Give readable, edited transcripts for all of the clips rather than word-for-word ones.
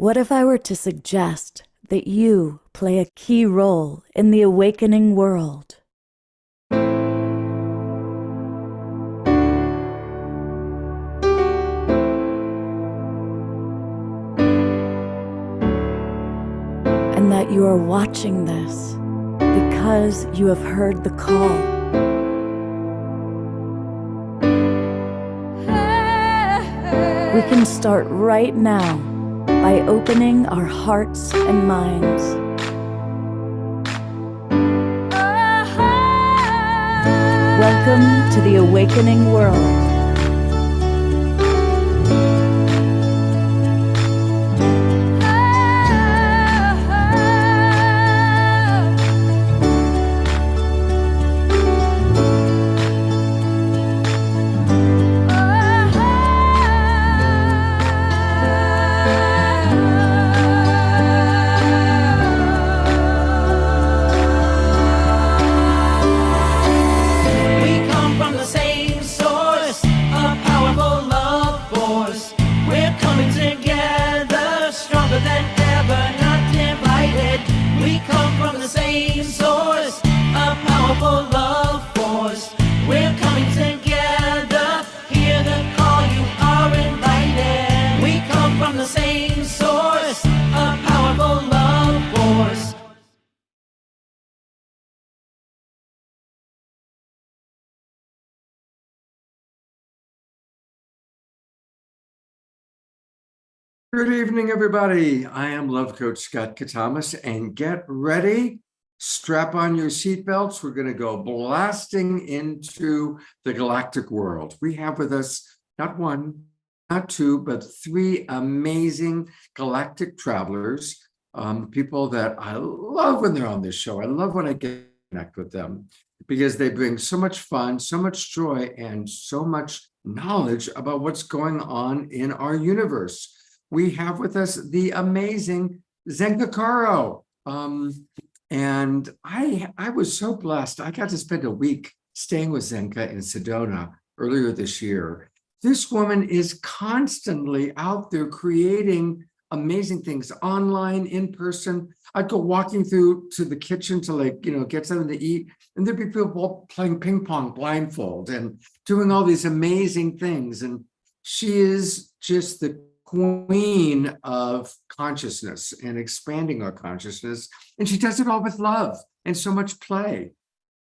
What if I were to suggest that you play a key role in the awakening world? And that you are watching this because you have heard the call. We can start right now by opening our hearts and minds. Welcome to the awakening world. Good evening, everybody. I am Love Coach Scott Katamas, and get ready. Strap on your seatbelts. We're going to go blasting into the galactic world. We have with us not one, not two, but three amazing galactic travelers, people that I love when they're on this show. I love when I get to connect with them because they bring so much fun, so much joy, and so much knowledge about what's going on in our universe. We have with us the amazing Zenka Caro. And I was so blessed. I got to spend a week staying with Zenka in Sedona earlier this year. This woman is constantly out there creating amazing things online, in person. I'd go walking through to the kitchen to get something to eat, and there'd be people playing ping pong blindfold and doing all these amazing things. And she is just the queen of consciousness and expanding our consciousness. And she does it all with love and so much play.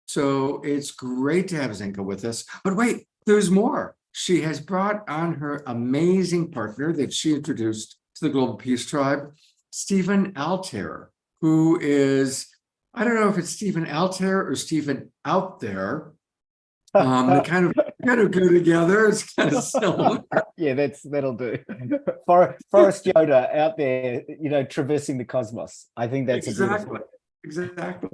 So it's great to have Zenka with us. But wait, there's more. She has brought on her amazing partner that she introduced to the Global Peace Tribe, Stephen Altair, who is, I don't know if it's Stephen Altair or Stephen Out There. They kind of go together. It's kind of similar. Yeah, that'll do. Forrest Yoda out there, traversing the cosmos. I think that's exactly.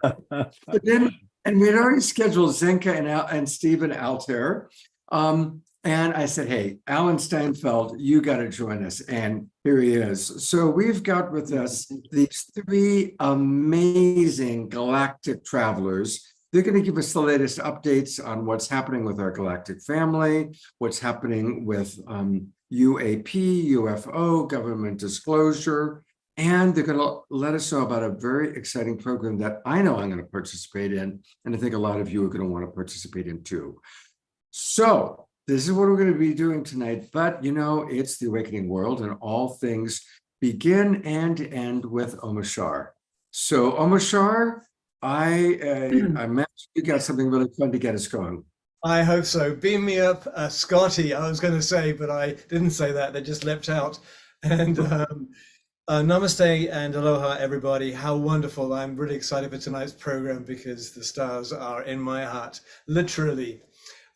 But then, and we had already scheduled Zenka and Stephen Altair. And I said, hey, Alan Steinfeld, you got to join us. And here he is. So we've got with us these three amazing galactic travelers. They're going to give us the latest updates on what's happening with our galactic family, what's happening with UAP, UFO, government disclosure, and they're going to let us know about a very exciting program that I know I'm going to participate in, and I think a lot of you are going to want to participate in too. So this is what we're going to be doing tonight, but it's the awakening world, and all things begin and end with Omashar. So Omashar, I imagine you got something really fun to get us going. I hope so. Beam me up, Scotty, I was going to say, but I didn't say that. They just leapt out. And namaste and aloha, everybody. How wonderful. I'm really excited for tonight's program because the stars are in my heart, literally.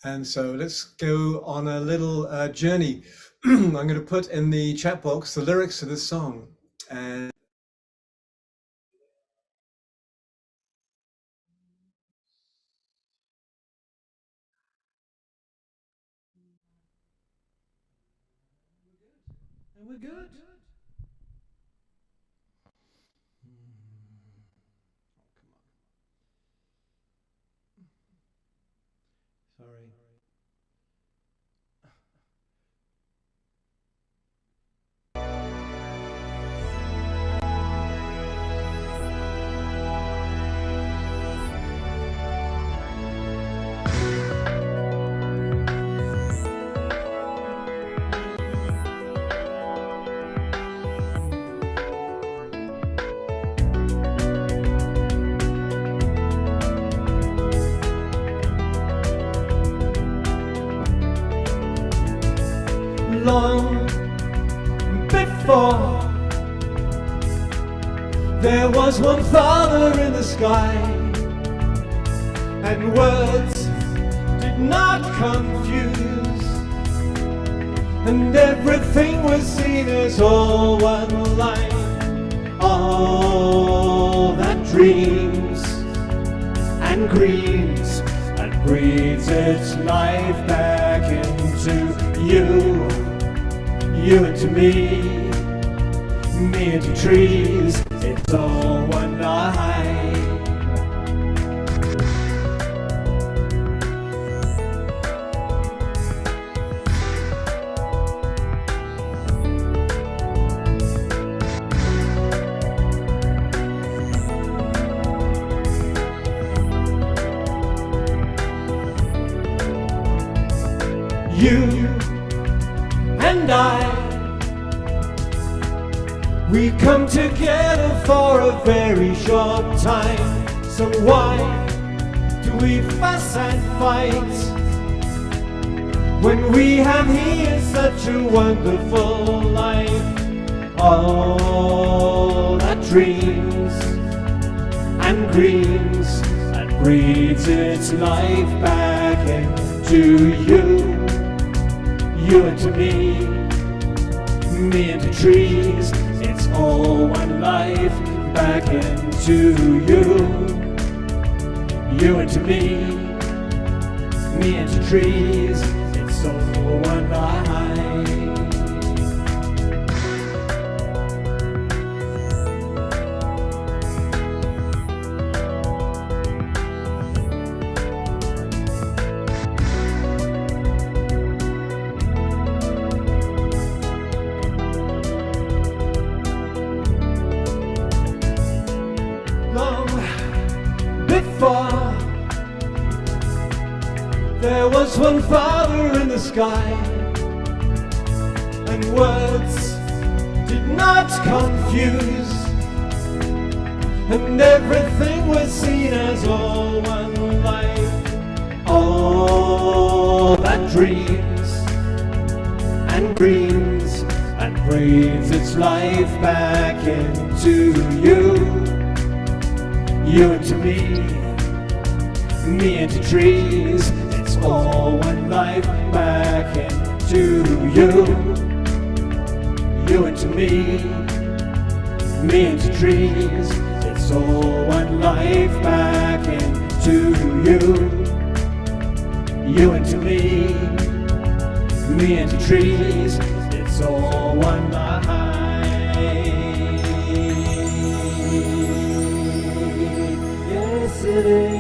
And so let's go on a little journey. I'm going to put in the chat box the lyrics to this song. And we're good. Sorry. long before there was one father in the sky, and words did not confuse, and everything was seen as all one life. All that dreams and grieves and breathes its life back into you, you into me into trees, it's all one life. You and I, we come together for a very short time. So why do we fuss and fight when we have here such a wonderful life? All that dreams and grieves and breathes its life back into you, you into me into trees, it's all one life back into you, you into me into trees, it's all one life. There was one father in the sky, and words did not confuse, and everything was seen as all one life. All that dreams and dreams and breathes its life back into you, you into me into trees, it's all one life back into you, you into me into trees, it's all one life back into you, you into me into trees, it's all one life. Yes, it is.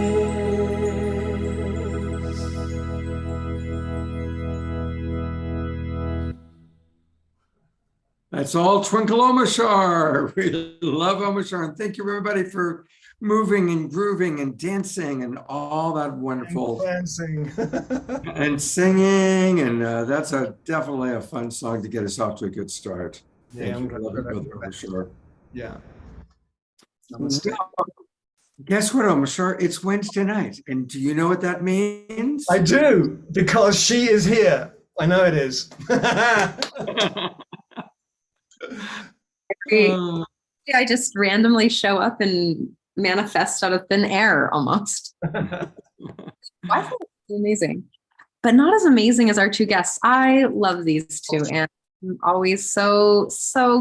That's all Twinkle Omashar. We love Omashar. And thank you, everybody, for moving and grooving and dancing and all that wonderful Dancing and singing. And that's definitely a fun song to get us off to a good start. Yeah, Thank you. I'm Love glad you, Brother Omashar. Yeah. Guess what, Omashar? It's Wednesday night. And do you know what that means? I do, because she is here. I know it is. I just randomly show up and manifest out of thin air almost. I think it's amazing, but not as amazing as our two guests. I love these two, and I'm always so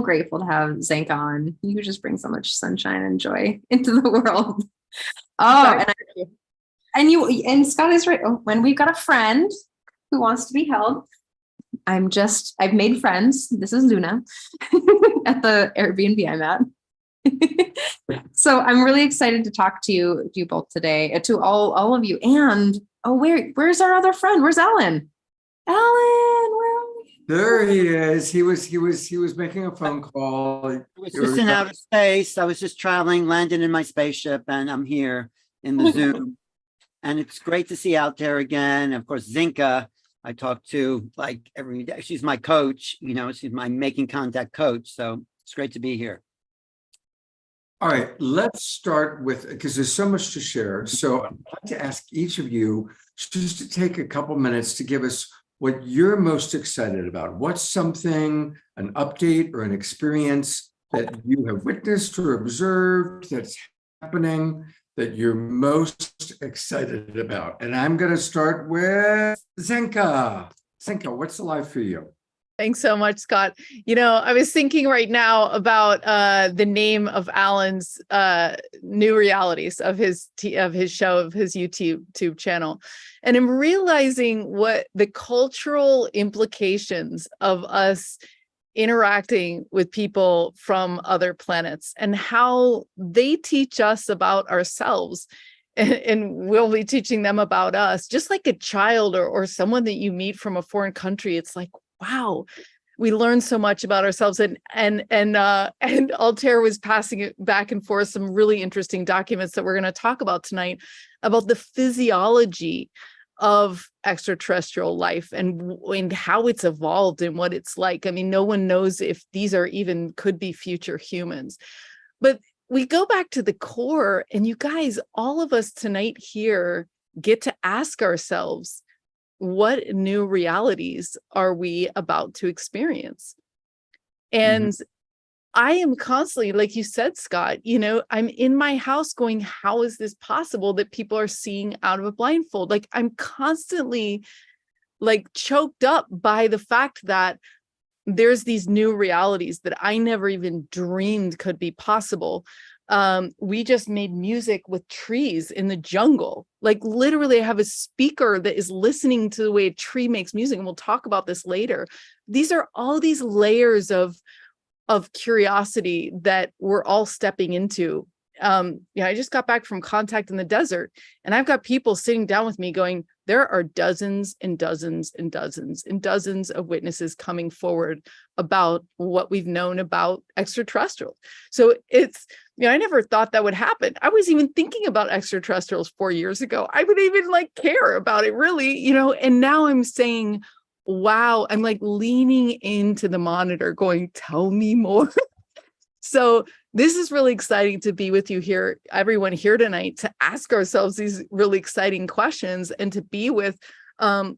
grateful to have Zenka on. You just bring so much sunshine and joy into the world. Oh, and Scott is right. Oh, when we've got a friend who wants to be held, I've made friends. This is Luna at the Airbnb I'm at. So I'm really excited to talk to you both today, to all of you. And where's our other friend? Where's Alan? Alan, where are we? There he is. He was making a phone call. I was just in outer space. I was just traveling, landed in my spaceship, and I'm here in the Zoom. And it's great to see Altair again. Of course, Zenka, I talk to like every day. She's my coach, she's my making contact coach. So it's great to be here. All right, let's start with, because there's so much to share. So I'd like to ask each of you just to take a couple minutes to give us what you're most excited about. What's something, an update or an experience that you have witnessed or observed that's happening that you're most excited about? And I'm going to start with Zenka. Zenka, what's alive for you? Thanks so much, Scott. You know, I was thinking right now about the name of Alan's new realities of his show, of his YouTube channel, and I'm realizing what the cultural implications of us interacting with people from other planets and how they teach us about ourselves. And we'll be teaching them about us, just like a child or someone that you meet from a foreign country. It's like, wow, we learn so much about ourselves. And Altair was passing it back and forth some really interesting documents that we're going to talk about tonight about the physiology of extraterrestrial life and how it's evolved and what it's like. I mean, no one knows if these are even could be future humans. But we go back to the core, and you guys, all of us tonight here get to ask ourselves, what new realities are we about to experience? And I am constantly, like you said, Scott, you know, I'm in my house going, how is this possible that people are seeing out of a blindfold? Like, I'm constantly like choked up by the fact that there's these new realities that I never even dreamed could be possible. We just made music with trees in the jungle. Like, literally, I have a speaker that is listening to the way a tree makes music, and we'll talk about this later. These are all these layers of curiosity that we're all stepping into. I just got back from Contact in the Desert, and I've got people sitting down with me going, there are dozens and dozens and dozens and dozens of witnesses coming forward about what we've known about extraterrestrial. So it's, I never thought that would happen. I was even thinking about extraterrestrials 4 years ago. I would even care about it really, and now I'm saying, wow, I'm leaning into the monitor going, tell me more. So this is really exciting to be with you here, everyone here tonight, to ask ourselves these really exciting questions and to be with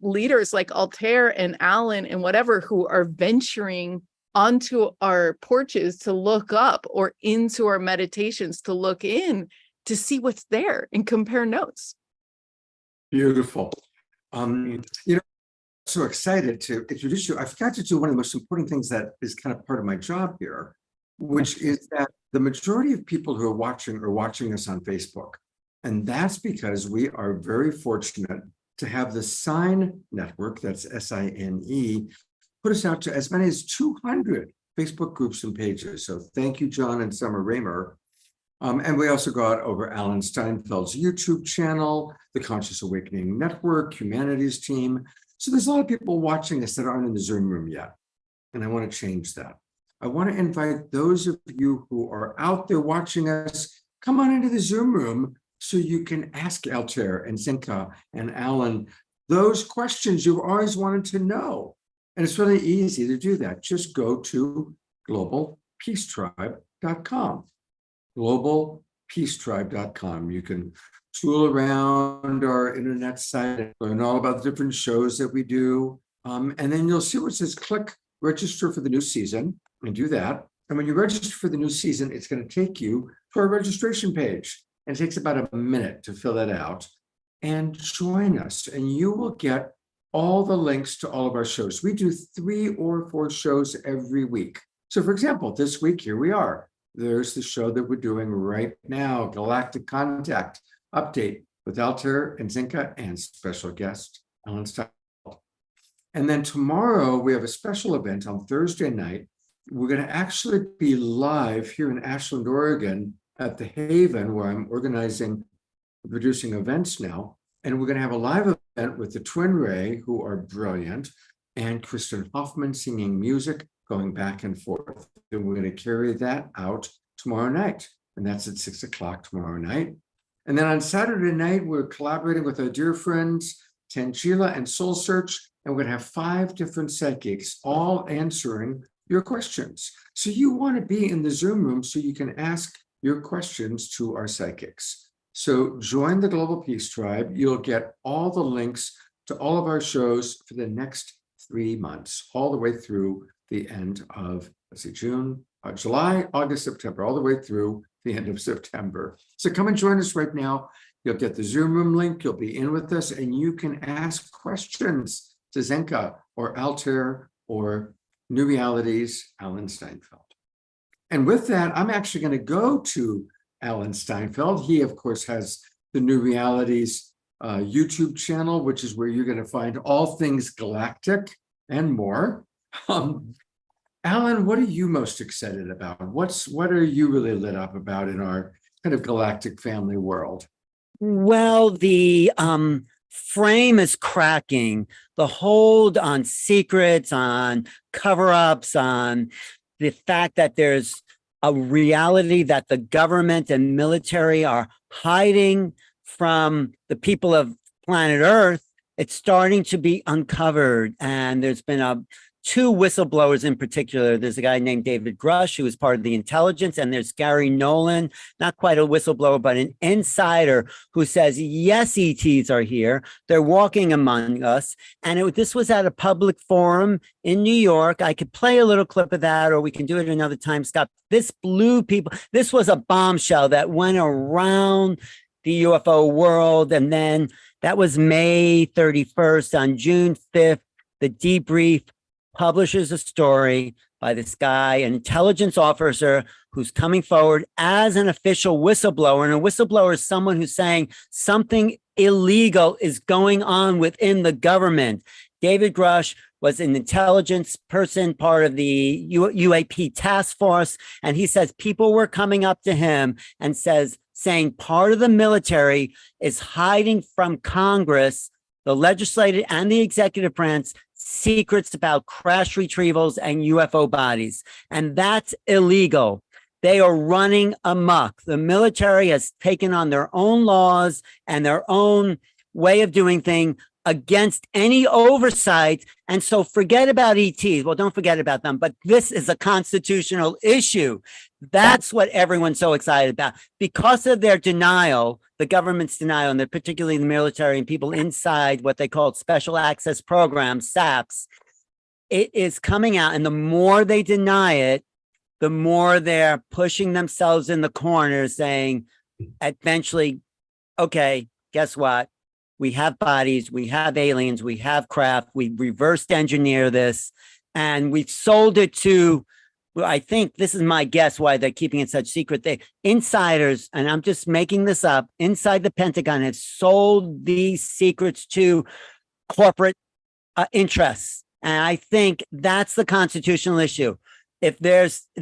leaders like Altair and Alan and whatever who are venturing onto our porches to look up or into our meditations to look in to see what's there and compare notes. Beautiful. So excited to introduce you. I forgot to do one of the most important things that is kind of part of my job here, which is that the majority of people who are watching us on Facebook. And that's because we are very fortunate to have the Sign network, that's SINE, put us out to as many as 200 Facebook groups and pages. So thank you, John and Summer Raymer. And we also go out over Alan Steinfeld's YouTube channel, the Conscious Awakening Network, Humanities Team. So there's a lot of people watching us that aren't in the Zoom room yet. And I want to change that. I want to invite those of you who are out there watching us, come on into the Zoom room so you can ask Altair and Zenka and Alan those questions you've always wanted to know. And it's really easy to do that. Just go to globalpeacetribe.com. globalpeacetribe.com. You can tool around our internet site and learn all about the different shows that we do. And then you'll see what says click register for the new season, and do that. And when you register for the new season, it's going to take you to our registration page. And it takes about a minute to fill that out. And join us, and you will get all the links to all of our shows. We do 3 or 4 shows every week. So for example, this week, here we are. There's the show that we're doing right now, Galactic Contact Update with Altair and Zenka and special guest, Alan Steinfeld. And then tomorrow, we have a special event on Thursday night. We're going to actually be live here in Ashland, Oregon at the Haven, where I'm producing events now. And we're going to have a live event with the Twin Ray, who are brilliant, and Kristen Hoffman singing music, going back and forth. And we're going to carry that out tomorrow night. And that's at 6 o'clock tomorrow night. And then on Saturday night, we're collaborating with our dear friends, Tangela and Soul Search. And we're going to have 5 different psychics all answering your questions. So you want to be in the Zoom room so you can ask your questions to our psychics. So join the Global Peace Tribe. You'll get all the links to all of our shows for the next 3 months, all the way through the end of, let's see, July, August, September, all the way through the end of September. So come and join us right now. You'll get the Zoom room link. You'll be in with us, and you can ask questions to Zenka or Altair or New Realities, Alan Steinfeld. And with that, I'm actually going to go to Alan Steinfeld. He, of course, has the New Realities YouTube channel, which is where you're going to find all things Galactic and more. Alan, what are you most excited about? What are you really lit up about in our kind of galactic family world? Well, the frame is cracking. The hold on secrets, on cover-ups, on the fact that there's a reality that the government and military are hiding from the people of planet Earth, it's starting to be uncovered. And there's been two whistleblowers in particular. There's a guy named David Grush, who is part of the intelligence, and there's Gary Nolan, not quite a whistleblower, but an insider who says, yes, ETs are here. They're walking among us. And this was at a public forum in New York. I could play a little clip of that, or we can do it another time, Scott. This blew people. This was a bombshell that went around the UFO world. And then that was May 31st. On June 5th, the debrief publishes a story by this guy, an intelligence officer who's coming forward as an official whistleblower. And a whistleblower is someone who's saying something illegal is going on within the government. David Grush was an intelligence person, part of the UAP task force. And he says people were coming up to him and saying part of the military is hiding from Congress, the legislative and the executive branch, secrets about crash retrievals and UFO bodies. And that's illegal. They are running amok. The military has taken on their own laws and their own way of doing things against any oversight. And so forget about ETs. Well, don't forget about them, but this is a constitutional issue. That's what everyone's so excited about. Because of their denial, the government's denial, and particularly the military and people inside what they call special access programs, SAPs, it is coming out. And the more they deny it, the more they're pushing themselves in the corner, saying eventually, okay, guess what? We have bodies, we have aliens, we have craft, we reversed engineer this, and we've sold it to, I think this is my guess why they're keeping it such secret. They insiders, and I'm just making this up, inside the Pentagon have sold these secrets to corporate interests. And I think that's the constitutional issue. If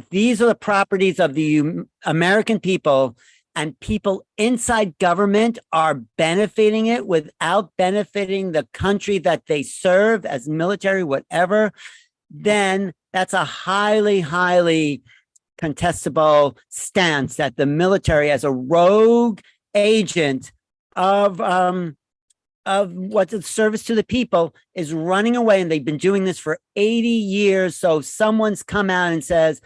these are the properties of the American people, and people inside government are benefiting it without benefiting the country that they serve as military, whatever, then that's a highly, highly contestable stance that the military, as a rogue agent of what's a service to the people, is running away. And they've been doing this for 80 years. So someone's come out and says,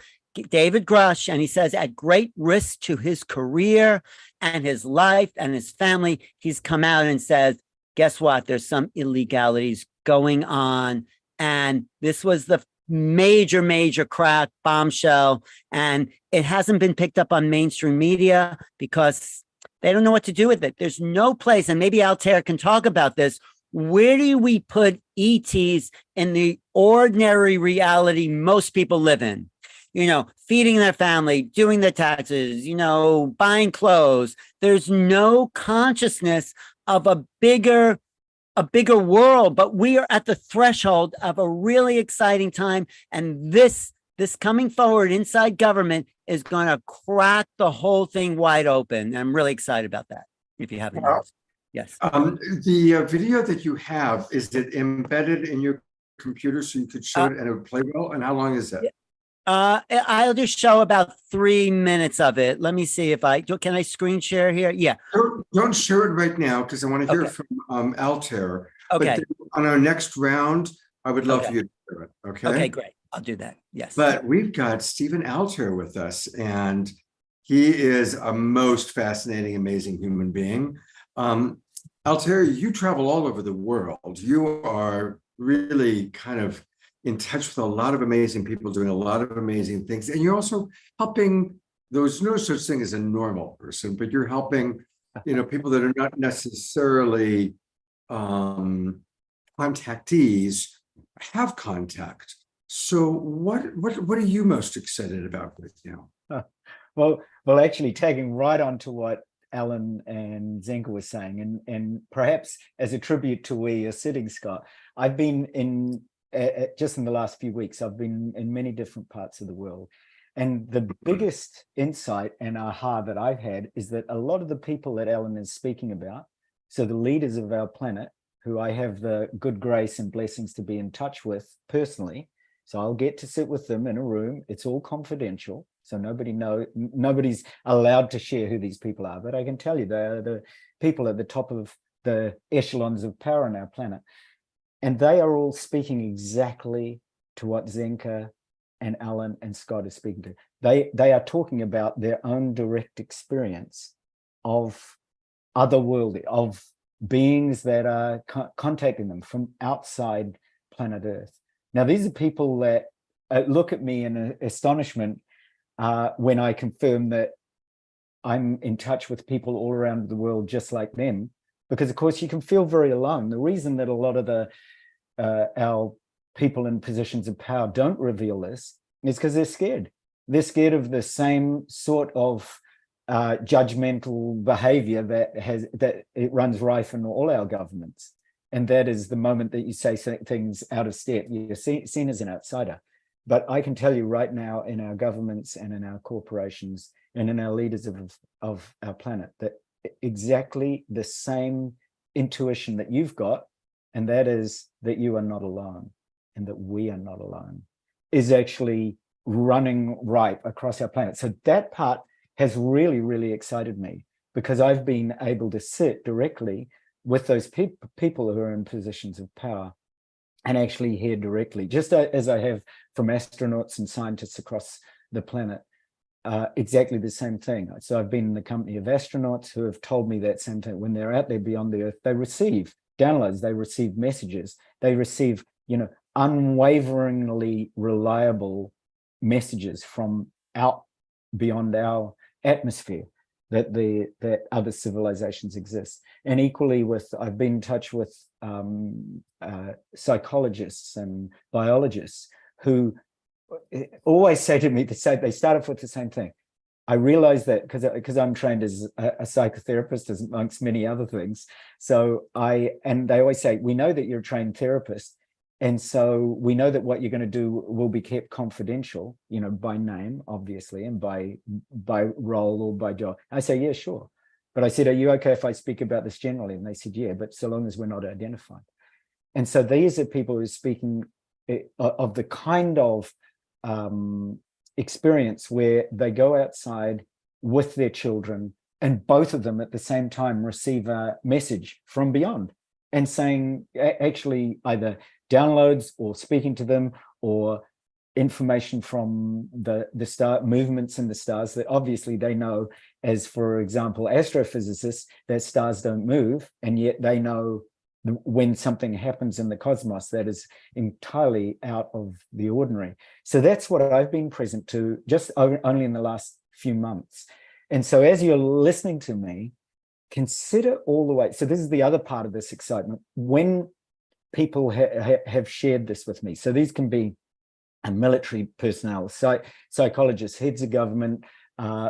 David Grush, and he says at great risk to his career and his life and his family, he's come out and says, guess what? There's some illegalities going on. And this was the major, major crack bombshell. And it hasn't been picked up on mainstream media because they don't know what to do with it. There's no place, and maybe Altair can talk about this. Where do we put ETs in the ordinary reality most people live in? You know, feeding their family, doing their taxes, you know, buying clothes. There's no consciousness of a bigger world, but we are at the threshold of a really exciting time. And this coming forward inside government is going to crack the whole thing wide open. I'm really excited about that. If you haven't noticed. Yes. The video that you have, is it embedded in your computer so you could show it and it would play well? And how long is that? I'll just show about 3 minutes of it. Let me see if can I screen share here? Yeah. Don't share it right now because I want to hear from Altair. Okay. But on our next round, I would love for you to do it. Okay. Okay, great. I'll do that. Yes. But we've got Stephen Altair with us, and he is a most fascinating, amazing human being. Altair, you travel all over the world. You are really kind of in touch with a lot of amazing people doing a lot of amazing things. And you're also helping, there's no such thing as a normal person, but you're helping, people that are not necessarily contactees have contact. So what are you most excited about right now? Well, actually tagging right on to what Alan and Zenka were saying, and perhaps as a tribute to where you're sitting, Scott, I've been in, just in the last few weeks, I've been in many different parts of the world. And the biggest insight and aha that I've had is that a lot of the people that Alan is speaking about, so the leaders of our planet, who I have the good grace and blessings to be in touch with personally, so I'll get to sit with them in a room. It's all confidential. So nobody's allowed to share who these people are, but I can tell you they're the people at the top of the echelons of power on our planet. And they are all speaking exactly to what Zenka and Alan and Scott are speaking to. They are talking about their own direct experience of otherworldly, of beings that are contacting them from outside planet Earth. Now, these are people that look at me in astonishment when I confirm that I'm in touch with people all around the world just like them, because of course you can feel very alone. The reason that a lot of our people in positions of power don't reveal this is because they're scared. They're scared of the same sort of judgmental behavior that it runs rife in all our governments. And that is the moment that you say things out of step, you're seen as an outsider. But I can tell you right now, in our governments and in our corporations and in our leaders of our planet, that exactly the same intuition that you've got, and that is that you are not alone and that we are not alone, is actually running ripe across our planet. So that part has really, really excited me, because I've been able to sit directly with those people who are in positions of power and actually hear directly, just as I have from astronauts and scientists across the planet, exactly the same thing. So I've been in the company of astronauts who have told me that same thing. When they're out there beyond the Earth, they receive downloads, they receive messages, they receive, unwaveringly reliable messages from out beyond our atmosphere, that other civilizations exist. And equally I've been in touch with psychologists and biologists who always say to me, they start off with the same thing. I realize that because I'm trained as a psychotherapist, as amongst many other things. And they always say, we know that you're a trained therapist, and so we know that what you're going to do will be kept confidential, by name, obviously, and by role or by job. I say, yeah, sure. But I said, are you okay if I speak about this generally? And they said, yeah, but so long as we're not identified. And so these are people who are speaking of the kind of experience where they go outside with their children, and both of them at the same time receive a message from beyond and saying, actually, either downloads or speaking to them or information from the star movements in the stars that obviously they know, as for example, astrophysicists, that stars don't move, and yet they know when something happens in the cosmos that is entirely out of the ordinary. So that's what I've been present to just only in the last few months. And so as you're listening to me, consider all the way. So this is the other part of this excitement. When people have shared this with me, so these can be military personnel, psychologists, heads of government,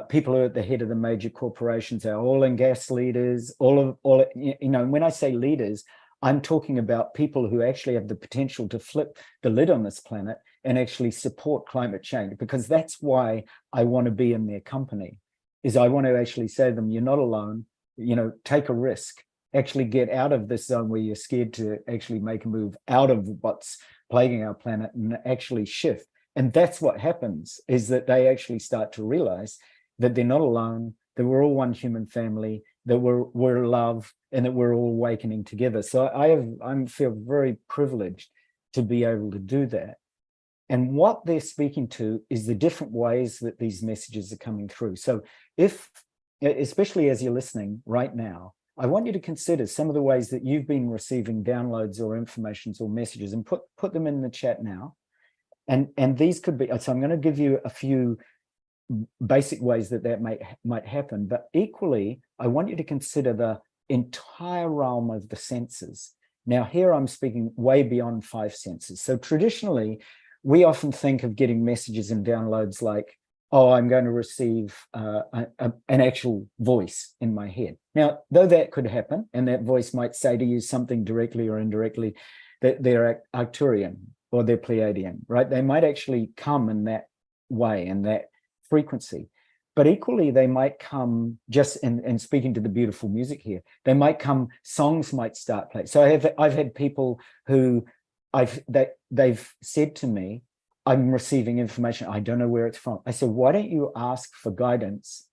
people who are at the head of the major corporations, our oil and gas leaders, when I say leaders, I'm talking about people who actually have the potential to flip the lid on this planet and actually support climate change, because that's why I want to be in their company, is I want to actually say to them, you're not alone, take a risk, actually get out of this zone where you're scared to actually make a move out of what's plaguing our planet and actually shift. And that's what happens, is that they actually start to realize that they're not alone, that we're all one human family, that we're love, and that we're all awakening together. So I feel very privileged to be able to do that. And what they're speaking to is the different ways that these messages are coming through. So especially as you're listening right now, I want you to consider some of the ways that you've been receiving downloads or informations or messages, and put them in the chat now. And these could be, so I'm going to give you a few basic ways that might happen, but equally, I want you to consider the entire realm of the senses. Now, here I'm speaking way beyond 5 senses. So traditionally, we often think of getting messages and downloads like, oh, I'm going to receive an actual voice in my head. Now, though that could happen, and that voice might say to you something directly or indirectly, that they're Arcturian or they're Pleiadian, right? They might actually come in that way, in that frequency. But equally, they might come just in speaking to the beautiful music here. They might come, songs might start playing. So I've had people who they've said to me, I'm receiving information, I don't know where it's from. I said, why don't you ask for guidance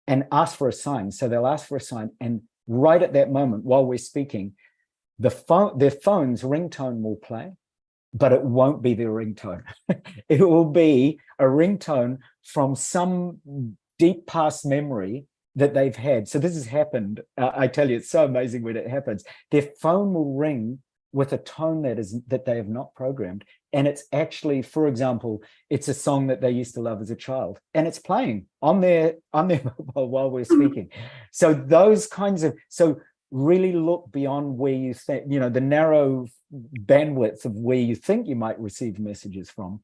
and ask for a sign? So they'll ask for a sign, and right at that moment, while we're speaking, their phone's ringtone will play, but it won't be their ringtone. It will be a ringtone from some deep past memory that they've had. So this has happened. I tell you, it's so amazing when it happens. Their phone will ring with a tone that they have not programmed. And it's actually, for example, it's a song that they used to love as a child, and it's playing on their mobile while we're speaking. So those kinds of, so really look beyond where you think, the narrow bandwidth of where you think you might receive messages from.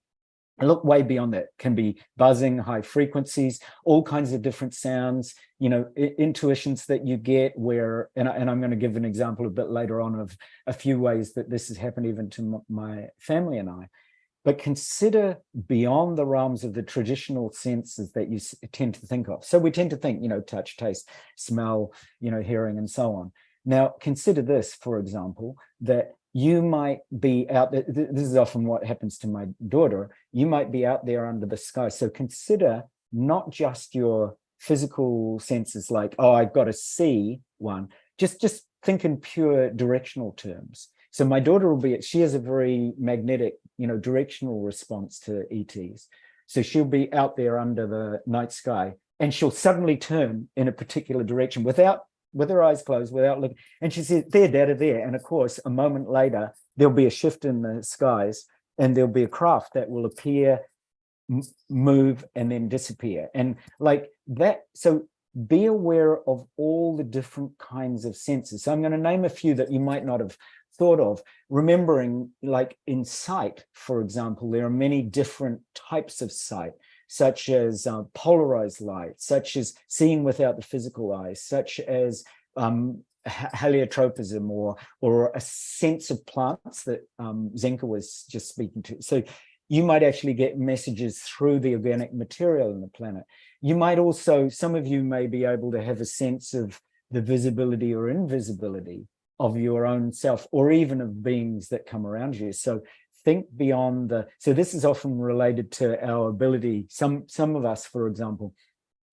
And look way beyond that. Can be buzzing, high frequencies, all kinds of different sounds, intuitions that you get where, and I'm going to give an example a bit later on of a few ways that this has happened even to my family and I. But consider beyond the realms of the traditional senses that you tend to think of. So we tend to think, touch, taste, smell, hearing, and so on. Now, consider this, for example, that you might be out there. This is often what happens to my daughter. You might be out there under the sky. So consider not just your physical senses like, oh, I've got to see one. Just think in pure directional terms. So my daughter she has a very magnetic, directional response to ETs. So she'll be out there under the night sky, and she'll suddenly turn in a particular direction with her eyes closed, without looking. And she says, there, Dad, there. And of course, a moment later, there'll be a shift in the skies, and there'll be a craft that will appear, move, and then disappear. And like that, so be aware of all the different kinds of senses. So I'm going to name a few that you might not have thought of, remembering, like in sight, for example, there are many different types of sight, such as polarized light, such as seeing without the physical eye, such as heliotropism, or a sense of plants that Zenka was just speaking to. So you might actually get messages through the organic material in the planet. You might also, some of you may be able to have a sense of the visibility or invisibility of your own self, or even of beings that come around you. So think beyond so this is often related to our ability. Some of us, for example,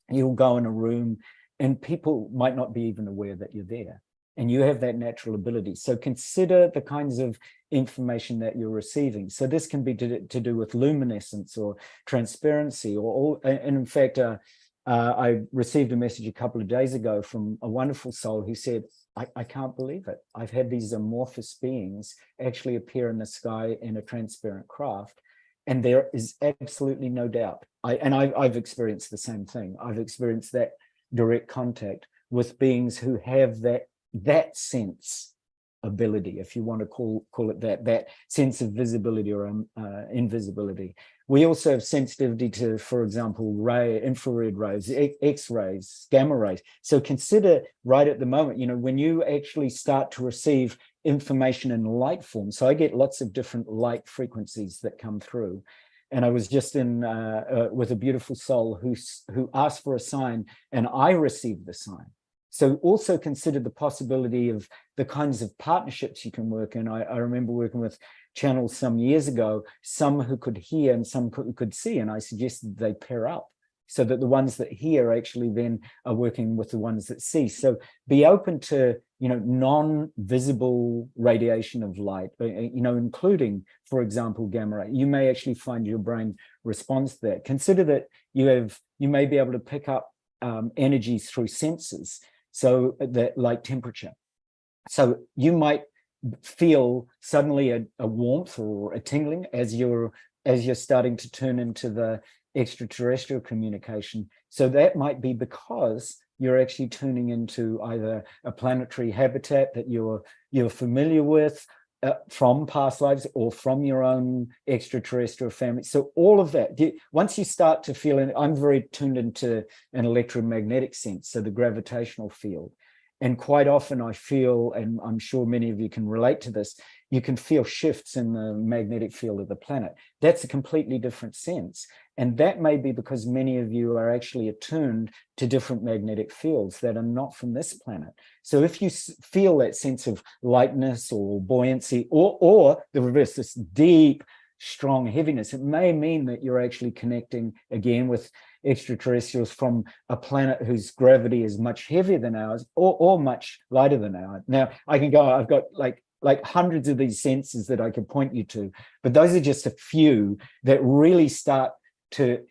you'll go in a room and people might not be even aware that you're there, and you have that natural ability. So consider the kinds of information that you're receiving. So this can be to do with luminescence or transparency, and in fact, I received a message a couple of days ago from a wonderful soul who said, I can't believe it. I've had these amorphous beings actually appear in the sky in a transparent craft, and there is absolutely no doubt. I've experienced the same thing. I've experienced that direct contact with beings who have that sense ability, if you want to call it that sense of visibility or invisibility. We also have sensitivity to, for example, infrared rays, X-rays, gamma rays. So consider right at the moment, when you actually start to receive information in light form. So I get lots of different light frequencies that come through. And I was just with a beautiful soul who asked for a sign, and I received the sign. So also consider the possibility of the kinds of partnerships you can work in. I remember working with channels some years ago, some who could hear and some who could see, and I suggested they pair up so that the ones that hear actually then are working with the ones that see. So be open to, non-visible radiation of light, including, for example, gamma ray. You may actually find your brain responds to that. Consider that you may be able to pick up energies through senses. So that, like temperature. So you might feel suddenly a warmth or a tingling as you're starting to turn into the extraterrestrial communication. So that might be because you're actually tuning into either a planetary habitat that you're familiar with from past lives or from your own extraterrestrial family. So all of that, once you start to feel, and I'm very tuned into an electromagnetic sense, so the gravitational field. And quite often I feel, and I'm sure many of you can relate to this, you can feel shifts in the magnetic field of the planet. That's a completely different sense. And that may be because many of you are actually attuned to different magnetic fields that are not from this planet. So if you feel that sense of lightness or buoyancy, or the reverse, this deep, strong heaviness, it may mean that you're actually connecting again with extraterrestrials from a planet whose gravity is much heavier than ours or much lighter than ours. Now, I can go, I've got like hundreds of these senses that I could point you to, but those are just a few that really start to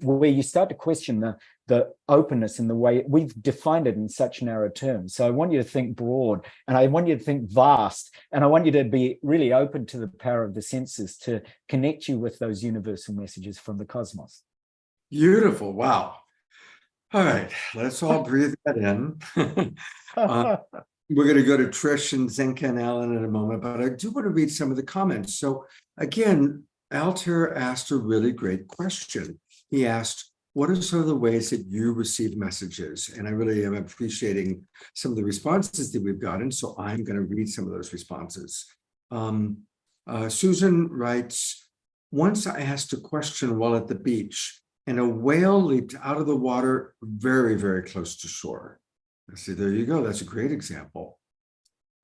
where you start to question the openness and the way we've defined it in such narrow terms. So I want you to think broad, and I want you to think vast, and I want you to be really open to the power of the senses to connect you with those universal messages from the cosmos. Beautiful. Wow. All right, let's all breathe that in. We're going to go to Trish and Zenka and Alan in a moment, but I do want to read some of the comments. So again, Altair asked a really great question. He asked, what are some of the ways that you receive messages? And I really am appreciating some of the responses that we've gotten. So I'm going to read some of those responses. Susan writes, once I asked a question while at the beach, and a whale leaped out of the water very, very close to shore. I see, there you go. That's a great example.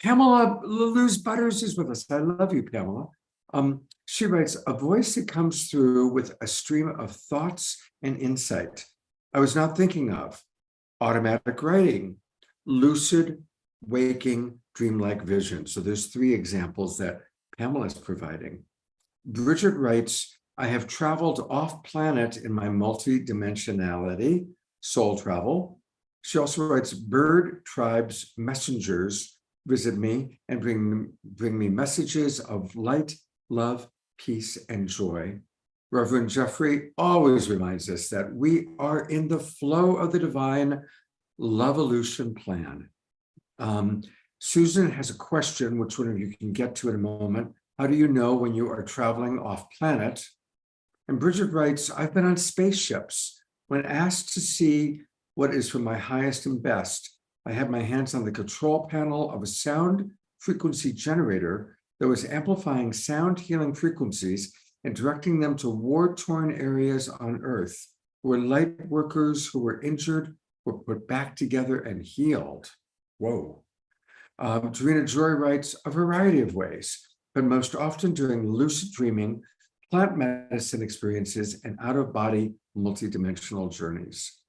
Pamela Luz Butters is with us. I love you, Pamela. She writes, a voice that comes through with a stream of thoughts and insight I was not thinking of. Automatic writing, lucid, waking, dreamlike vision. So there's 3 examples that Pamela is providing. Bridget writes, I have traveled off planet in my multi-dimensionality, soul travel. She also writes, bird tribes messengers visit me and bring me messages of light, love, peace, and joy. Reverend Jeffrey always reminds us that we are in the flow of the divine love-evolution plan. Susan has a question, which one of you can get to in a moment. How do you know when you are traveling off planet? And Bridget writes, I've been on spaceships. When asked to see what is for my highest and best, I had my hands on the control panel of a sound frequency generator that was amplifying sound healing frequencies and directing them to war-torn areas on Earth, where light workers who were injured were put back together and healed. Whoa. Tarina Joy writes, a variety of ways, but most often during lucid dreaming, plant medicine experiences, and out-of-body multidimensional journeys.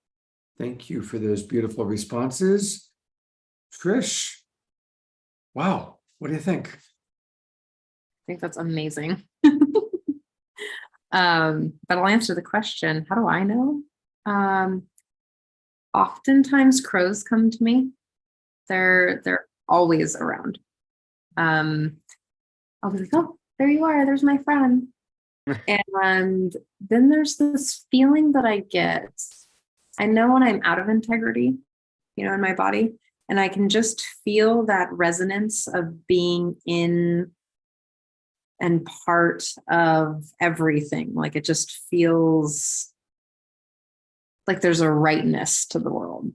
Thank you for those beautiful responses. Trish, wow, what do you think? I think that's amazing. But I'll answer the question. How do I know? Oftentimes crows come to me. They're always around. I'll be like, oh, there you are. There's my friend. And then there's this feeling that I get. I know when I'm out of integrity, in my body, and I can just feel that resonance of being in and part of everything. Like it just feels like there's a rightness to the world.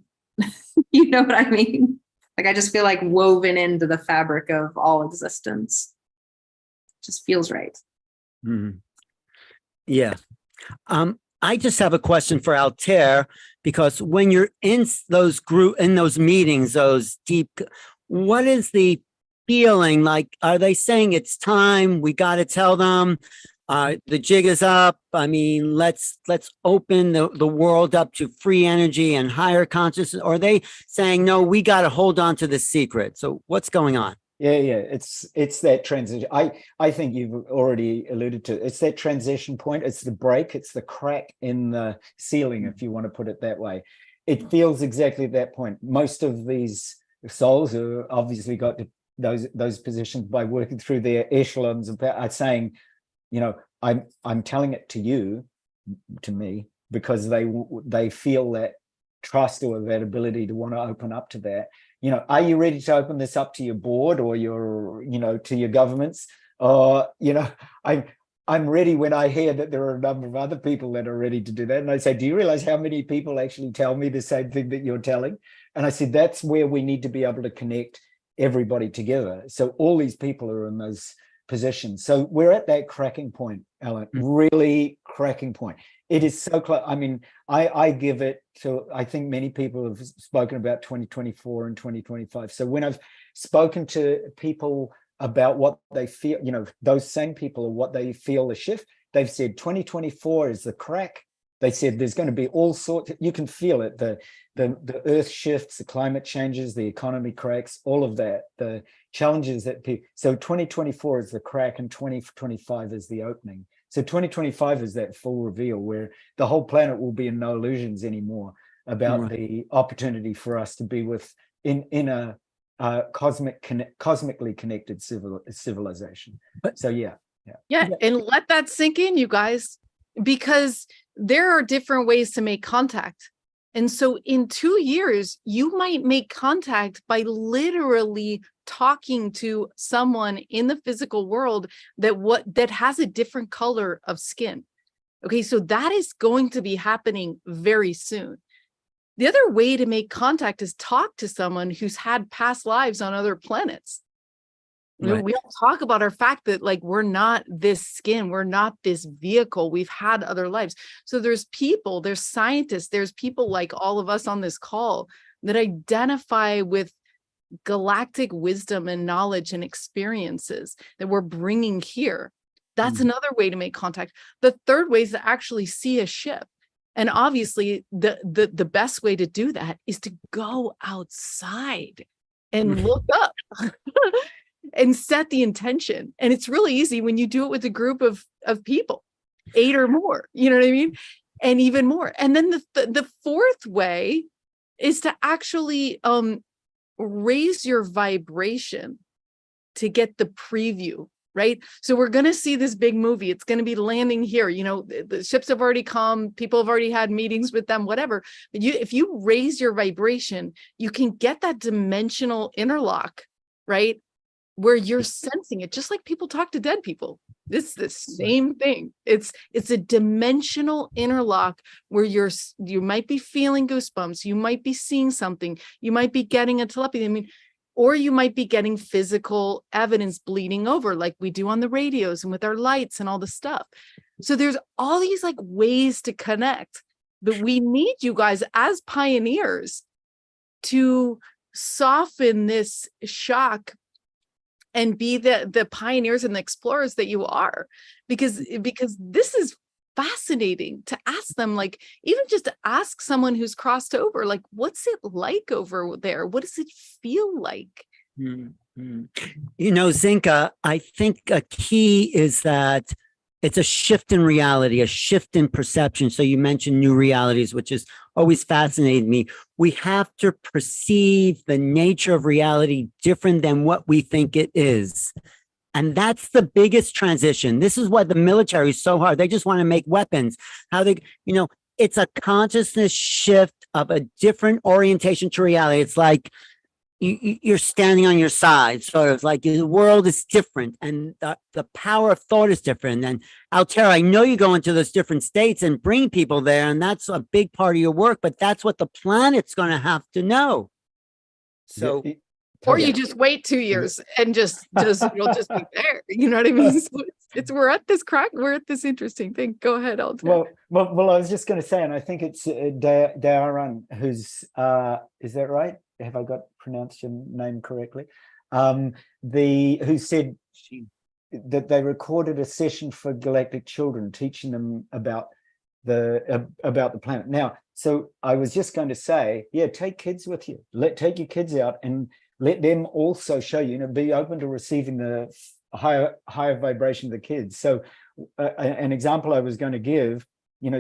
You know what I mean? Like I just feel like woven into the fabric of all existence. It just feels right. Mm-hmm. Yeah. I just have a question for Altair, because when you're in those meetings, those deep, what is the feeling like? Are they saying it's time, we got to tell them, the jig is up? I mean, let's open the world up to free energy and higher consciousness? Or are they saying, no, we got to hold on to the secret? So what's going on? Yeah, it's that transition. I think you've already alluded to it. It's that transition point. It's the break. It's the crack in the ceiling, if you want to put it that way. it feels exactly at that point. Most of these souls who obviously got to those positions by working through their echelons of are saying, you know, I'm telling it to you, to me, because they feel that trust or that ability to want to open up to that. You know, are you ready to open this up to your board or your, you know, to your governments? Or, you know, I'm ready when I hear that there are a number of other people that are ready to do that. And I say, do you realize how many people actually tell me the same thing that you're telling? And I said, that's where we need to be able to connect everybody together. So all these people are in those positions. So we're at that cracking point, Alan, really cracking point. It is so close. I mean, I give it to, I think many people have spoken about 2024 and 2025. So when I've spoken to people about what they feel, you know, those same people are what they feel the shift, they've said 2024 is the crack. They said there's going to be all sorts, you can feel it, the earth shifts, the climate changes, the economy cracks, all of that, the challenges that people, so 2024 is the crack and 2025 is the opening. So 2025 is that full reveal where the whole planet will be in no illusions anymore about the opportunity for us to be with in a cosmically connected civilization. So yeah. And let that sink in, you guys, because there are different ways to make contact. And so in 2 years, you might make contact by literally talking to someone in the physical world that has a different color of skin. Okay, so that is going to be happening very soon. The other way to make contact is talk to someone who's had past lives on other planets. Right. We all talk about our fact that like we're not this skin, we're not this vehicle, we've had other lives. So there's people, there's scientists, there's people like all of us on this call that identify with galactic wisdom and knowledge and experiences that we're bringing here. That's another way to make contact. The third way is to actually see a ship. And obviously the best way to do that is to go outside and look up. And set the intention. And it's really easy when you do it with a group of people, 8 or more, you know what I mean? And even more. And then the fourth way is to actually raise your vibration to get the preview, right? So we're going to see this big movie. It's going to be landing here. You know, the ships have already come. People have already had meetings with them, whatever. But if you raise your vibration, you can get that dimensional interlock, right? Where you're sensing it, just like people talk to dead people. It's the same thing. It's a dimensional interlock where you might be feeling goosebumps, you might be seeing something, you might be getting a telepathy. I mean, or you might be getting physical evidence bleeding over, like we do on the radios and with our lights and all the stuff. So there's all these like ways to connect, but we need you guys as pioneers to soften this shock and be the pioneers and the explorers that you are, because this is fascinating to ask them, like even just to ask someone who's crossed over, like, what's it like over there? What does it feel like? You know, Zenka, I think a key is that it's a shift in reality, a shift in perception. So you mentioned new realities, which has always fascinated me. We have to perceive the nature of reality different than what we think it is. And that's the biggest transition. This is why the military is so hard. They just want to make weapons. It's a consciousness shift of a different orientation to reality. It's like you're standing on your side, sort of like the world is different and the power of thought is different. And Altair, I know you go into those different states and bring people there, and that's a big part of your work, but that's what the planet's going to have to know. So, or you just wait 2 years and just you'll just be there. You know what I mean? So we're at this crack. We're at this interesting thing. Go ahead, Altair. Well, I was just going to say, and I think it's Dayaran who's is that right? Have I pronounced your name correctly? Who said that they recorded a session for Galactic children, teaching them about the planet. Now, so I was just going to say, yeah, take kids with you. Take your kids out and let them also show you. Be open to receiving the higher vibration of the kids. So, an example I was going to give,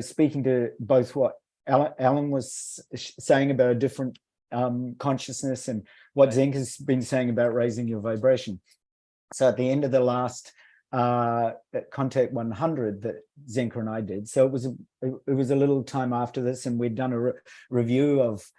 speaking to both what Alan was saying about a different consciousness, and what Zenka's been saying about raising your vibration. So at the end of the last Contact 100 that Zenka and I did, so it was a little time after this, and we'd done a review of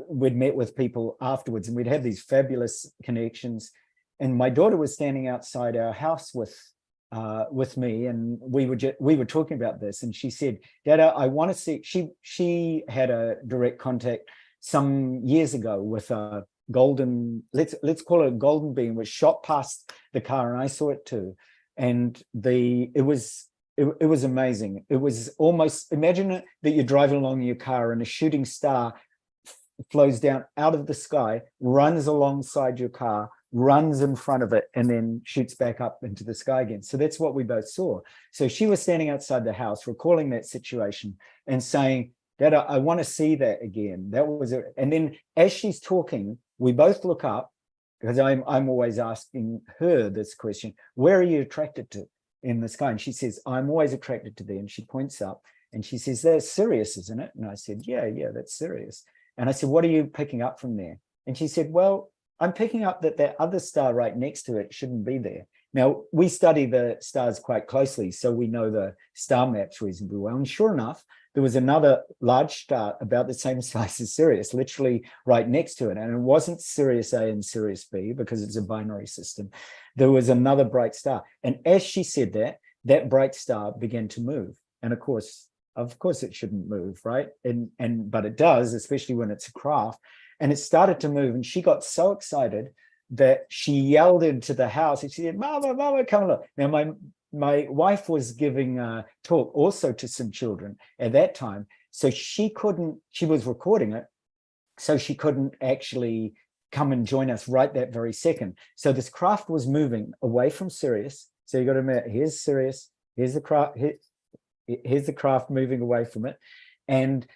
we'd met with people afterwards, and we'd had these fabulous connections. And my daughter was standing outside our house with me, and we were talking about this, and she said, "Dada, I want to see." She had a direct contact some years ago with a golden, let's call it a golden beam, which shot past the car, and I saw it too. And it was amazing. It was almost, imagine that you're driving along in your car and a shooting star flows down out of the sky, runs alongside your car, runs in front of it, and then shoots back up into the sky again. So that's what we both saw. So she was standing outside the house, recalling that situation and saying, "Dad, I want to see that again." That was it. And then as she's talking, we both look up, because I'm always asking her this question: where are you attracted to in the sky? And she says, "I'm always attracted to there." And she points up and she says, "That's Sirius, isn't it?" And I said, yeah, that's Sirius. And I said, "What are you picking up from there?" And she said, "Well, I'm picking up that other star right next to it shouldn't be there." Now, we study the stars quite closely, so we know the star maps reasonably well. And sure enough, there was another large star about the same size as Sirius, literally right next to it. And it wasn't Sirius A and Sirius B, because it's a binary system. There was another bright star. And as she said that, that bright star began to move. And of course it shouldn't move, right? But it does, especially when it's a craft. And it started to move, and she got so excited that she yelled into the house, and she said, "Mama, come look." Now, my wife was giving a talk also to some children at that time, so she was recording it, so she couldn't actually come and join us right that very second. So this craft was moving away from Sirius. So you got to admit, here's Sirius, here's the craft, here's the craft moving away from it. And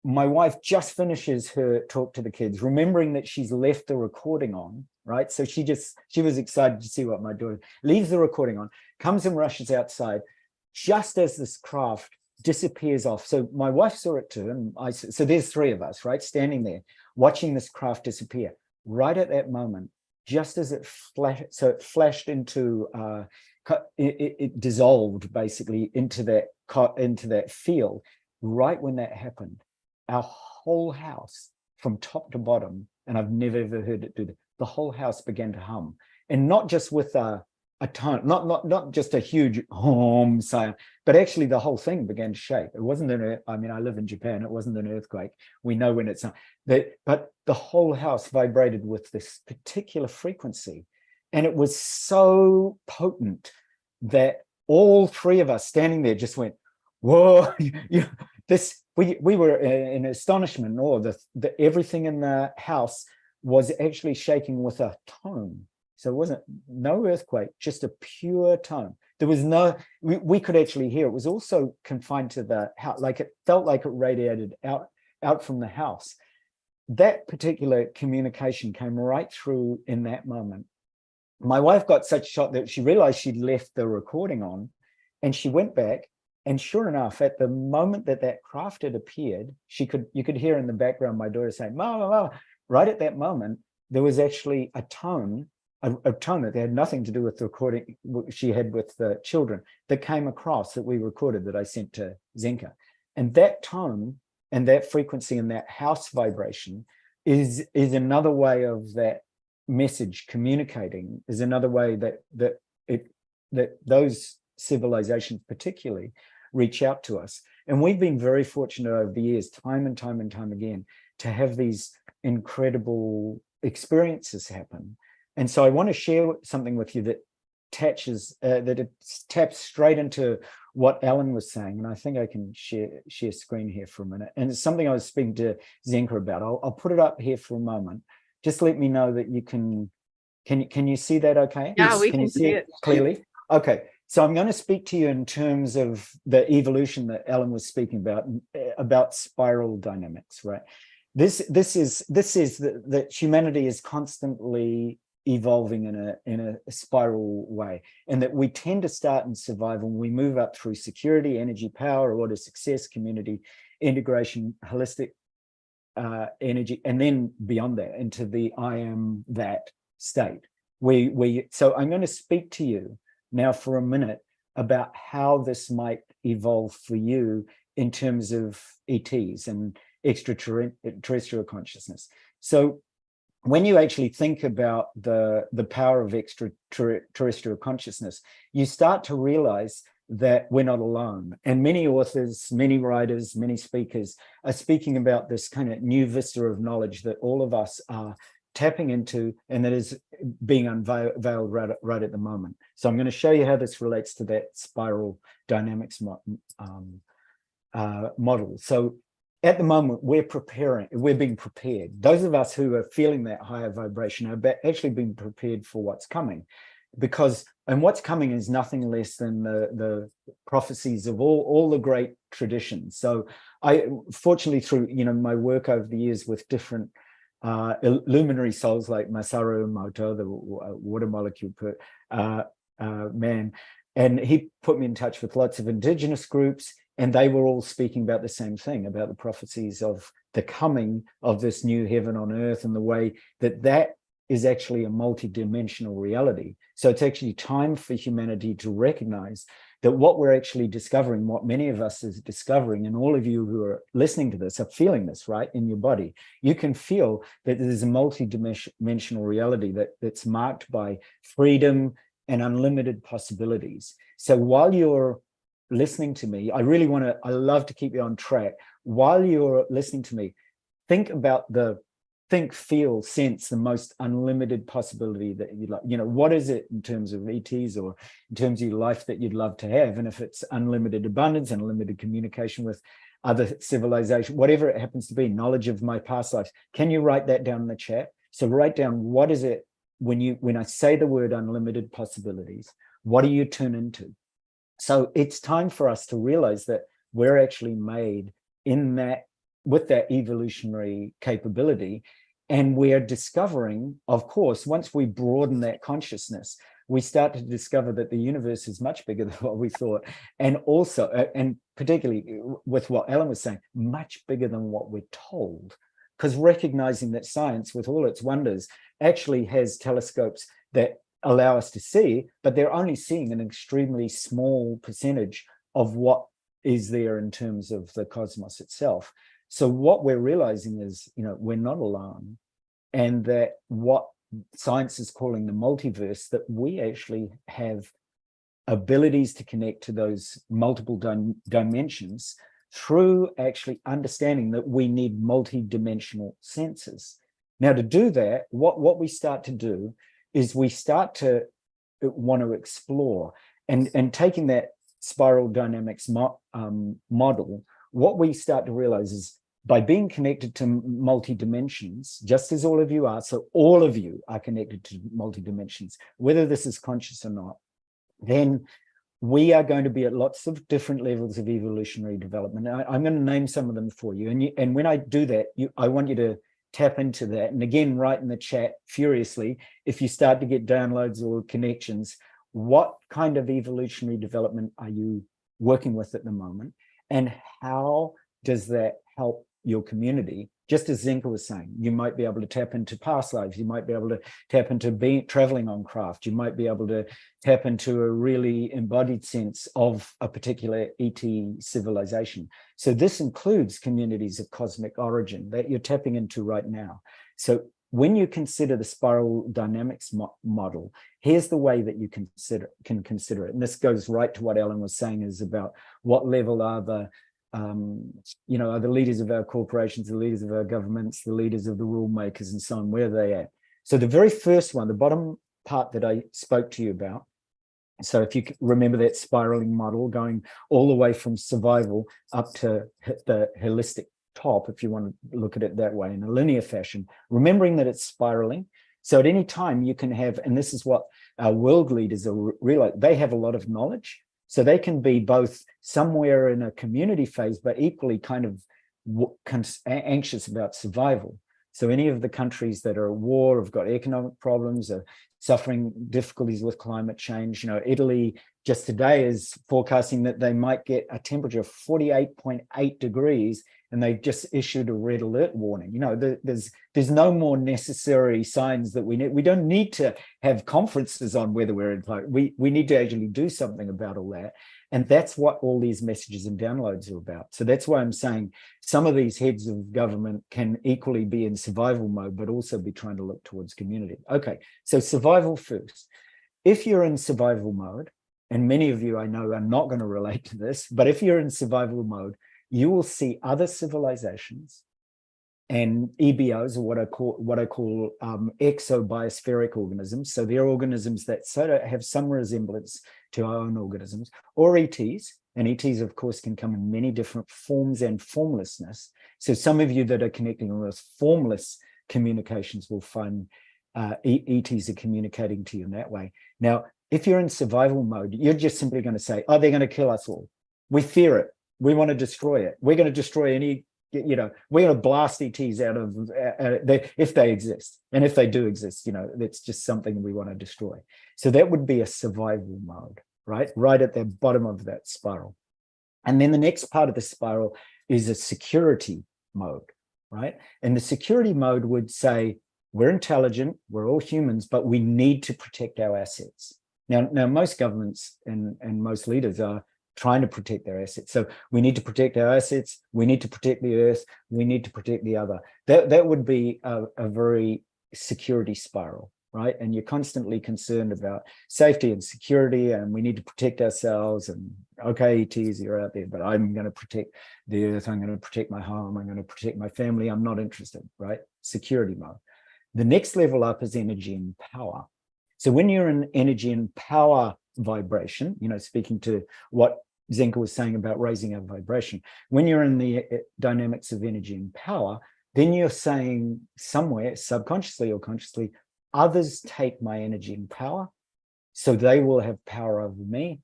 my wife just finishes her talk to the kids, remembering that she's left the recording on, right? So she was excited to see what my daughter, leaves the recording on, comes and rushes outside just as this craft disappears off. So my wife saw it too, and so there's three of us, right, standing there watching this craft disappear. Right at that moment, just as it flashed into, it dissolved basically into that field. Right when that happened, our whole house from top to bottom, and I've never ever heard it do that, the whole house began to hum, and not just with a tone, not just a huge hum sound, but actually the whole thing began to shake. It wasn't I live in Japan, it wasn't an earthquake. We know when it's but the whole house vibrated with this particular frequency, and it was so potent that all three of us standing there just went, "Whoa!" We were in astonishment and awe. Everything in the house was actually shaking with a tone. So it wasn't no earthquake, just a pure tone. There was we could actually hear. It was also confined to the house, like it felt like it radiated out from the house. That particular communication came right through in that moment. My wife got such a shock that she realized she'd left the recording on, and she went back. And sure enough, at the moment that craft had appeared, you could hear in the background my daughter saying, "Mama, Mama." Right at that moment, there was actually a tone that had nothing to do with the recording she had with the children that came across that we recorded, that I sent to Zenka. And that tone and that frequency and that house vibration is another way of that message communicating, is another way that those civilizations particularly reach out to us. And we've been very fortunate over the years, time and time again, to have these incredible experiences happen. And so I want to share something with you that taps straight into what Alan was saying. And I think I can share screen here for a minute. And it's something I was speaking to Zenka about. I'll put it up here for a moment. Just let me know that you can you see that okay? Yeah, Yes. we Can you see it clearly? Okay. So I'm going to speak to you in terms of the evolution that Alan was speaking about spiral dynamics, right? This is that humanity is constantly evolving in a spiral way, and that we tend to start in survival and we move up through security, energy, power, order, success, community, integration, holistic energy, and then beyond that into the I am that state. So I'm going to speak to you now for a minute about how this might evolve for you in terms of ETs and extraterrestrial consciousness. So when you actually think about the power of extraterrestrial consciousness, you start to realize that we're not alone. And many authors, many writers, many speakers are speaking about this kind of new vista of knowledge that all of us are tapping into, and that is being unveiled right at the moment. So I'm going to show you how this relates to that spiral dynamics model. So at the moment, we're being prepared. Those of us who are feeling that higher vibration are actually being prepared for what's coming, and what's coming is nothing less than the prophecies of all the great traditions. So I, fortunately, through my work over the years with different luminary souls like Masaru Emoto, the water molecule man, and he put me in touch with lots of indigenous groups, and they were all speaking about the same thing, about the prophecies of the coming of this new heaven on earth, and the way that is actually a multi-dimensional reality. So it's actually time for humanity to recognize that what we're actually discovering, what many of us is discovering, and all of you who are listening to this are feeling this, right, in your body. You can feel that there's a multi-dimensional reality that's marked by freedom and unlimited possibilities. So while you're listening to me, I love to keep you on track. While you're listening to me, think, feel, sense the most unlimited possibility that you'd like. What is it in terms of ETs or in terms of your life that you'd love to have? And if it's unlimited abundance, unlimited communication with other civilization, whatever it happens to be, knowledge of my past lives, can you write that down in the chat? So write down, what is it when I say the word unlimited possibilities, what do you turn into? So it's time for us to realize that we're actually made with that evolutionary capability. And we are discovering, of course, once we broaden that consciousness, we start to discover that the universe is much bigger than what we thought. And also, and particularly with what Ellen was saying, much bigger than what we're told. Because recognizing that science, with all its wonders, actually has telescopes that allow us to see, but they're only seeing an extremely small percentage of what is there in terms of the cosmos itself. So what we're realizing is, we're not alone, and that what science is calling the multiverse, that we actually have abilities to connect to those multiple dimensions through actually understanding that we need multi-dimensional senses. Now, to do that, what we start to do is we start to want to explore, and taking that spiral dynamics model, what we start to realize is, by being connected to multi-dimensions, just as all of you are, so all of you are connected to multi-dimensions, whether this is conscious or not, then we are going to be at lots of different levels of evolutionary development. I'm going to name some of them for you. And when I do that, I want you to tap into that. And again, write in the chat furiously, if you start to get downloads or connections, what kind of evolutionary development are you working with at the moment? And how does that help your community? Just as Zenka was saying, you might be able to tap into past lives. You might be able to tap into traveling on craft. You might be able to tap into a really embodied sense of a particular ET civilization. So this includes communities of cosmic origin that you're tapping into right now. So when you consider the spiral dynamics model, here's the way that you can consider it. And this goes right to what Ellen was saying, is about what level are the are the leaders of our corporations, the leaders of our governments, the leaders of the rule makers, and so on, where are they at? So the very first one, the bottom part that I spoke to you about, so if you remember that spiraling model going all the way from survival up to the holistic top, if you want to look at it that way in a linear fashion, remembering that it's spiraling. So at any time you can have, and this is what our world leaders are realize, they have a lot of knowledge. So they can be both somewhere in a community phase, but equally kind of anxious about survival. So any of the countries that are at war, have got economic problems, are suffering difficulties with climate change. You know, Italy just today is forecasting that they might get a temperature of 48.8 degrees, and they've just issued a red alert warning. You know, there's no more necessary signs that we need. We don't need to have conferences on whether we're in climate. We need to actually do something about all that. And that's what all these messages and downloads are about. So that's why I'm saying some of these heads of government can equally be in survival mode, but also be trying to look towards community. Okay, so survival first. If you're in survival mode, and many of you I know are not going to relate to this, but if you're in survival mode, you will see other civilizations and EBOs, or what I call exobiospheric organisms. So they're organisms that sort of have some resemblance to our own organisms, or ETs. And ETs, of course, can come in many different forms and formlessness. So some of you that are connecting with formless communications will find ETs are communicating to you in that way. Now, if you're in survival mode, you're just simply going to say, oh, they're going to kill us all. We fear it. We want to destroy it. We're going to destroy any, you know, we're going to blast ETs out of, if they exist. And if they do exist, you know, that's just something we want to destroy. So that would be a survival mode, right? Right at the bottom of that spiral. And then the next part of the spiral is a security mode, right? And the security mode would say, we're intelligent, we're all humans, but we need to protect our assets. Now most governments and most leaders are trying to protect their assets. So we need to protect our assets, we need to protect the earth, we need to protect the other. That would be a very security spiral, right? And you're constantly concerned about safety and security, and we need to protect ourselves, and okay, ETs, you're out there, but I'm going to protect the earth, I'm going to protect my home, I'm going to protect my family, I'm not interested, right? Security mode. The next level up is energy and power. So when you're in energy and power vibration, you know, speaking to what Zenka was saying about raising our vibration, when you're in the dynamics of energy and power, then you're saying somewhere, subconsciously or consciously, others take my energy and power, so they will have power over me.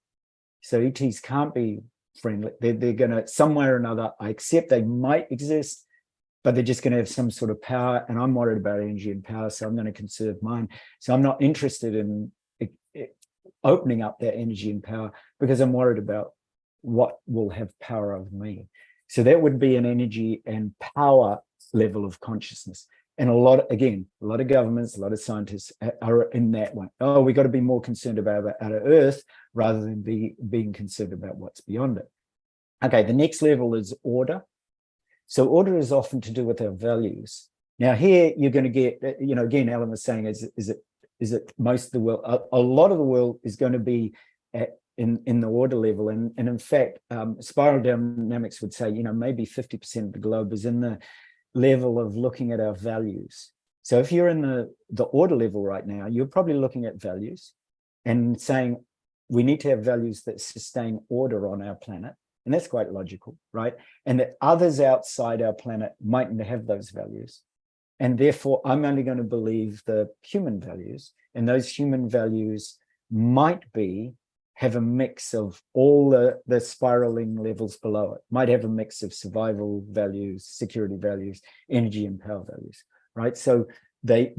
So ETs can't be friendly. They're going to, somewhere or another, I accept they might exist, but they're just going to have some sort of power, and I'm worried about energy and power, so I'm going to conserve mine. So I'm not interested in opening up that energy and power because I'm worried about what will have power over me. So that would be an energy and power level of consciousness. And a lot of governments, a lot of scientists are in that one. Oh, we got to be more concerned about our Earth rather than being concerned about what's beyond it. Okay, the next level is order. So order is often to do with our values. Now here you're going to get, you know, again, Alan was saying, is it most of the world, a lot of the world is going to be in the order level. And in fact, spiral dynamics would say, you know, maybe 50% of the globe is in the level of looking at our values. So if you're in the order level right now, you're probably looking at values and saying, we need to have values that sustain order on our planet. And that's quite logical, right? And that others outside our planet mightn't have those values. And therefore, I'm only going to believe the human values. And those human values might have a mix of all the spiraling levels below it, might have a mix of survival values, security values, energy and power values, right? So they're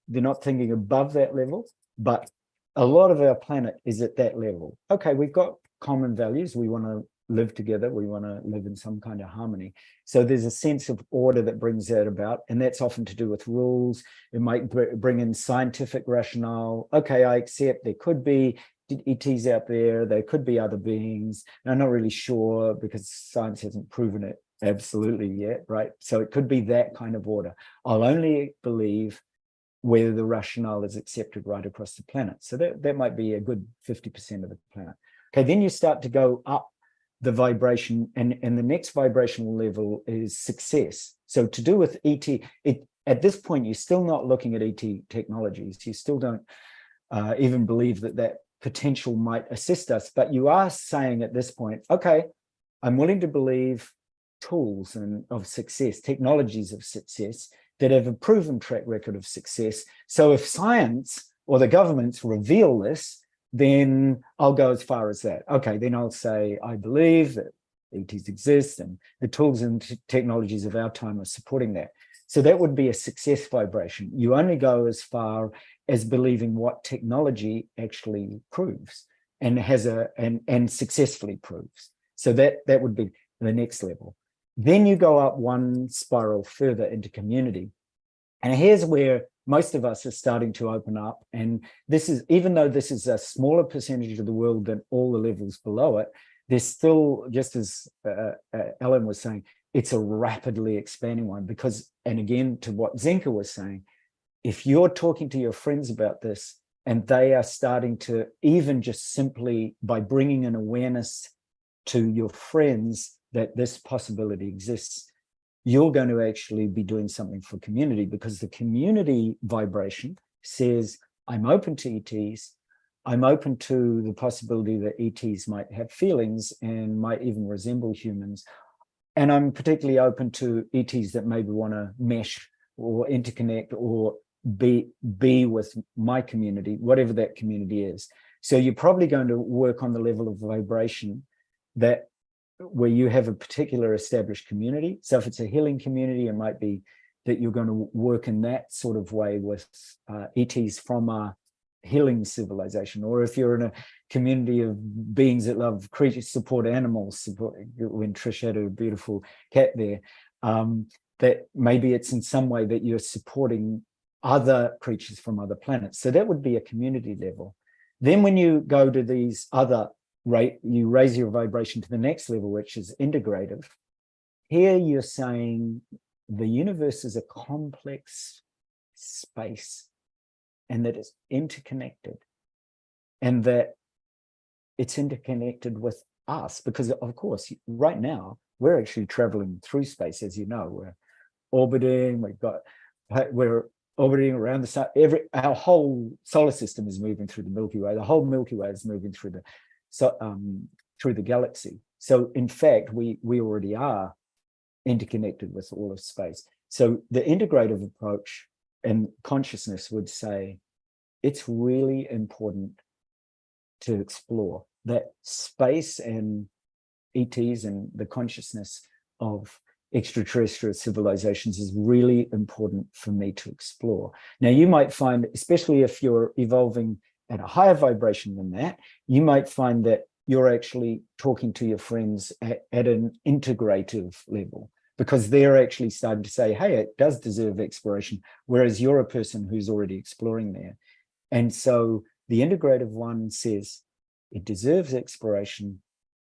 not thinking above that level, but a lot of our planet is at that level. Okay, we've got common values. We want to live together. We want to live in some kind of harmony. So there's a sense of order that brings that about. And that's often to do with rules. It might bring in scientific rationale. Okay, I accept there could be ETs out there. There could be other beings. And I'm not really sure because science hasn't proven it absolutely yet, right? So it could be that kind of order. I'll only believe whether the rationale is accepted right across the planet. So that might be a good 50% of the planet. Okay, then you start to go up the vibration, and the next vibrational level is success. So to do with ET, at this point, you're still not looking at ET technologies. You still don't even believe that potential might assist us, but you are saying at this point, okay, I'm willing to believe tools of success, technologies of success that have a proven track record of success. So if science or the governments reveal this, then I'll go as far as that. Okay, then I'll say, I believe that ETs exist and the tools and technologies of our time are supporting that. So that would be a success vibration. You only go as far as believing what technology actually proves and has and successfully proves. So that would be the next level. Then you go up one spiral further into community. And here's where most of us are starting to open up. And this is, even though this is a smaller percentage of the world than all the levels below it, there's still, just as Ellen was saying, it's a rapidly expanding one because, and again, to what Zenka was saying, if you're talking to your friends about this and they are starting to, even just simply by bringing an awareness to your friends that this possibility exists, you're going to actually be doing something for community, because the community vibration says, I'm open to ETs. I'm open to the possibility that ETs might have feelings and might even resemble humans. And I'm particularly open to ETs that maybe want to mesh or interconnect or be with my community, whatever that community is. So you're probably going to work on the level of vibration that where you have a particular established community. So if it's a healing community, it might be that you're going to work in that sort of way with ETs from a healing civilization. Or if you're in a community of beings that love creatures, support animals, when Trish had a beautiful cat there, that maybe it's in some way that you're supporting other creatures from other planets. So that would be a community level. Then when you go to these other you raise your vibration to the next level, which is integrative. Here you're saying the universe is a complex space and that it's interconnected, and that it's interconnected with us, because of course, right now, we're actually traveling through space, as you know, we're orbiting, we're orbiting around the sun. Our whole solar system is moving through the Milky Way. The whole Milky Way is moving through the galaxy. So in fact, we already are interconnected with all of space. So the integrative approach and consciousness would say it's really important to explore that space and ETs and the consciousness of extraterrestrial civilizations is really important for me to explore. Now, you might find, especially if you're evolving at a higher vibration than that, you might find that you're actually talking to your friends at an integrative level, because they're actually starting to say, hey, it does deserve exploration, whereas you're a person who's already exploring there. And so the integrative one says it deserves exploration,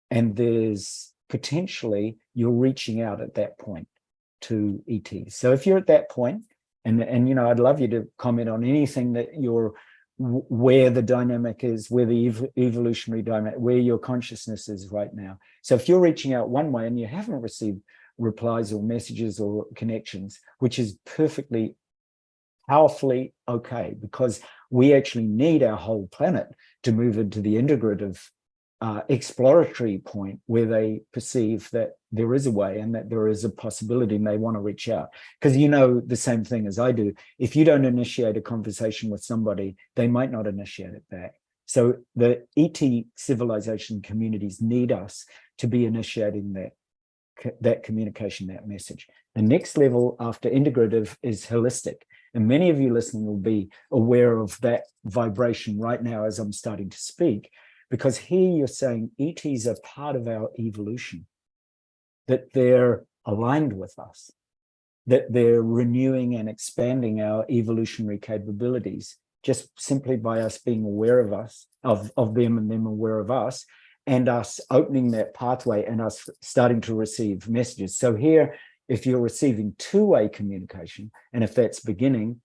and there's potentially you're reaching out at that point to ETs. So if you're at that point, and you know, I'd love you to comment on anything that you're, where the dynamic is, where the evolutionary dynamic, where your consciousness is right now. So if you're reaching out one way and you haven't received replies or messages or connections, which is perfectly powerfully okay, because we actually need our whole planet to move into the integrative exploratory point where they perceive that there is a way and that there is a possibility and they want to reach out. Because you know the same thing as I do. If you don't initiate a conversation with somebody, they might not initiate it back. So the ET civilization communities need us to be initiating that communication, that message. The next level after integrative is holistic. And many of you listening will be aware of that vibration right now as I'm starting to speak. Because here you're saying ETs are part of our evolution, that they're aligned with us, that they're renewing and expanding our evolutionary capabilities, just simply by us being aware of us, of them, and them aware of us, and us opening that pathway and us starting to receive messages. So here, if you're receiving two-way communication, and if that's beginning,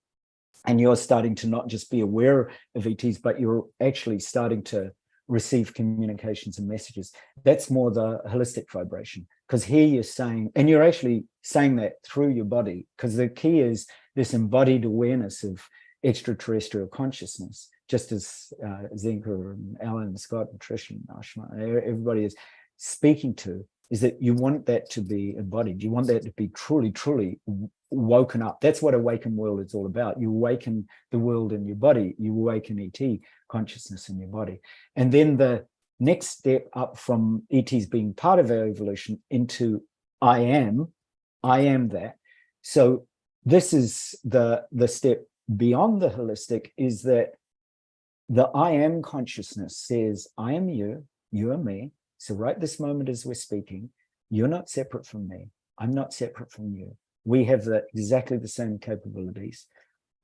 and you're starting to not just be aware of ETs, but you're actually starting to receive communications and messages, that's more the holistic vibration. Because here you're saying, and you're actually saying that through your body, because the key is this embodied awareness of extraterrestrial consciousness, just as Zenka and Alan and Scott and Trish and Ashma, everybody is speaking to, is that you want that to be embodied. You want that to be truly, truly woken up. That's what Awaken World is all about. You awaken the world in your body. You awaken ET consciousness in your body. And then the next step up from ETs being part of our evolution into I am that. So this is the step beyond the holistic, is that the I am consciousness says, I am you, you are me. So right this moment as we're speaking, you're not separate from me. I'm not separate from you. We have exactly the same capabilities.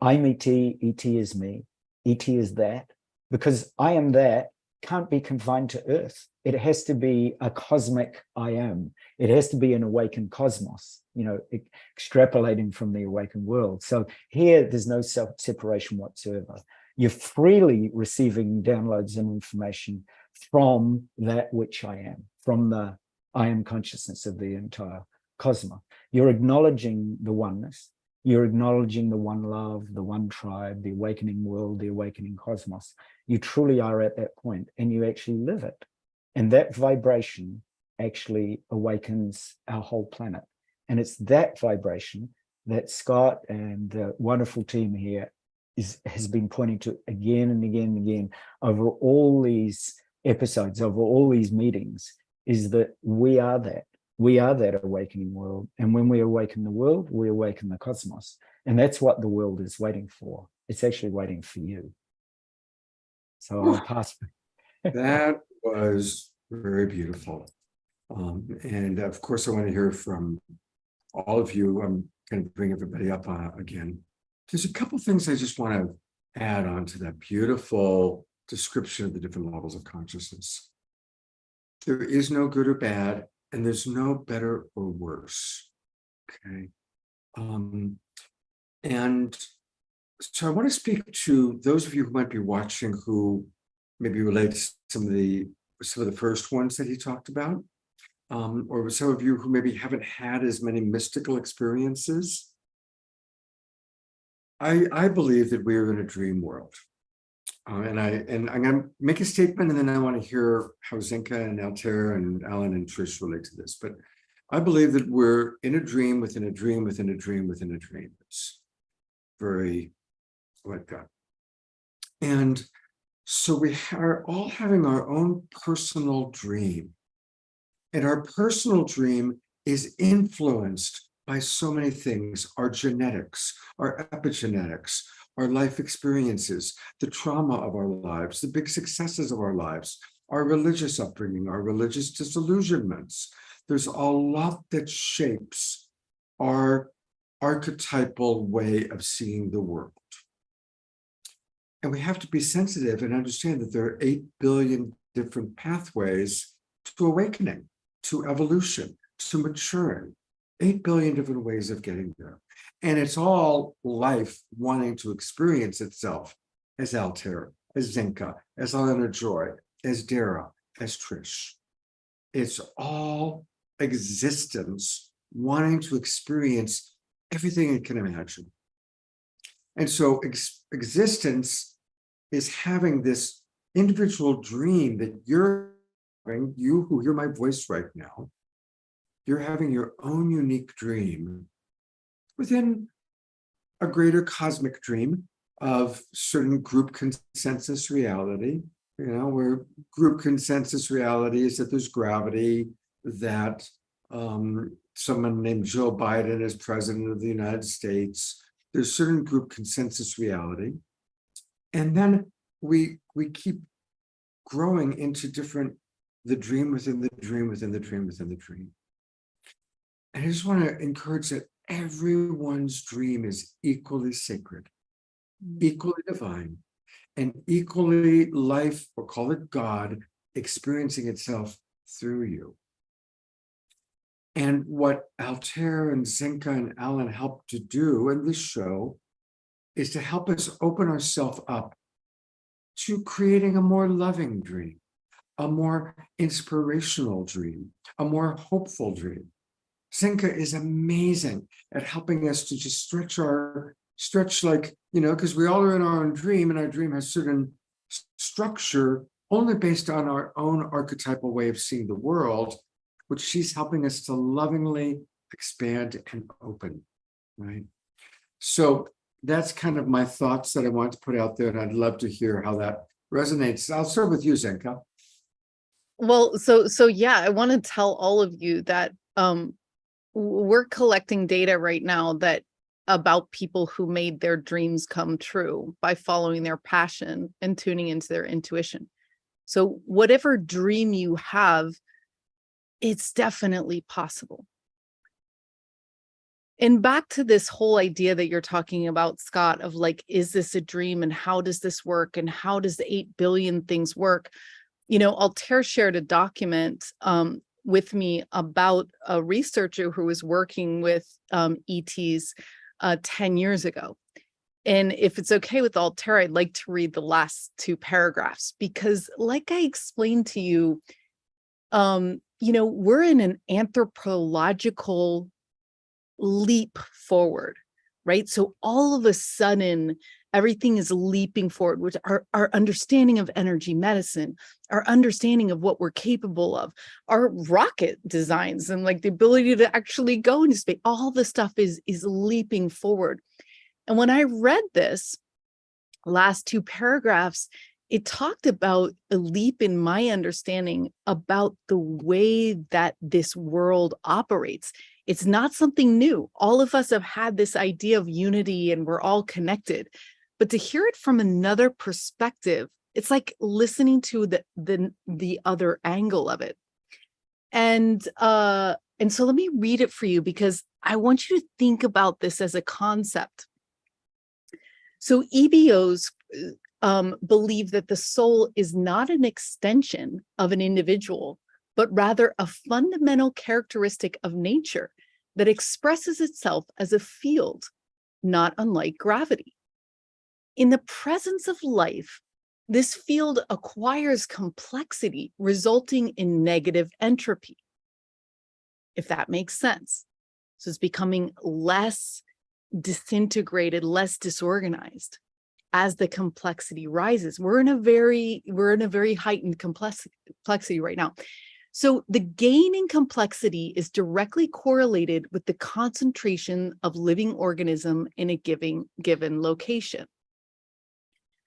I'm ET, ET is me, ET is that, because I am that can't be confined to Earth. It has to be a cosmic I am. It has to be an awakened cosmos, extrapolating from the awakened world. So here, there's no separation whatsoever. You're freely receiving downloads and information from that which I am, from the I am consciousness of the entire cosmos. You're acknowledging the oneness. You're acknowledging the one love, the one tribe, the awakening world, the awakening cosmos. You truly are at that point, and you actually live it. And that vibration actually awakens our whole planet. And it's that vibration that Scott and the wonderful team here has been pointing to again and again and again over all these episodes, over all these meetings, is that we are that. We are that awakening world. And when we awaken the world, we awaken the cosmos. And that's what the world is waiting for. It's actually waiting for you. So I'll pass. That was very beautiful. And of course, I want to hear from all of you. I'm going to bring everybody up again. There's a couple things I just want to add on to that beautiful description of the different levels of consciousness. There is no good or bad, and there's no better or worse. Okay. And so I want to speak to those of you who might be watching who maybe relate to some of the first ones that he talked about, or some of you who maybe haven't had as many mystical experiences. I believe that we are in a dream world. And I'm going to make a statement, and then I want to hear how Zenka and Altair and Alan and Trish relate to this. But I believe that we're in a dream within a dream within a dream within a dream. It's very like that. And so we are all having our own personal dream. And our personal dream is influenced by so many things: our genetics, our epigenetics, our life experiences, the trauma of our lives, the big successes of our lives, our religious upbringing, our religious disillusionments. There's a lot that shapes our archetypal way of seeing the world. And we have to be sensitive and understand that there are 8 billion different pathways to awakening, to evolution, to maturing. 8 billion different ways of getting there. And it's all life wanting to experience itself as Altair, as Zenka, as Elena Joy, as Dara, as Trish. It's all existence wanting to experience everything it can imagine. And so existence is having this individual dream that you're having, you who hear my voice right now, you're having your own unique dream within a greater cosmic dream of certain group consensus reality, where group consensus reality is that there's gravity, that someone named Joe Biden is president of the United States. There's certain group consensus reality. And then we keep growing into the dream within the dream within the dream within the dream. And I just want to encourage that everyone's dream is equally sacred, equally divine, and equally life, or call it God, experiencing itself through you. And what Altair and Zenka and Alan help to do in this show is to help us open ourselves up to creating a more loving dream, a more inspirational dream, a more hopeful dream. Zenka is amazing at helping us to just stretch like, because we all are in our own dream, and our dream has certain structure only based on our own archetypal way of seeing the world, which she's helping us to lovingly expand and open, right? So that's kind of my thoughts that I want to put out there, and I'd love to hear how that resonates. I'll start with you, Zenka. Well, so yeah, I want to tell all of you that we're collecting data right now that about people who made their dreams come true by following their passion and tuning into their intuition. So whatever dream you have, it's definitely possible. And back to this whole idea that you're talking about, Scott, of like, is this a dream and how does this work and how does the 8 billion things work? You know, Altair shared a document with me about a researcher who was working with ETs 10 years ago. And if it's okay with Altair, I'd like to read the last 2 paragraphs, because like I explained to you, you know, we're in an anthropological leap forward, right? So all of a sudden, everything is leaping forward, which our understanding of energy medicine, our understanding of what we're capable of, our rocket designs, and like the ability to actually go into space, all the stuff is leaping forward. And when I read this last 2 paragraphs, it talked about a leap in my understanding about the way that this world operates. It's not something new. All of us have had this idea of unity and we're all connected, but to hear it from another perspective, it's like listening to the other angle of it. And so let me read it for you, because I want you to think about this as a concept. So EBOs believe that the soul is not an extension of an individual, but rather a fundamental characteristic of nature that expresses itself as a field, not unlike gravity. In the presence of life, this field acquires complexity, resulting in negative entropy, if that makes sense. So it's becoming less disintegrated, less disorganized as the complexity rises. We're in a very heightened complexity right now. So the gain in complexity is directly correlated with the concentration of living organism in a given location.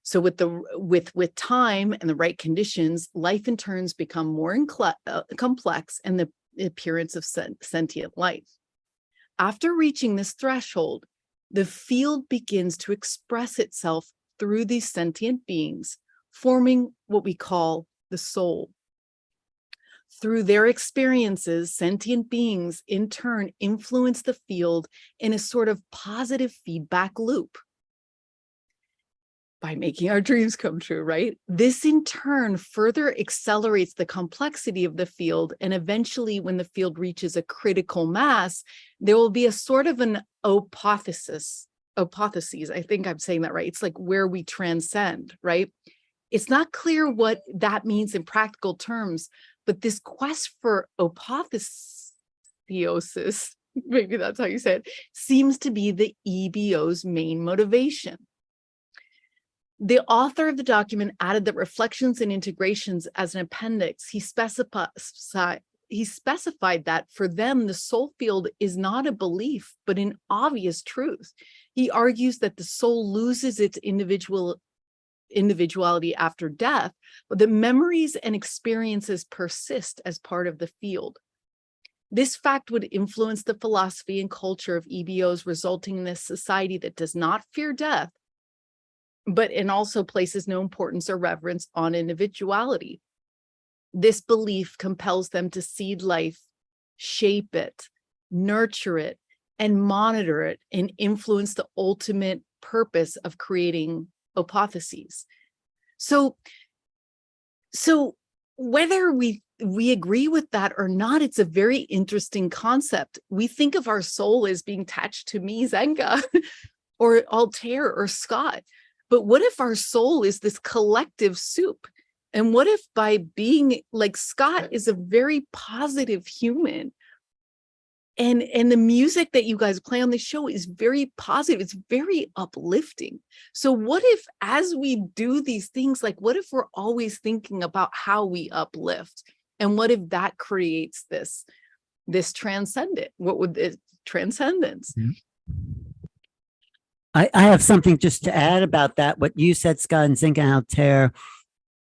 So with time and the right conditions, life in turns become more complex and the appearance of sentient life. After reaching this threshold, the field begins to express itself through these sentient beings, forming what we call the soul. Through their experiences, sentient beings in turn influence the field in a sort of positive feedback loop by making our dreams come true, right? This in turn further accelerates the complexity of the field, and eventually when the field reaches a critical mass, there will be a sort of an apotheosis, I think I'm saying that right. It's like where we transcend, right? It's not clear what that means in practical terms, but this quest for apotheosis, maybe that's how you say it, seems to be the EBO's main motivation. The author of the document added that reflections and integrations as an appendix. He specified that for them, the soul field is not a belief, but an obvious truth. He argues that the soul loses its individuality after death, but that memories and experiences persist as part of the field. This fact would influence the philosophy and culture of EBOs, resulting in a society that does not fear death, but and also places no importance or reverence on individuality. This belief compels them to seed life, shape it, nurture it, and monitor it, and influence the ultimate purpose of creating apotheoses. So whether we agree with that or not, it's a very interesting concept. We think of our soul as being attached to me, Zenka, or Altair or Scott. But what if our soul is this collective soup? And what if by being like Scott is a very positive human, and the music that you guys play on the show is very positive, it's very uplifting. So what if as we do these things, like what if we're always thinking about how we uplift? And what if that creates this transcendent? What would this transcendence? Mm-hmm. I have something just to add about that. What you said, Scott, and Zenka and Altair,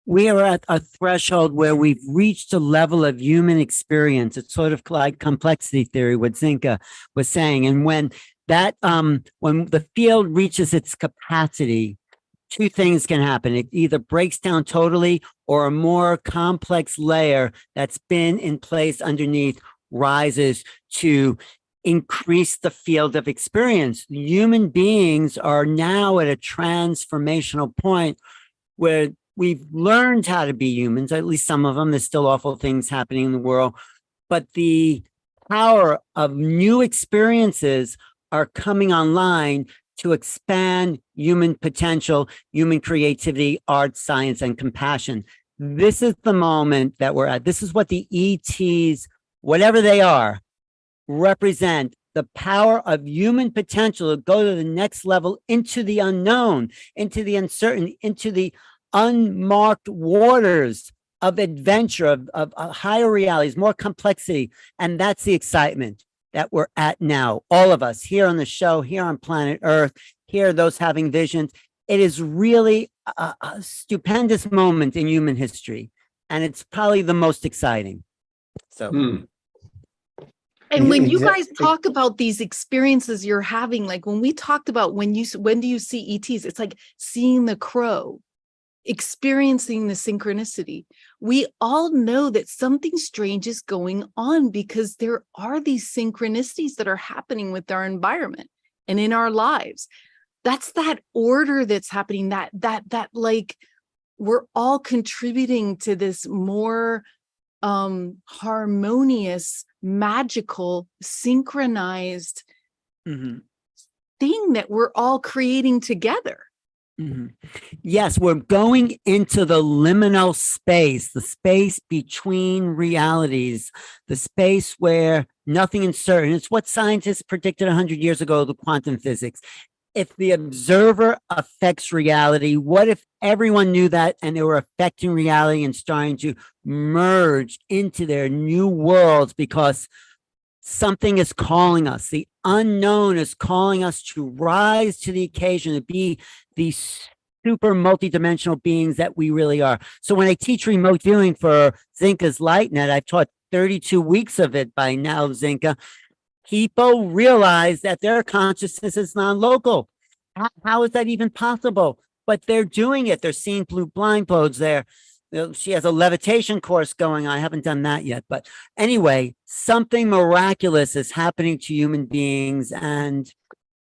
we are at a threshold where we've reached a level of human experience. It's sort of like complexity theory, what Zenka was saying. And when that when the field reaches its capacity, two things can happen. It either breaks down totally, or a more complex layer that's been in place underneath rises to increase the field of experience. Human beings are now at a transformational point where we've learned how to be humans, at least some of them. There's still awful things happening in the world, but the power of new experiences are coming online to expand human potential, human creativity, art, science, and compassion. This is the moment that we're at. This is what the ETs, whatever they are, represent. The power of human potential to go to the next level, into the unknown, into the uncertain, into the unmarked waters of adventure, of higher realities, more complexity. And that's the excitement that we're at now. All of us here on the show, here on planet Earth, here, those having visions. It is really a stupendous moment in human history. And it's probably the most exciting. So. And when you Exactly. guys talk about these experiences you're having, like when we talked about when do you see ETs, it's like seeing the crow, experiencing the synchronicity. We all know that something strange is going on because there are these synchronicities that are happening with our environment and in our lives. That's that order that's happening, that like we're all contributing to this more harmonious, magical, synchronized thing that we're all creating together. Yes, we're going into the liminal space, the space between realities, the space where nothing is certain. It's what scientists predicted 100 years ago, the quantum physics. If the observer affects reality, what if everyone knew that and they were affecting reality and starting to merge into their new worlds because something is calling us. The unknown is calling us to rise to the occasion, to be these super multidimensional beings that we really are. So when I teach remote viewing for Zenka's LightNet, I've taught 32 weeks of it by now, Zenka. People realize that their consciousness is non-local. How is that even possible? But they're doing it. They're seeing blue blindfolds there. She has a levitation course going on. I haven't done that yet. But anyway, something miraculous is happening to human beings. And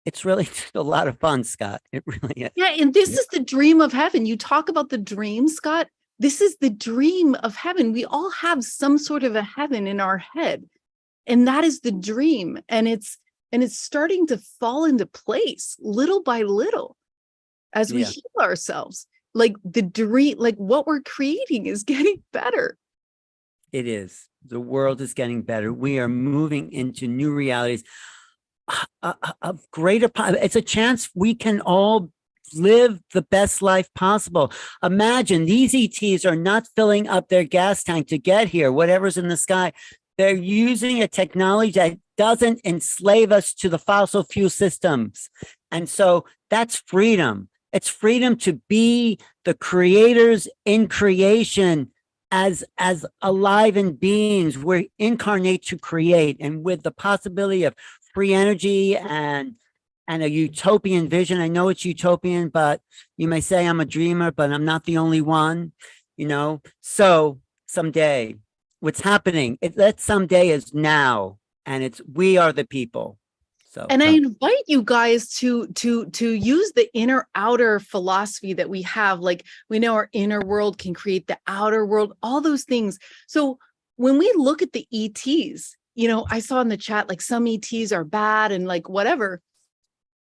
it's really a lot of fun, Scott. It really is. Yeah, and this is the dream of heaven. You talk about the dream, Scott. This is the dream of heaven. We all have some sort of a heaven in our head. And that is the dream. And it's starting to fall into place little by little as we heal ourselves. Like the dream, like what we're creating is getting better. It is. The world is getting better. We are moving into new realities of greater. It's a chance we can all live the best life possible. Imagine these ETs are not filling up their gas tank to get here, whatever's in the sky. They're using a technology that doesn't enslave us to the fossil fuel systems. And so that's freedom. It's freedom to be the creators in creation as alive and beings. We're incarnate to create, and with the possibility of free energy and a utopian vision. I know it's utopian, but you may say I'm a dreamer, but I'm not the only one, you know? So someday, what's happening, that someday is now, and it's, we are the people. So, and I invite you guys to use the inner outer philosophy that we have. Like we know our inner world can create the outer world, all those things. So when we look at the ETs, you know, I saw in the chat, like some ETs are bad and like whatever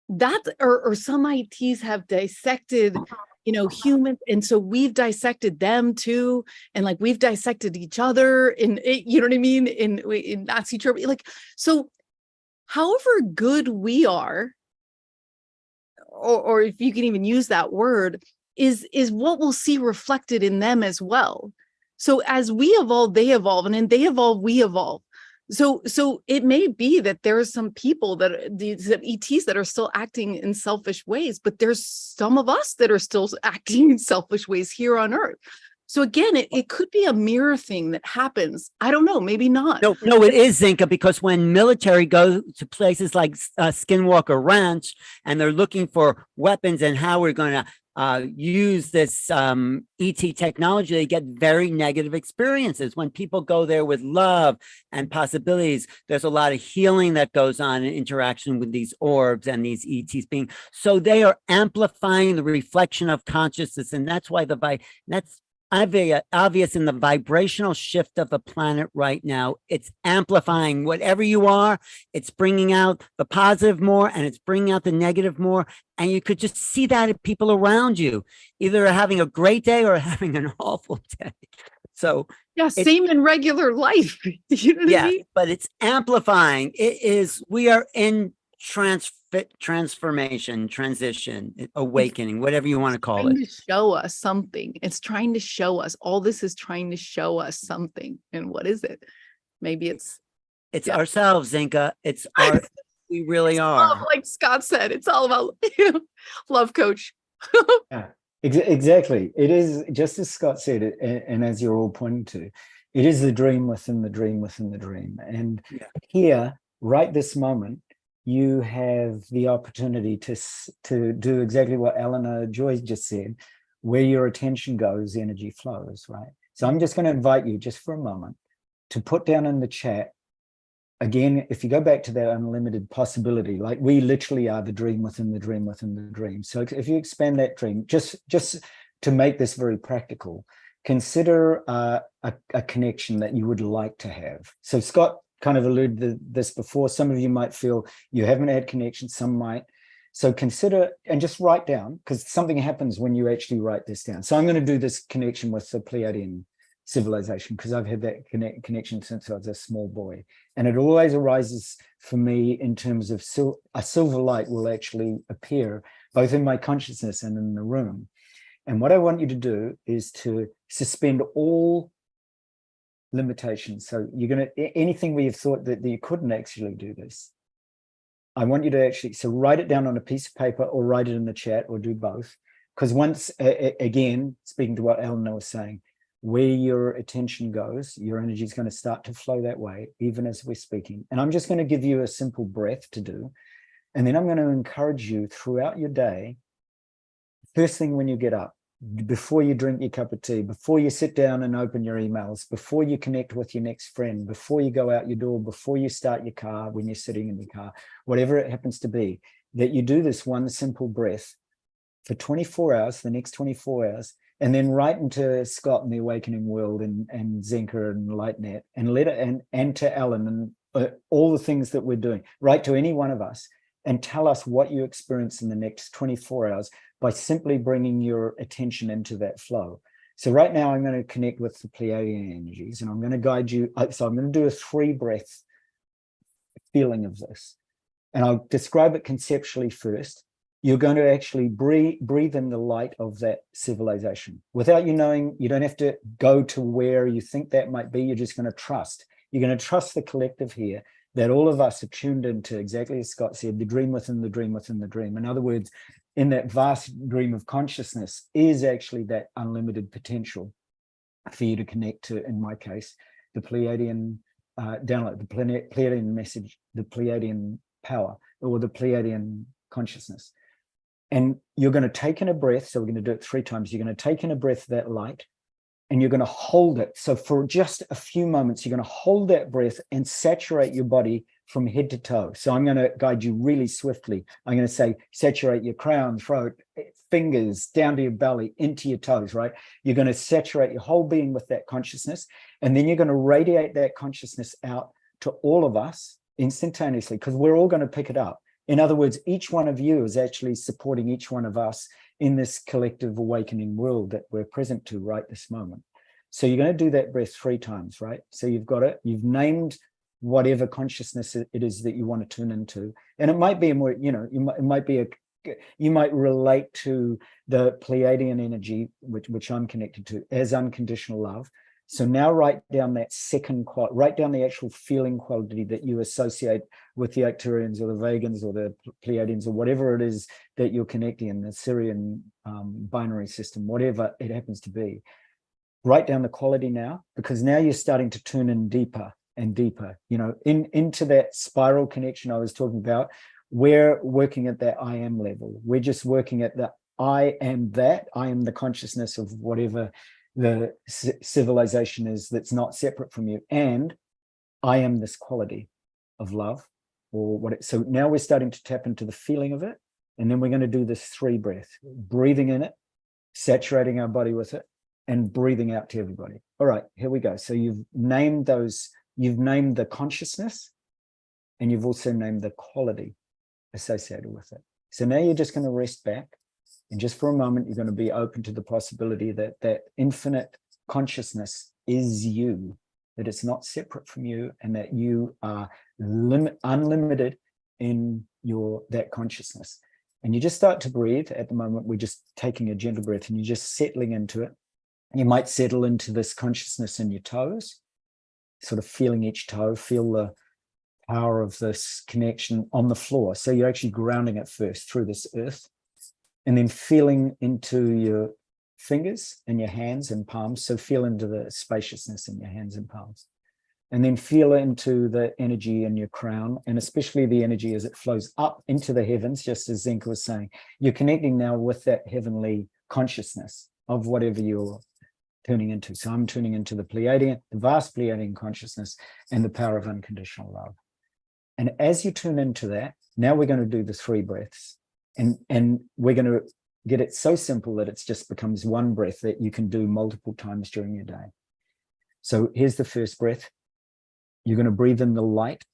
that, or some ETs have dissected, you know, humans. And so we've dissected them too. And like, we've dissected each other in, you know what I mean? In Nazi Germany, like, so however good we are, or if you can even use that word, is what we'll see reflected in them as well. So as we evolve, they evolve, and then they evolve, we evolve. So it may be that there are some people that these ETs that are still acting in selfish ways, but there's some of us that are still acting in selfish ways here on Earth. So again, it could be a mirror thing that happens. I don't know, maybe not. No, it is, Zenka, because when military go to places like Skinwalker Ranch and they're looking for weapons and how we're going to use this ET technology, they get very negative experiences. When people go there with love and possibilities, there's a lot of healing that goes on in interaction with these orbs and these ETs being, so they are amplifying the reflection of consciousness. And that's why that's obvious in the vibrational shift of the planet right now. It's amplifying whatever you are. It's bringing out the positive more and it's bringing out the negative more. And you could just see that in people around you, either having a great day or having an awful day. So yeah, same in regular life. You know what I mean? But it's amplifying. We are in transformation, transition, awakening, whatever you want to call it. To show us something. It's trying to show us. All this is trying to show us something. And what is it? Maybe it's ourselves, Zenka. We really are. Like Scott said, it's all about love, coach. Yeah, exactly. It is, just as Scott said, and as you're all pointing to, it is the dream within the dream within the dream. And here, right this moment, you have the opportunity to do exactly what Eleanor Joy just said. Where your attention goes, energy flows, right? So I'm just going to invite you just for a moment to put down in the chat, again, if you go back to that unlimited possibility, like we literally are the dream within the dream within the dream. So if you expand that dream, just to make this very practical, consider a connection that you would like to have. So Scott kind of alluded to this before. Some of you might feel you haven't had connection, some might. So consider and just write down, because something happens when you actually write this down. So I'm going to do this connection with the Pleiadian civilization, because I've had that connection since I was a small boy. And it always arises for me in terms of a silver light will actually appear both in my consciousness and in the room. And what I want you to do is to suspend all limitations. So you're going to, anything where you've thought that you couldn't actually do this, I want you to actually, so write it down on a piece of paper or write it in the chat or do both. Because once, again, speaking to what Eleanor was saying, where your attention goes, your energy is going to start to flow that way, even as we're speaking. And I'm just going to give you a simple breath to do. And then I'm going to encourage you throughout your day, first thing when you get up, before you drink your cup of tea, before you sit down and open your emails, before you connect with your next friend, before you go out your door, before you start your car, when you're sitting in the car, whatever it happens to be, that you do this one simple breath for 24 hours, the next 24 hours, and then write into Scott and the Awakening World and Zenka and LightNet and let it, and to Alan and all the things that we're doing. Write to any one of us and tell us what you experience in the next 24 hours by simply bringing your attention into that flow. So right now I'm going to connect with the Pleiadian energies and I'm going to guide you. So I'm going to do a 3-breath feeling of this. And I'll describe it conceptually first. You're going to actually breathe in the light of that civilization. Without you knowing, you don't have to go to where you think that might be. You're just going to trust. You're going to trust the collective here, that all of us are tuned into, exactly as Scott said, the dream within the dream within the dream. In other words, in that vast dream of consciousness is actually that unlimited potential for you to connect to, in my case, the Pleiadian download, the Pleiadian message, the Pleiadian power, or the Pleiadian consciousness. And you're going to take in a breath. So we're going to do it 3 times. You're going to take in a breath of that light and you're going to hold it. So for just a few moments, you're going to hold that breath and saturate your body from head to toe. So I'm going to guide you really swiftly. I'm going to say, saturate your crown, throat, fingers, down to your belly, into your toes, right? You're going to saturate your whole being with that consciousness. And then you're going to radiate that consciousness out to all of us instantaneously, because we're all going to pick it up. In other words, each one of you is actually supporting each one of us in this collective awakening world that we're present to right this moment. So you're going to do that breath 3 times, right? So you've got it, you've named whatever consciousness it is that you want to tune into. And it might be a more, you might relate to the Pleiadian energy, which I'm connected to, as unconditional love. So now write down that second quality, write down the actual feeling quality that you associate with the Altairians or the Vegans or the Pleiadians or whatever it is that you're connecting in, the Syrian binary system, whatever it happens to be. write down the quality now, because now you're starting to tune in deeper and deeper, into that spiral connection I was talking about. We're working at that I am level. We're just working at the I am that. I am the consciousness of whatever the civilization is that's not separate from you. And I am this quality of love, or what. So now we're starting to tap into the feeling of it. And then we're going to do this 3 breath, breathing in it, saturating our body with it, and breathing out to everybody. All right, here we go. So you've named the consciousness, and you've also named the quality associated with it. So now you're just going to rest back, and just for a moment, you're going to be open to the possibility that that infinite consciousness is you, that it's not separate from you, and that you are unlimited in that consciousness. And you just start to breathe. At the moment, we're just taking a gentle breath, and you're just settling into it. You might settle into this consciousness in your toes, sort of feeling each toe, feel the power of this connection on the floor. So you're actually grounding it first through this earth, and then feeling into your fingers and your hands and palms. So feel into the spaciousness in your hands and palms. And then feel into the energy in your crown, and especially the energy as it flows up into the heavens, just as Zenka was saying. You're connecting now with that heavenly consciousness of whatever you're tuning into. So I'm tuning into the Pleiadian, the vast Pleiadian consciousness, and the power of unconditional love. And as you tune into that, now we're going to do the 3 breaths. And we're going to get it so simple that it just becomes 1 breath that you can do multiple times during your day. So here's the first breath. You're going to breathe in the light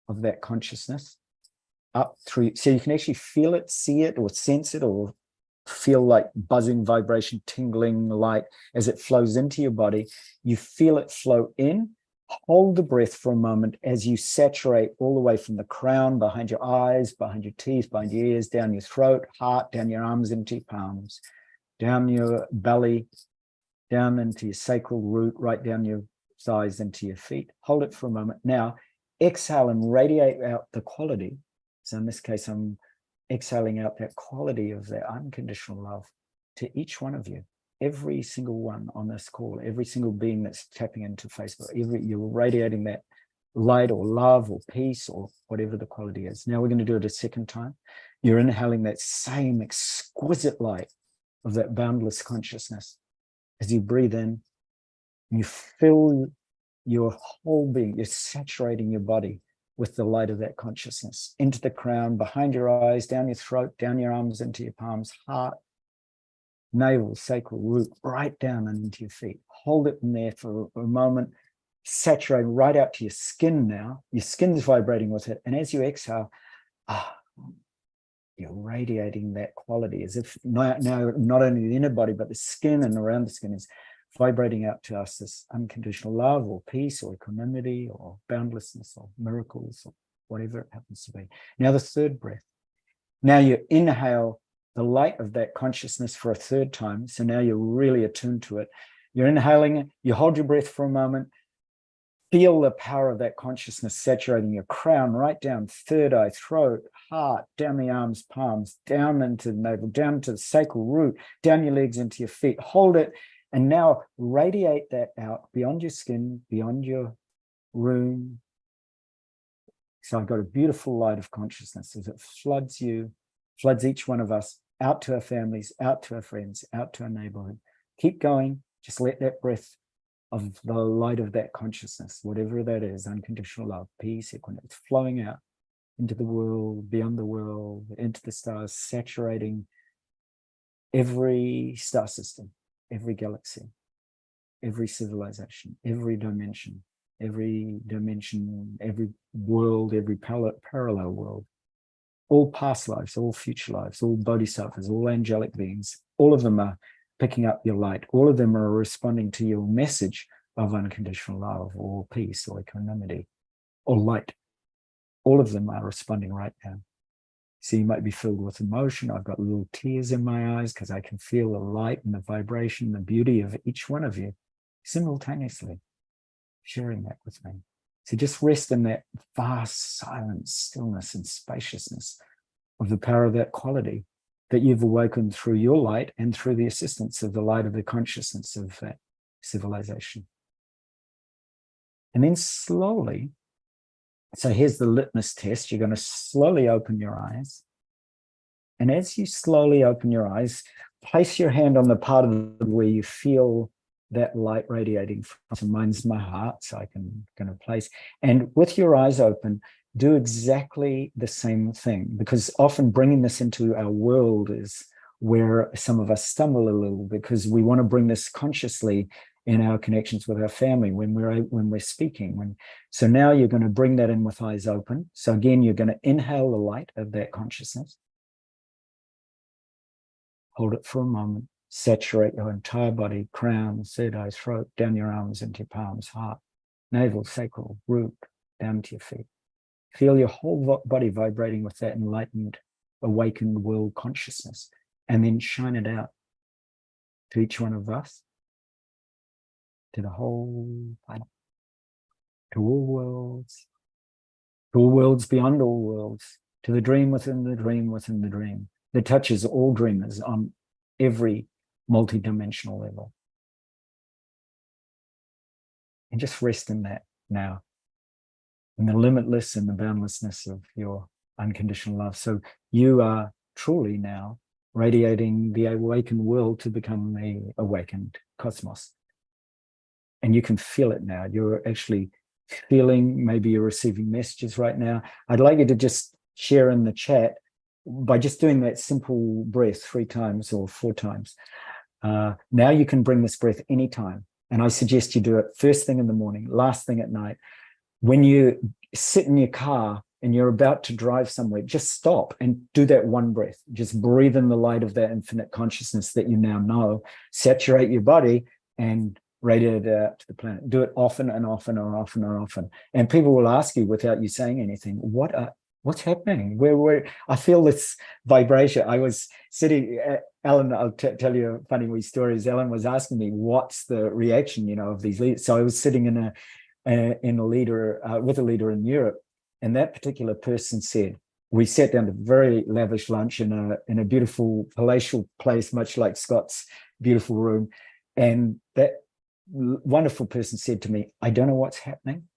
of that consciousness up through, so you can actually feel it, see it, or sense it, or feel like buzzing, vibration, tingling light as it flows into your body. You feel it flow in. Hold the breath for a moment as you saturate all the way from the crown, behind your eyes, behind your teeth, behind your ears, down your throat, heart, down your arms into your palms, down your belly, down into your sacral root, right down your thighs into your feet. Hold it for a moment. Now, exhale and radiate out the quality. So in this case, I'm exhaling out that quality of that unconditional love to each one of you. Every single one on this call, every single being that's tapping into Facebook, you're radiating that light or love or peace or whatever the quality is. Now we're going to do it a second time. You're inhaling that same exquisite light of that boundless consciousness. As you breathe in, you fill your whole being, you're saturating your body with the light of that consciousness into the crown, behind your eyes, down your throat, down your arms into your palms, heart, navel, sacral root, right down and into your feet. Hold it in there for a moment, saturate right out to your skin now. Your skin's vibrating with it. And as you exhale, you're radiating that quality as if now not only the inner body, but the skin and around the skin is vibrating out to us this unconditional love or peace or equanimity or boundlessness or miracles or whatever it happens to be. Now the 3rd breath. Now you inhale the light of that consciousness for a 3rd time. So now you're really attuned to it. You're inhaling it. You hold your breath for a moment. Feel the power of that consciousness saturating your crown, right down, 3rd eye, throat, heart, down the arms, palms, down into the navel, down to the sacral root, down your legs into your feet. Hold it. And now radiate that out beyond your skin, beyond your room. So I've got a beautiful light of consciousness as it floods you, floods each one of us out to our families, out to our friends, out to our neighborhood. Keep going. Just let that breath of the light of that consciousness, whatever that is, unconditional love, peace, equanimity, it's flowing out into the world, beyond the world, into the stars, saturating every star system, every galaxy, every civilization, every dimension, every world, every parallel world, all past lives, all future lives, all bodhisattvas, all angelic beings, all of them are picking up your light. All of them are responding to your message of unconditional love or peace or equanimity or light. All of them are responding right now. So you might be filled with emotion. I've got little tears in my eyes because I can feel the light and the vibration, the beauty of each one of you simultaneously sharing that with me. So just rest in that vast silence, stillness, and spaciousness of the power of that quality that you've awakened through your light and through the assistance of the light of the consciousness of that civilization. And then slowly, so here's the litmus test. You're going to slowly open your eyes. And as you slowly open your eyes, place your hand on the part of where you feel that light radiating from. So mine's my heart, so I can kind of place. And with your eyes open, do exactly the same thing, because often bringing this into our world is where some of us stumble a little, because we want to bring this consciously in our connections with our family when we're speaking. So now you're going to bring that in with eyes open. So again, you're going to inhale the light of that consciousness. Hold it for a moment. Saturate your entire body, crown, third eye, throat, down your arms into your palms, heart, navel, sacral, root, down to your feet. Feel your whole body vibrating with that enlightened, awakened world consciousness, and then shine it out to each one of us, to the whole planet, to all worlds beyond all worlds, to the dream within the dream within the dream, that touches all dreamers on every multidimensional level. And just rest in that now, in the limitless and the boundlessness of your unconditional love. So you are truly now radiating the awakened world to become the awakened cosmos. And you can feel it now. You're actually feeling, maybe you're receiving messages right now. I'd like you to just share in the chat by just doing that simple breath 3 times or 4 times. Now you can bring this breath anytime. And I suggest you do it first thing in the morning, last thing at night. When you sit in your car and you're about to drive somewhere, just stop and do that one breath. Just breathe in the light of that infinite consciousness that you now know. Saturate your body and radiate it out to the planet. Do it often and often and often and often. And people will ask you without you saying anything, what's happening? Where I feel this vibration. I was sitting, Ellen, I'll tell you a funny wee story. Ellen was asking me, what's the reaction, of these leaders? So I was sitting with a leader in Europe, and that particular person said, we sat down to a very lavish lunch in a beautiful palatial place, much like Scott's beautiful room. And that wonderful person said to me, I don't know what's happening,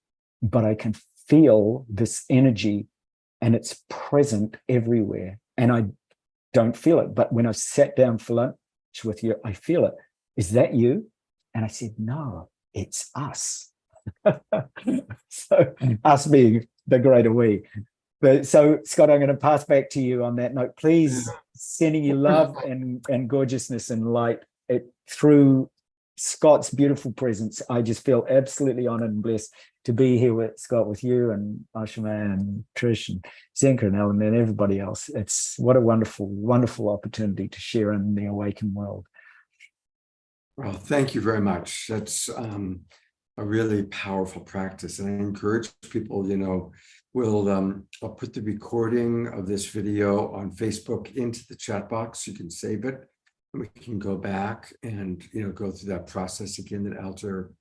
but I can feel this energy and it's present everywhere. And I don't feel it. But when I sat down for lunch with you, I feel it. Is that you? And I said, no, it's us. So us being the greater we. But so, Scott, I'm going to pass back to you on that note. Please, sending you love and gorgeousness and light through Scott's beautiful presence. I just feel absolutely honored and blessed to be here with Scott, with you and Ashima and Trish and Zenka and Ellen and everybody else. It's what a wonderful, wonderful opportunity to share in the awakened world. Well, thank you very much. That's a really powerful practice. And I encourage people, I'll put the recording of this video on Facebook into the chat box. You can save it. And we can go back and, go through that process again that Altair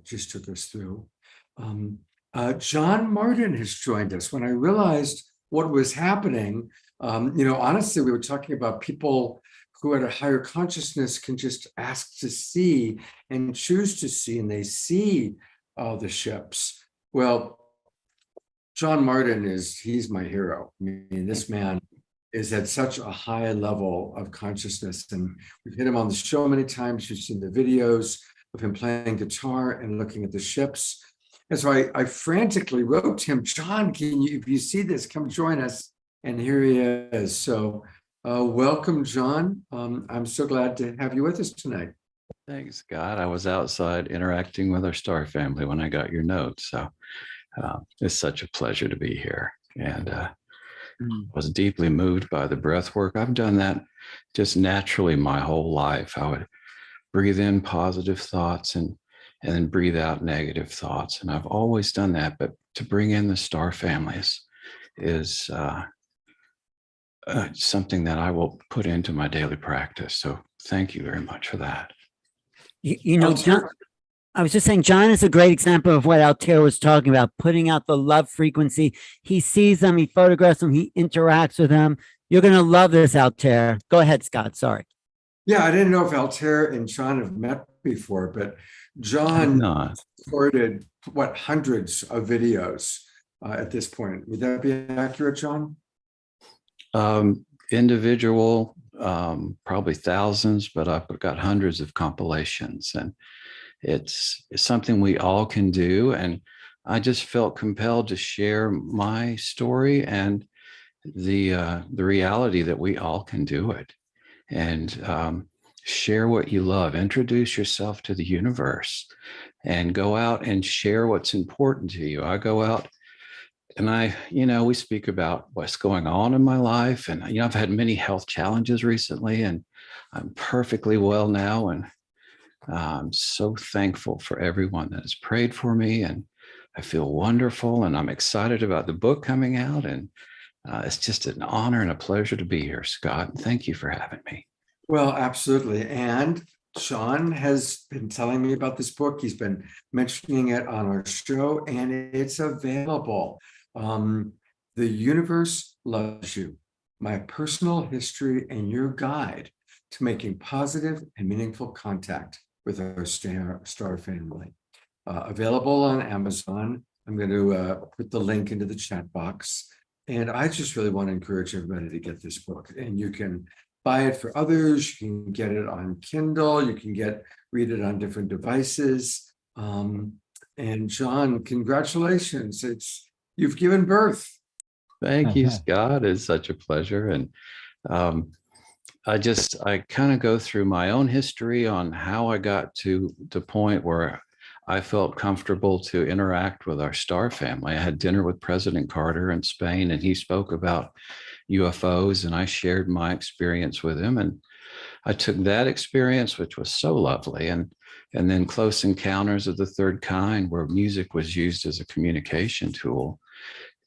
just took us through. John Martin has joined us. When I realized what was happening, honestly, we were talking about people who at a higher consciousness can just ask to see and choose to see, and they see the ships. Well, John Martin he's my hero. I mean, this man is at such a high level of consciousness, and we've hit him on the show many times. You've seen the videos of him playing guitar and looking at the ships. And so I frantically wrote to him, John, if you see this, come join us. And here he is. So welcome, John. I'm so glad to have you with us tonight. Thanks, Scott. I was outside interacting with our star family when I got your note. So it's such a pleasure to be here. And was deeply moved by the breath work. I've done that just naturally my whole life. I would breathe in positive thoughts and then breathe out negative thoughts. And I've always done that. But to bring in the star families is something that I will put into my daily practice. So thank you very much for that. John, I was just saying, John is a great example of what Altair was talking about, putting out the love frequency. He sees them, he photographs them, he interacts with them. You're going to love this, Altair. Go ahead, Scott. Sorry. Yeah, I didn't know if Altair and John have met before, but I've John not. recorded what, hundreds of videos at this point. Would that be accurate, John? Individual, probably thousands, but I've got hundreds of compilations, and it's something we all can do. And I just felt compelled to share my story and the reality that we all can do it, and share what you love. Introduce yourself to the universe, and go out and share what's important to you. I go out and we speak about what's going on in my life. And, I've had many health challenges recently, and I'm perfectly well now. And I'm so thankful for everyone that has prayed for me. And I feel wonderful. And I'm excited about the book coming out. And it's just an honor and a pleasure to be here, Scott. Thank you for having me. Well, absolutely. And Sean has been telling me about this book. He's been mentioning it on our show, and it's available. The Universe Loves You, My Personal History and Your Guide to Making Positive and Meaningful Contact with Our Star Family. Available on Amazon. I'm going to put the link into the chat box. And I just really want to encourage everybody to get this book. And you can buy it for others. You can get it on Kindle. You can read it on different devices. And John, congratulations. You've given birth. Thank you, Scott. It's such a pleasure. And I kind of go through my own history on how I got to the point where I felt comfortable to interact with our star family. I had dinner with President Carter in Spain, and he spoke about UFOs, and I shared my experience with him. And I took that experience, which was so lovely, and then Close Encounters of the Third Kind, where music was used as a communication tool.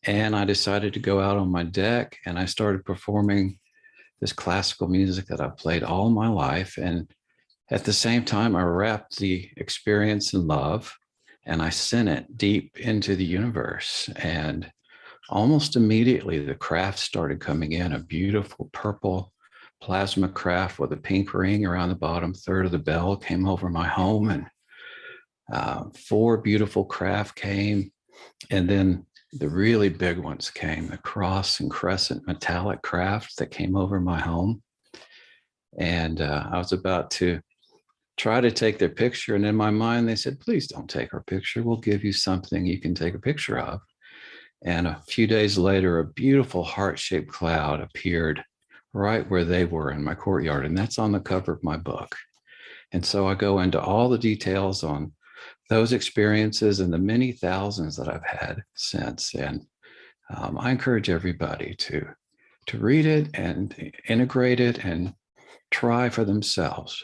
And I decided to go out on my deck, and I started performing this classical music that I've played all my life. And at the same time, I wrapped the experience in love, and I sent it deep into the universe. And almost immediately, the craft started coming in, a beautiful purple plasma craft with a pink ring around the bottom third of the bell came over my home, and 4 beautiful craft came. And then the really big ones came, the cross and crescent metallic craft that came over my home. And I was about to try to take their picture. And in my mind, they said, please don't take our picture. We'll give you something you can take a picture of. And a few days later, a beautiful heart-shaped cloud appeared right where they were in my courtyard. And that's on the cover of my book. And so I go into all the details on those experiences and the many thousands that I've had since. And I encourage everybody to read it and integrate it and try for themselves,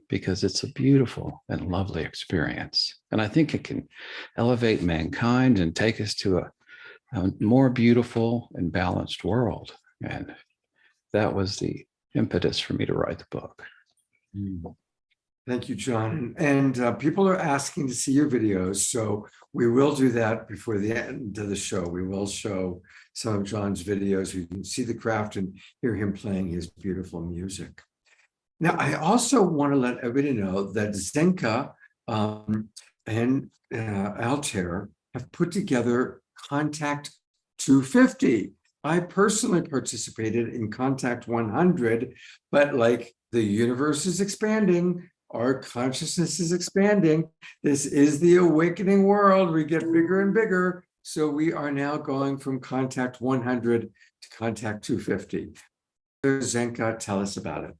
because it's a beautiful and lovely experience. And I think it can elevate mankind and take us to a more beautiful and balanced world. And that was the impetus for me to write the book. Thank you, John. And people are asking to see your videos, so we will do that before the end of the show. We will show some of John's videos. You can see the craft and hear him playing his beautiful music. Now, I also want to let everybody know that Zenka and Altair have put together Contact 250. I personally participated in Contact 100, but like the universe is expanding, our consciousness is expanding. This is the awakening world. We get bigger and bigger. So we are now going from Contact 100 to Contact 250. Zenka, tell us about it.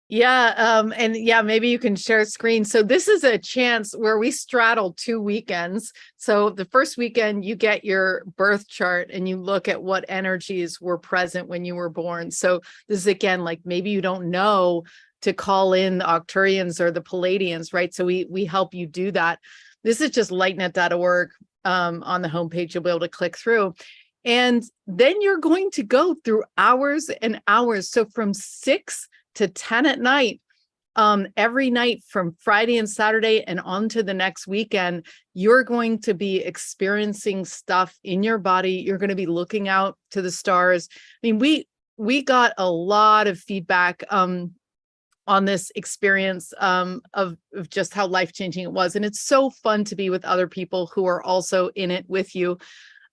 Yeah, and yeah, maybe you can share screen. So this is a chance where we straddle 2 weekends. So the first weekend you get your birth chart and you look at what energies were present when you were born. So this is again, like maybe you don't know to call in the Octurians or the Palladians, right? So we help you do that. This is just lightnet.org. On the homepage, you'll be able to click through. And then you're going to go through hours and hours. So from 6 to 10 at night, every night from Friday and Saturday and on to the next weekend, you're going to be experiencing stuff in your body. You're going to be looking out to the stars. I mean, we got a lot of feedback. on this experience of just how life-changing it was. And it's so fun to be with other people who are also in it with you.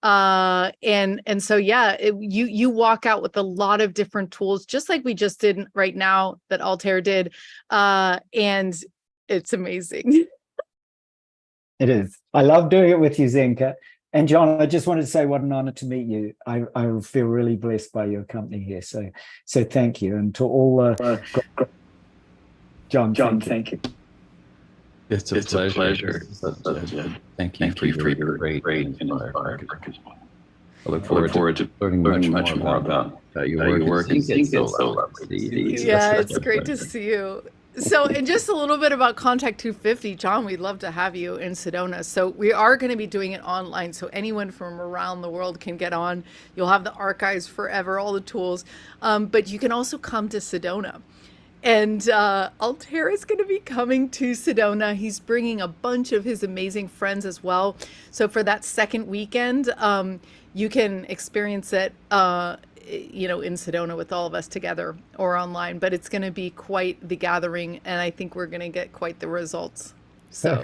And so, yeah, you walk out with a lot of different tools, just like we just did right now that Altair did. And it's amazing. It is. I love doing it with you, Zenka. And John, I just wanted to say what an honor to meet you. I feel really blessed by your company here. So thank you. And to all John, thank you. It's a pleasure. Thank you for your great inspiring work as well. I look forward to learning much more about your work. It's so lovely. Yeah, it's great to see you. So, and just a little bit about Contact 250, John, we'd love to have you in Sedona. So we are going to be doing it online. So anyone from around the world can get on. You'll have the archives forever, all the tools. But you can also come to Sedona. And Altair is going to be coming to Sedona. He's bringing a bunch of his amazing friends as well. So for that second weekend, you can experience it in Sedona with all of us together or online, but it's going to be quite the gathering, and I think we're going to get quite the results. So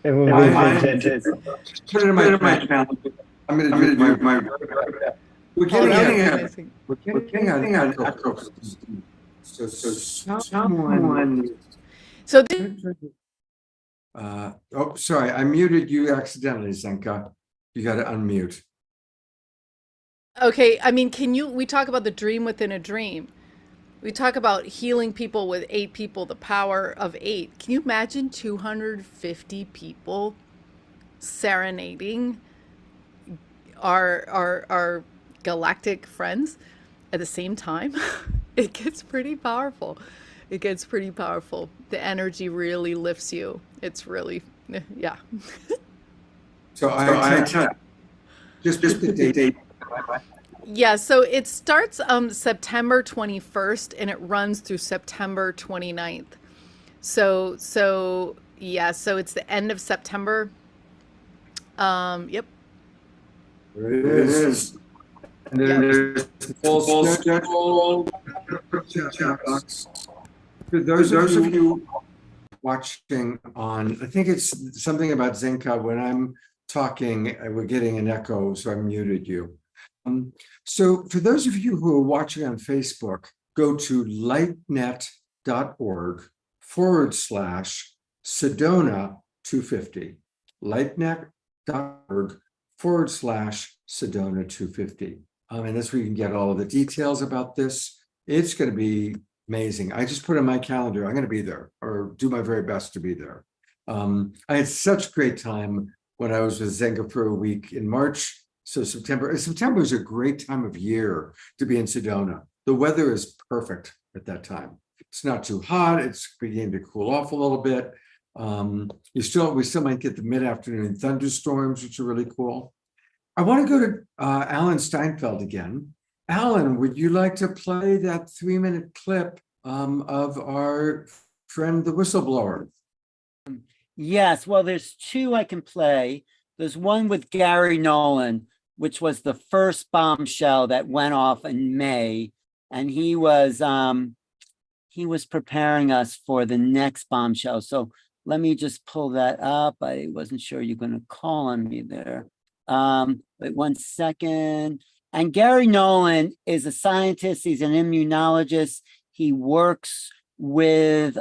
it will be fantastic. Put it in my calendar. I'm going to do my. We're getting an echo. So someone. So oh, sorry, I muted you accidentally, Zenka. You got to unmute. Okay, I mean, we talk about the dream within a dream. We talk about healing people with 8 people, the power of 8. Can you imagine 250 people serenading our galactic friends at the same time? It gets pretty powerful. It gets pretty powerful. The energy really lifts you. It's really, yeah. So I tell just the date. Yeah, so it starts September 21st and it runs through September 29th. So yeah, so it's the end of September. Yep. There it is. And then there's the full schedule. For those of you watching on, I think it's something about Zenka. When I'm talking, we're getting an echo, so I muted you. So for those of you who are watching on Facebook, go to lightnet.org/Sedona 250. lightnet.org/Sedona 250. And that's where you can get all of the details about this. It's going to be amazing. I just put in my calendar, I'm going to be there or do my very best to be there. I had such a great time when I was with Zenka for a week in March. So September is a great time of year to be in Sedona. The weather is perfect at that time. It's not too hot. It's beginning to cool off a little bit. We still might get the mid-afternoon thunderstorms, which are really cool. I want to go to Alan Steinfeld again. Alan, would you like to play that 3-minute clip of our friend, the whistleblower? Yes, well, there's 2 I can play. There's one with Gary Nolan, which was the first bombshell that went off in May. And he was preparing us for the next bombshell. So let me just pull that up. I wasn't sure you're going to call on me there. Wait 1 second. And Gary Nolan is a scientist. He's an immunologist. He works with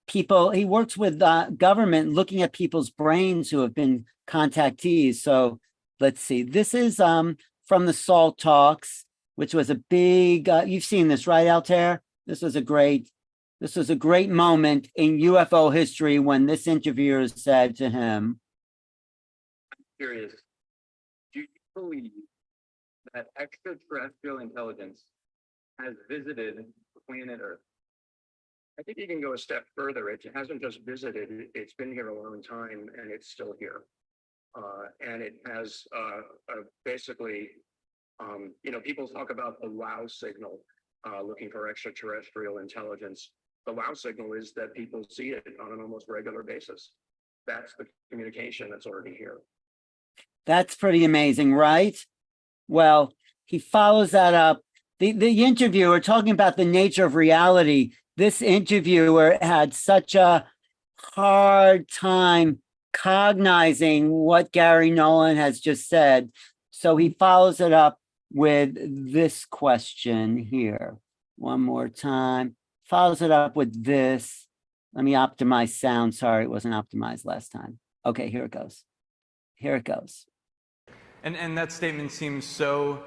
people. He works with government looking at people's brains who have been contactees. So let's see. This is from the SALT talks, which was a big. You've seen this, right, Altair? This was a great moment in UFO history when this interviewer said to him, "I'm curious. Do you believe that extraterrestrial intelligence has visited planet Earth?" I think you can go a step further. It hasn't just visited, it's been here a long time and it's still here. And it has basically, people talk about the wow signal, looking for extraterrestrial intelligence. The wow signal is that people see it on an almost regular basis. That's the communication that's already here. That's pretty amazing, right? Well, he follows that up. The interviewer talking about the nature of reality this interviewer had such a hard time cognizing what Gary Nolan has just said. So he follows it up with this question here. One more time. Follows it up with this. Let me optimize sound. Sorry, it wasn't optimized last time. Okay, here it goes. Here it goes. And that statement seems so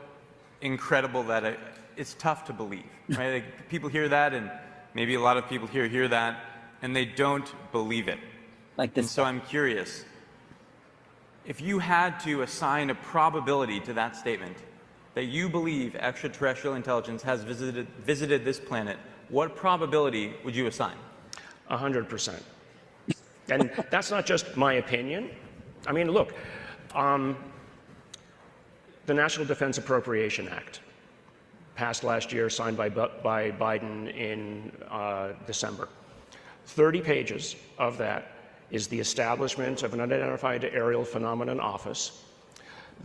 incredible that it's tough to believe, right? Like, people hear that, and maybe a lot of people here hear that, and they don't believe it. Like this. And so I'm curious, if you had to assign a probability to that statement, that you believe extraterrestrial intelligence has visited this planet, what probability would you assign? 100%. And that's not just my opinion. I mean, look, the National Defense Appropriation Act, passed last year, signed by Biden in December. 30 pages of that is the establishment of an unidentified aerial phenomenon office,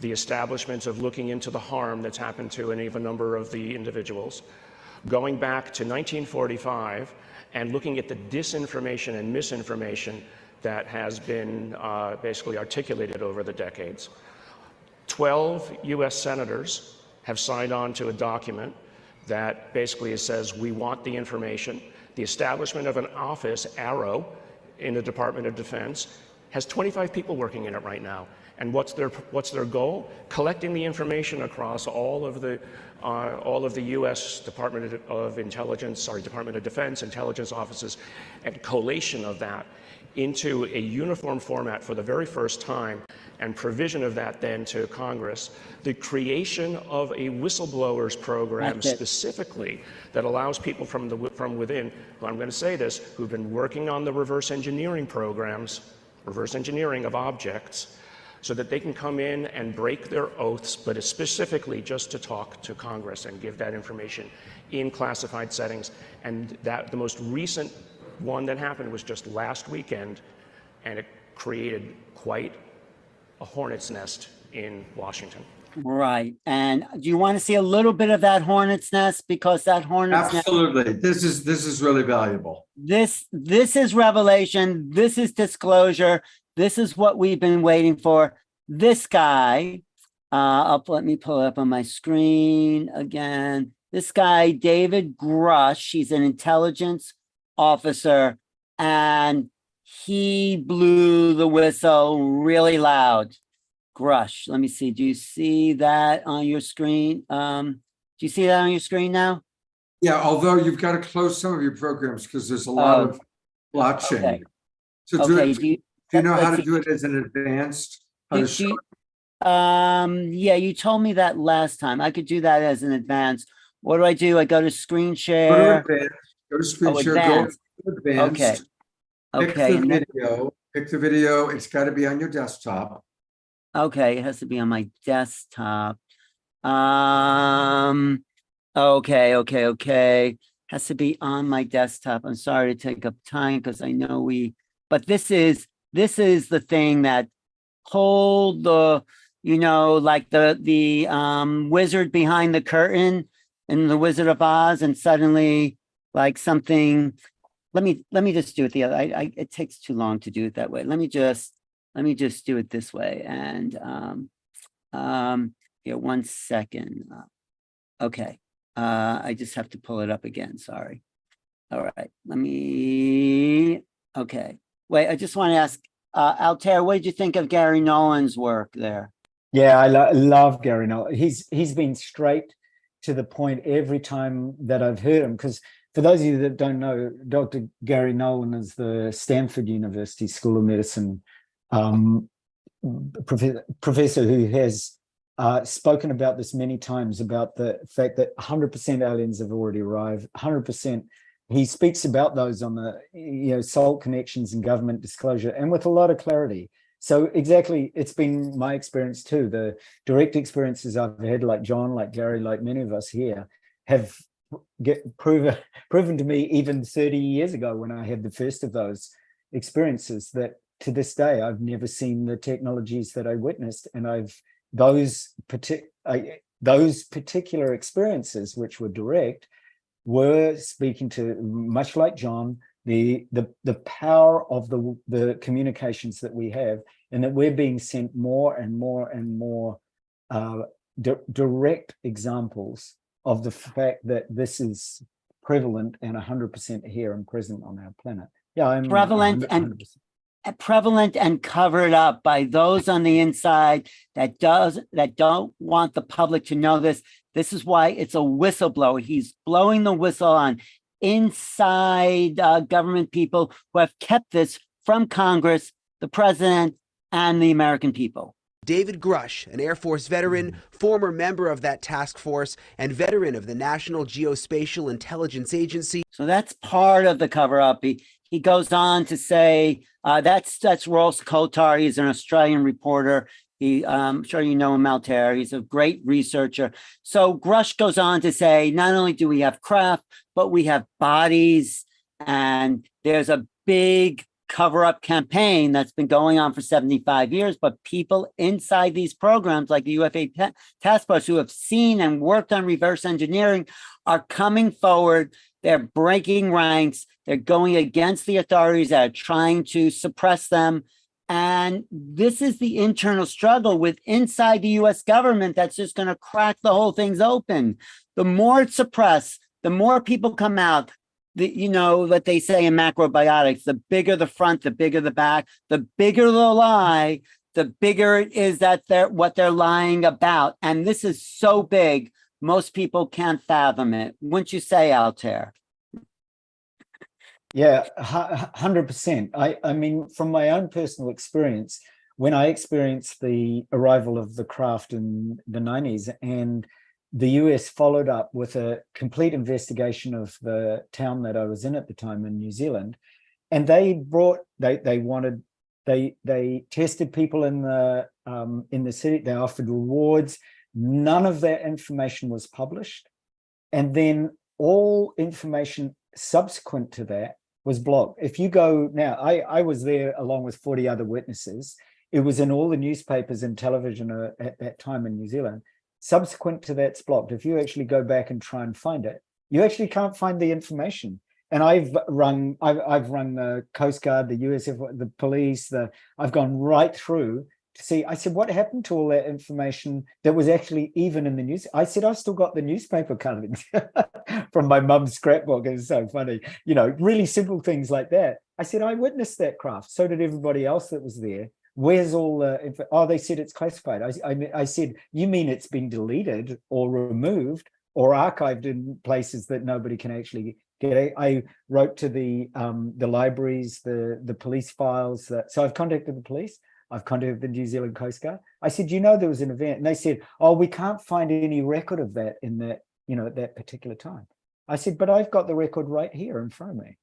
the establishment of looking into the harm that's happened to any of a number of the individuals, going back to 1945 and looking at the disinformation and misinformation that has been basically articulated over the decades. 12 US senators have signed on to a document that basically says we want the information. The establishment of an office, Arrow, in the Department of Defense, has 25 people working in it right now. And what's their goal? Collecting the information across all of the U.S. Department of Intelligence, Department of Defense intelligence offices, and collation of that into a uniform format for the very first time, and provision of that then to Congress, the creation of a whistleblowers program specifically that allows people from within, who, I'm going to say this, who've been working on the reverse engineering programs, reverse engineering of objects, so that they can come in and break their oaths, but specifically just to talk to Congress and give that information in classified settings. And that the most recent one that happened was just last weekend, and it created quite a hornet's nest in Washington. Right. And do you want to see a little bit of that hornet's nest? Because that hornet's nest. Absolutely. This is really valuable. This is revelation. This is disclosure. This is what we've been waiting for. This guy, let me pull it up on my screen again. This guy, David Grush, he's an intelligence officer, and he blew the whistle really loud. Grush, let me see. Do you see that on your screen? Do you see that on your screen now? Yeah, although you've got to close some of your programs because there's a lot of blotching. Okay. So Okay. do you know how to do it as an advanced? Yeah, you told me that last time. I could do that as an advanced. What do? I go to screen share. Go to screen share. Advanced. Go to advanced. Okay. Pick the video. It's got to be on your desktop. Okay, it has to be on my desktop. Okay. Has to be on my desktop. I'm sorry to take up time because I know but this is the thing that hold the, like the wizard behind the curtain in the Wizard of Oz, and suddenly like something. Let me just do it the other. It takes too long to do it that way. Let me just do it this way. And here, 1 second. Okay. I just have to pull it up again. Sorry. All right. Okay. Wait, I just want to ask, Altair, what did you think of Gary Nolan's work there? Yeah, I love Gary Nolan. He's been straight to the point every time that I've heard him. Because for those of you that don't know, Dr. Gary Nolan is the Stanford University School of Medicine professor who has spoken about this many times, about the fact that 100% aliens have already arrived, 100%. He speaks about those on the SALT connections and government disclosure, and with a lot of clarity. So exactly, it's been my experience too. The direct experiences I've had, like John, like Gary, like many of us here, have proven to me even 30 years ago when I had the first of those experiences, that to this day I've never seen the technologies that I witnessed, and those particular experiences, which were direct, were speaking to, much like John, the power of the communications that we have, and that we're being sent more and more and more direct examples of the fact that this is prevalent and 100% here and present on our planet. Yeah, I'm Prevalent 100%. Prevalent and covered up by those on the inside that don't want the public to know this. This is why it's a whistleblower. He's blowing the whistle on inside government people who have kept this from Congress, the president, and the American people. David Grush, an Air Force veteran, former member of that task force, and veteran of the National Geospatial Intelligence Agency. So that's part of the cover-up. He goes on to say, that's Ross Kotar. He's an Australian reporter. I'm sure you know him, Altair. He's a great researcher. So Grush goes on to say, not only do we have craft, but we have bodies, and there's a big cover-up campaign that's been going on for 75 years, but people inside these programs like the UFA Task Force who have seen and worked on reverse engineering are coming forward. They're breaking ranks. They're going against the authorities that are trying to suppress them. And this is the internal struggle with inside the US government that's just going to crack the whole thing's open. The more it's suppressed, the more people come out. You know what they say in macrobiotics, the bigger the front, the bigger the back, the bigger the lie, the bigger it is that what they're lying about. And this is so big, most people can't fathom it. Wouldn't you say, Altair? Yeah, 100%. I mean, from my own personal experience, when I experienced the arrival of the craft in the 90s, and the US followed up with a complete investigation of the town that I was in at the time in New Zealand, and they tested people in the city. They offered rewards. None of that information was published, and then all information subsequent to that was blocked. If you go now, I was there along with 40 other witnesses. It was in all the newspapers and television at that time in New Zealand. Subsequent to that's blocked. If you actually go back and try and find it, you actually can't find the information. And I've rung the Coast Guard, the USF, the police, I've gone right through to see. I said, what happened to all that information that was actually even in the news? I said, I've still got the newspaper cuttings from my mum's scrapbook. It's so funny, you know, really simple things like that. I said, I witnessed that craft. So did everybody else that was there. Where's all the info? Oh, they said it's classified. I said, you mean it's been deleted or removed or archived in places that nobody can actually get? I wrote to the libraries, the police files. So I've contacted the police. I've contacted the New Zealand Coast Guard. I said, you know, there was an event, and they said, oh, we can't find any record of that in that, you know, at that particular time. I said, but I've got the record right here in front of me.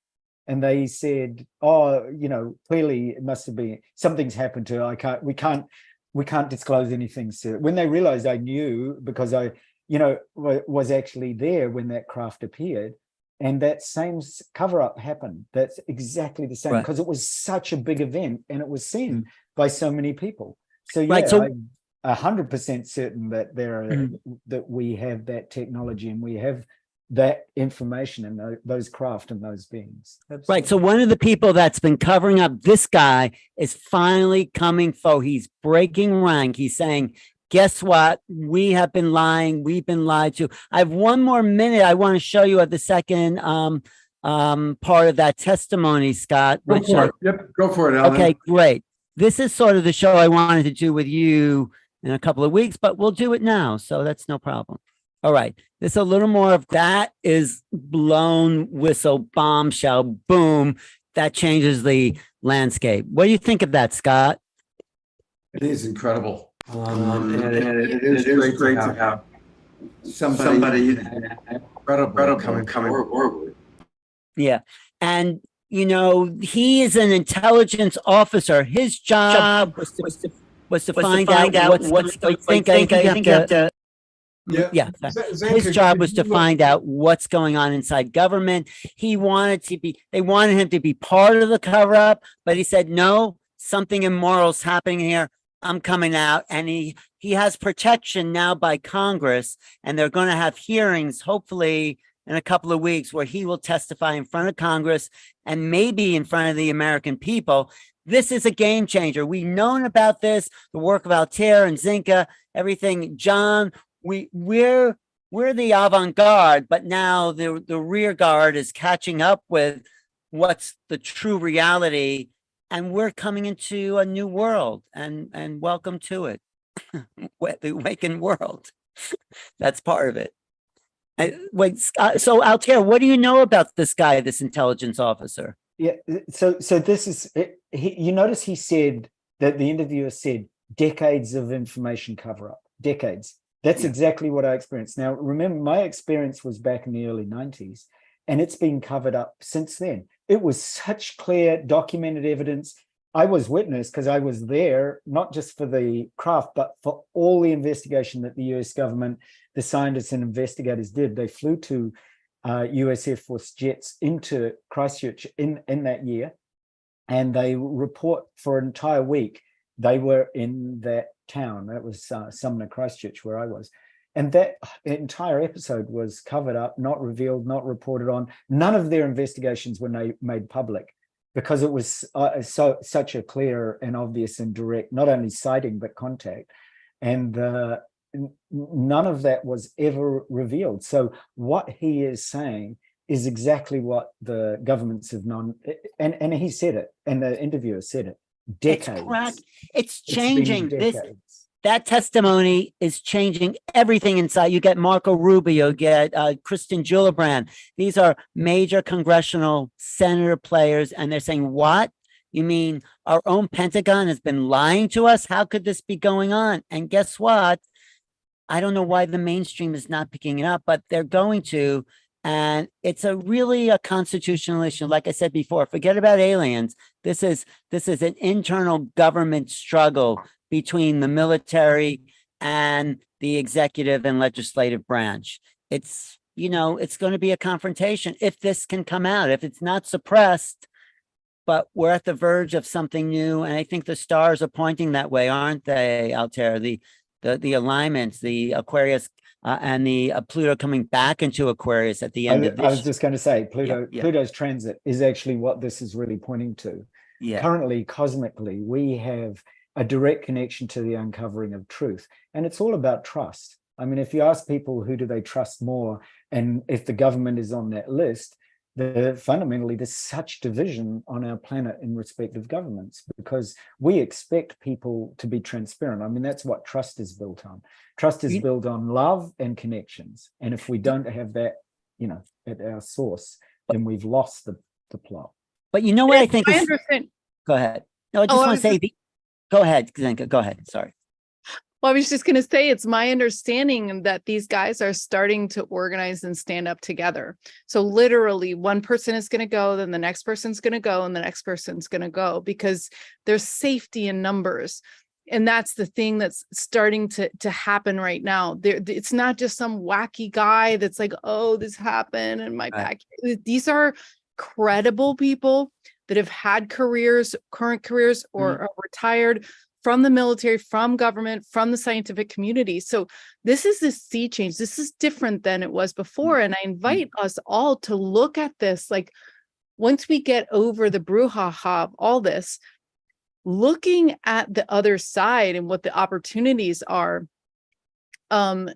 And they said, oh, you know, clearly it must have been something's happened to her. We can't disclose anything. So when they realized I knew, because I, you know, was actually there when that craft appeared, and that same cover up happened. That's exactly the same, because it was such a big event and it was seen by so many people. So yeah, I'm 100% certain that that we have that technology and we have that information and those craft and those beings. Absolutely. Right. So one of the people that's been covering up this guy is finally coming forward. He's breaking rank. He's saying, guess what? We have been lying. We've been lied to. I have one more minute. I want to show you of the second part of that testimony, Scott. Go for it. Yep. Go for it, Alan. Okay, great. This is sort of the show I wanted to do with you in a couple of weeks, but we'll do it now. So that's no problem. All right. There's a little more of that is blown whistle, bombshell, boom. That changes the landscape. What do you think of that, Scott? It is incredible. And it is great to have somebody incredible coming forward. Yeah. And, you know, he is an intelligence officer. His job was to find out what's his job was to find out what's going on inside government. They wanted him to be part of the cover up, but he said, no, something immoral's happening here. I'm coming out. And he has protection now by Congress, and they're going to have hearings, hopefully in a couple of weeks where he will testify in front of Congress and maybe in front of the American people. This is a game changer. We've known about this, the work of Altair and Zenka, everything. John, we're the avant-garde, but now the rear guard is catching up with what's the true reality, and we're coming into a new world, and welcome to it. The awakened world. That's part of it. Wait, so Altair, what do you know about this guy, this intelligence officer? Yeah, so this is, you notice he said that the interviewer said decades of information cover-up, decades. That's exactly what I experienced. Now, remember, my experience was back in the early 90s, and it's been covered up since then. It was such clear, documented evidence. I was witness because I was there, not just for the craft, but for all the investigation that the US government, the scientists and investigators did. They flew to US Air Force jets into Christchurch in that year, and they report for an entire week. They were in that town. That was Sumner, Christchurch, where I was. And that entire episode was covered up, not revealed, not reported on. None of their investigations were made public because it was such a clear and obvious and direct, not only sighting, but contact. And none of that was ever revealed. So what he is saying is exactly what the governments have known. And he said it, and the interviewer said it. Decades. It's changing. That testimony is changing everything inside. You get Marco Rubio, you get Kristen Gillibrand. These are major congressional senator players, and they're saying, what? You mean our own Pentagon has been lying to us? How could this be going on? And guess what? I don't know why the mainstream is not picking it up, but they're going to. And it's really a constitutional issue. Like I said before, forget about aliens. This is an internal government struggle between the military and the executive and legislative branch. It's, it's going to be a confrontation if this can come out, if it's not suppressed. But we're at the verge of something new, and I think the stars are pointing that way, aren't they, Altair? The alignments, the Aquarius and the Pluto coming back into Aquarius at the end of this. I was just going to say, Pluto's transit is actually what this is really pointing to. Yeah. Currently, cosmically, we have a direct connection to the uncovering of truth. And it's all about trust. I mean, if you ask people who do they trust more, and if the government is on that list, fundamentally there's such division on our planet in respect of governments, because we expect people to be transparent. I mean, that's what trust is built on. Trust is built on love and connections. And if we don't have that, at our source, then we've lost the plot. But you know what I think? Go ahead. No, I just want to say, go ahead, Zenka, go ahead. Sorry. Well, I was just going to say, it's my understanding that these guys are starting to organize and stand up together. So literally one person is going to go, then the next person's going to go, and the next person's going to go, because there's safety in numbers. And that's the thing that's starting to happen right now. It's not just some wacky guy that's like, oh, this happened in my back. These are credible people that have had careers, current careers, or are retired from the military, from government, from the scientific community. So this is this sea change. This is different than it was before. And I invite us all to look at this, like, once we get over the brouhaha of all this, looking at the other side and what the opportunities are. We've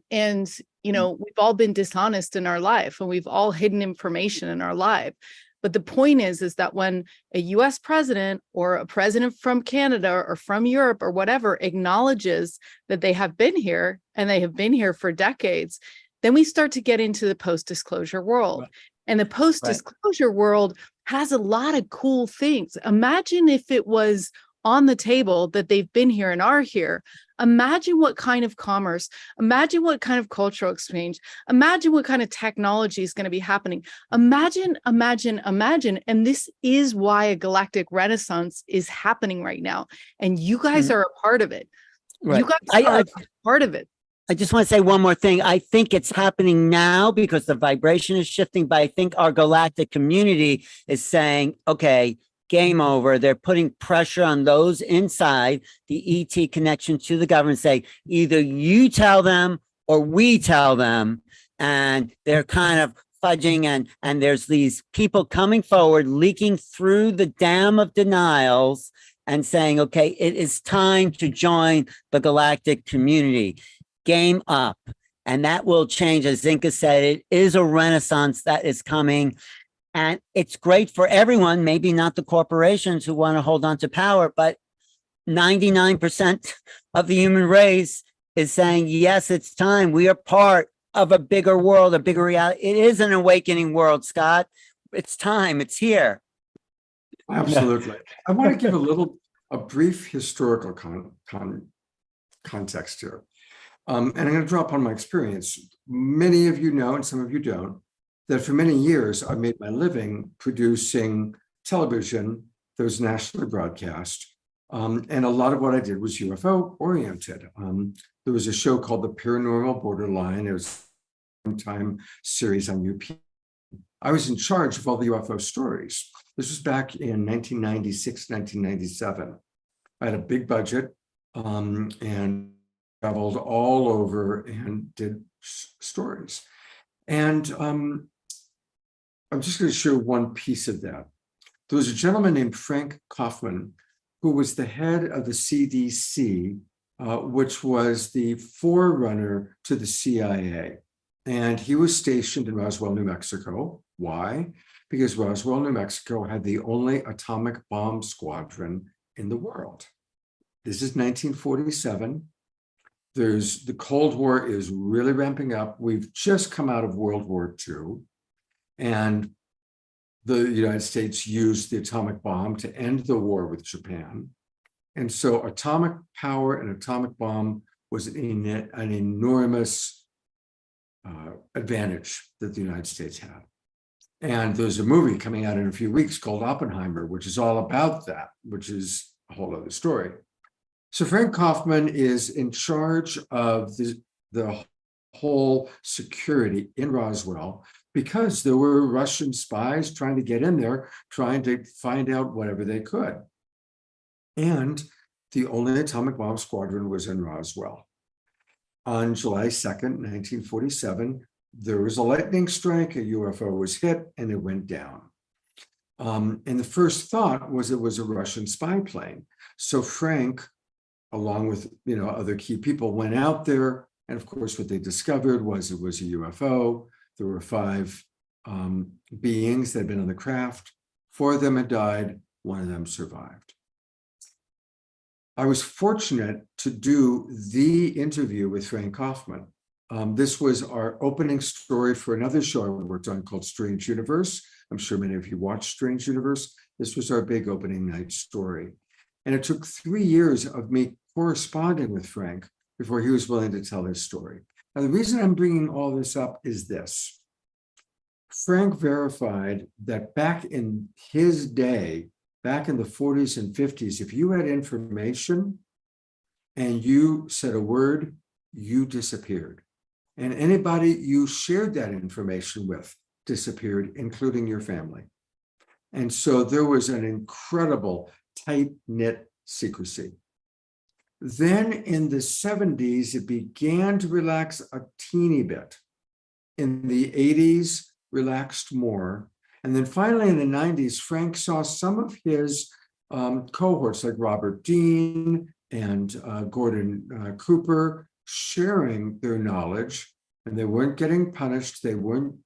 all been dishonest in our life, and we've all hidden information in our life. But the point is that when a US president or a president from Canada or from Europe or whatever acknowledges that they have been here, and they have been here for decades, then we start to get into the post-disclosure world. Right. And the post-disclosure world has a lot of cool things. Imagine if it was on the table that they've been here and are here. Imagine what kind of commerce, imagine what kind of cultural exchange, imagine what kind of technology is going to be happening. Imagine. And this is why a galactic renaissance is happening right now. And you guys are a part of it. Right. You guys are a part of it. I just want to say one more thing. I think it's happening now because the vibration is shifting, but I think our galactic community is saying, okay, game over. They're putting pressure on those inside the ET connection to the government, say either you tell them or we tell them. And they're kind of fudging and there's these people coming forward, leaking through the dam of denials and saying, okay, it is time to join the galactic community. Game up. And that will change. As Zenka said, it is a renaissance that is coming. And it's great for everyone, maybe not the corporations who want to hold on to power, but 99% of the human race is saying, yes, it's time. We are part of a bigger world, a bigger reality. It is an awakening world, Scott. It's time. It's here. Absolutely. I want to give a brief historical context here. And I'm going to draw upon my experience. Many of you know, and some of you don't, that for many years, I made my living producing television that was nationally broadcast. And a lot of what I did was UFO oriented. There was a show called The Paranormal Borderline. It was a time series on UP. I was in charge of all the UFO stories. This was back in 1996, 1997. I had a big budget and traveled all over and did stories. And I'm just going to show one piece of that. There was a gentleman named Frank Kaufman, who was the head of the CDC, which was the forerunner to the CIA. And he was stationed in Roswell, New Mexico. Why? Because Roswell, New Mexico had the only atomic bomb squadron in the world. This is 1947. The Cold War is really ramping up. We've just come out of World War II. And the United States used the atomic bomb to end the war with Japan. And so atomic power and atomic bomb was an enormous advantage that the United States had. And there's a movie coming out in a few weeks called Oppenheimer, which is all about that, which is a whole other story. So Frank Kaufman is in charge of the whole security in Roswell, because there were Russian spies trying to get in there, trying to find out whatever they could. And the only atomic bomb squadron was in Roswell. On July 2nd, 1947, there was a lightning strike, a UFO was hit, and it went down. And the first thought was it was a Russian spy plane. So Frank, along with other key people, went out there. And of course, what they discovered was it was a UFO. There were 5 beings that had been on the craft. 4 of them had died. 1 of them survived. I was fortunate to do the interview with Frank Kaufman. This was our opening story for another show I worked on called Strange Universe. I'm sure many of you watched Strange Universe. This was our big opening night story. And it took 3 years of me corresponding with Frank before he was willing to tell his story. Now, the reason I'm bringing all this up is this. Frank verified that back in his day, back in the 40s and 50s, if you had information and you said a word, you disappeared. And anybody you shared that information with disappeared, including your family. And so there was an incredible tight-knit secrecy. Then in the 70s, it began to relax a teeny bit. In the 80s, relaxed more. And then finally in the 90s, Frank saw some of his cohorts like Robert Dean and Gordon Cooper sharing their knowledge, and they weren't getting punished. They weren't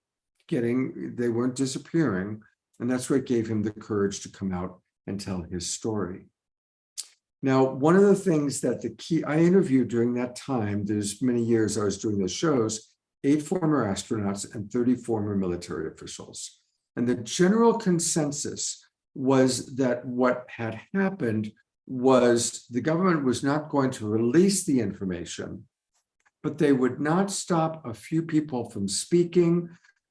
disappearing. And that's what gave him the courage to come out and tell his story. Now, one of the things that I interviewed during that time, there's many years I was doing those shows, 8 former astronauts and 30 former military officials. And the general consensus was that what had happened was the government was not going to release the information, but they would not stop a few people from speaking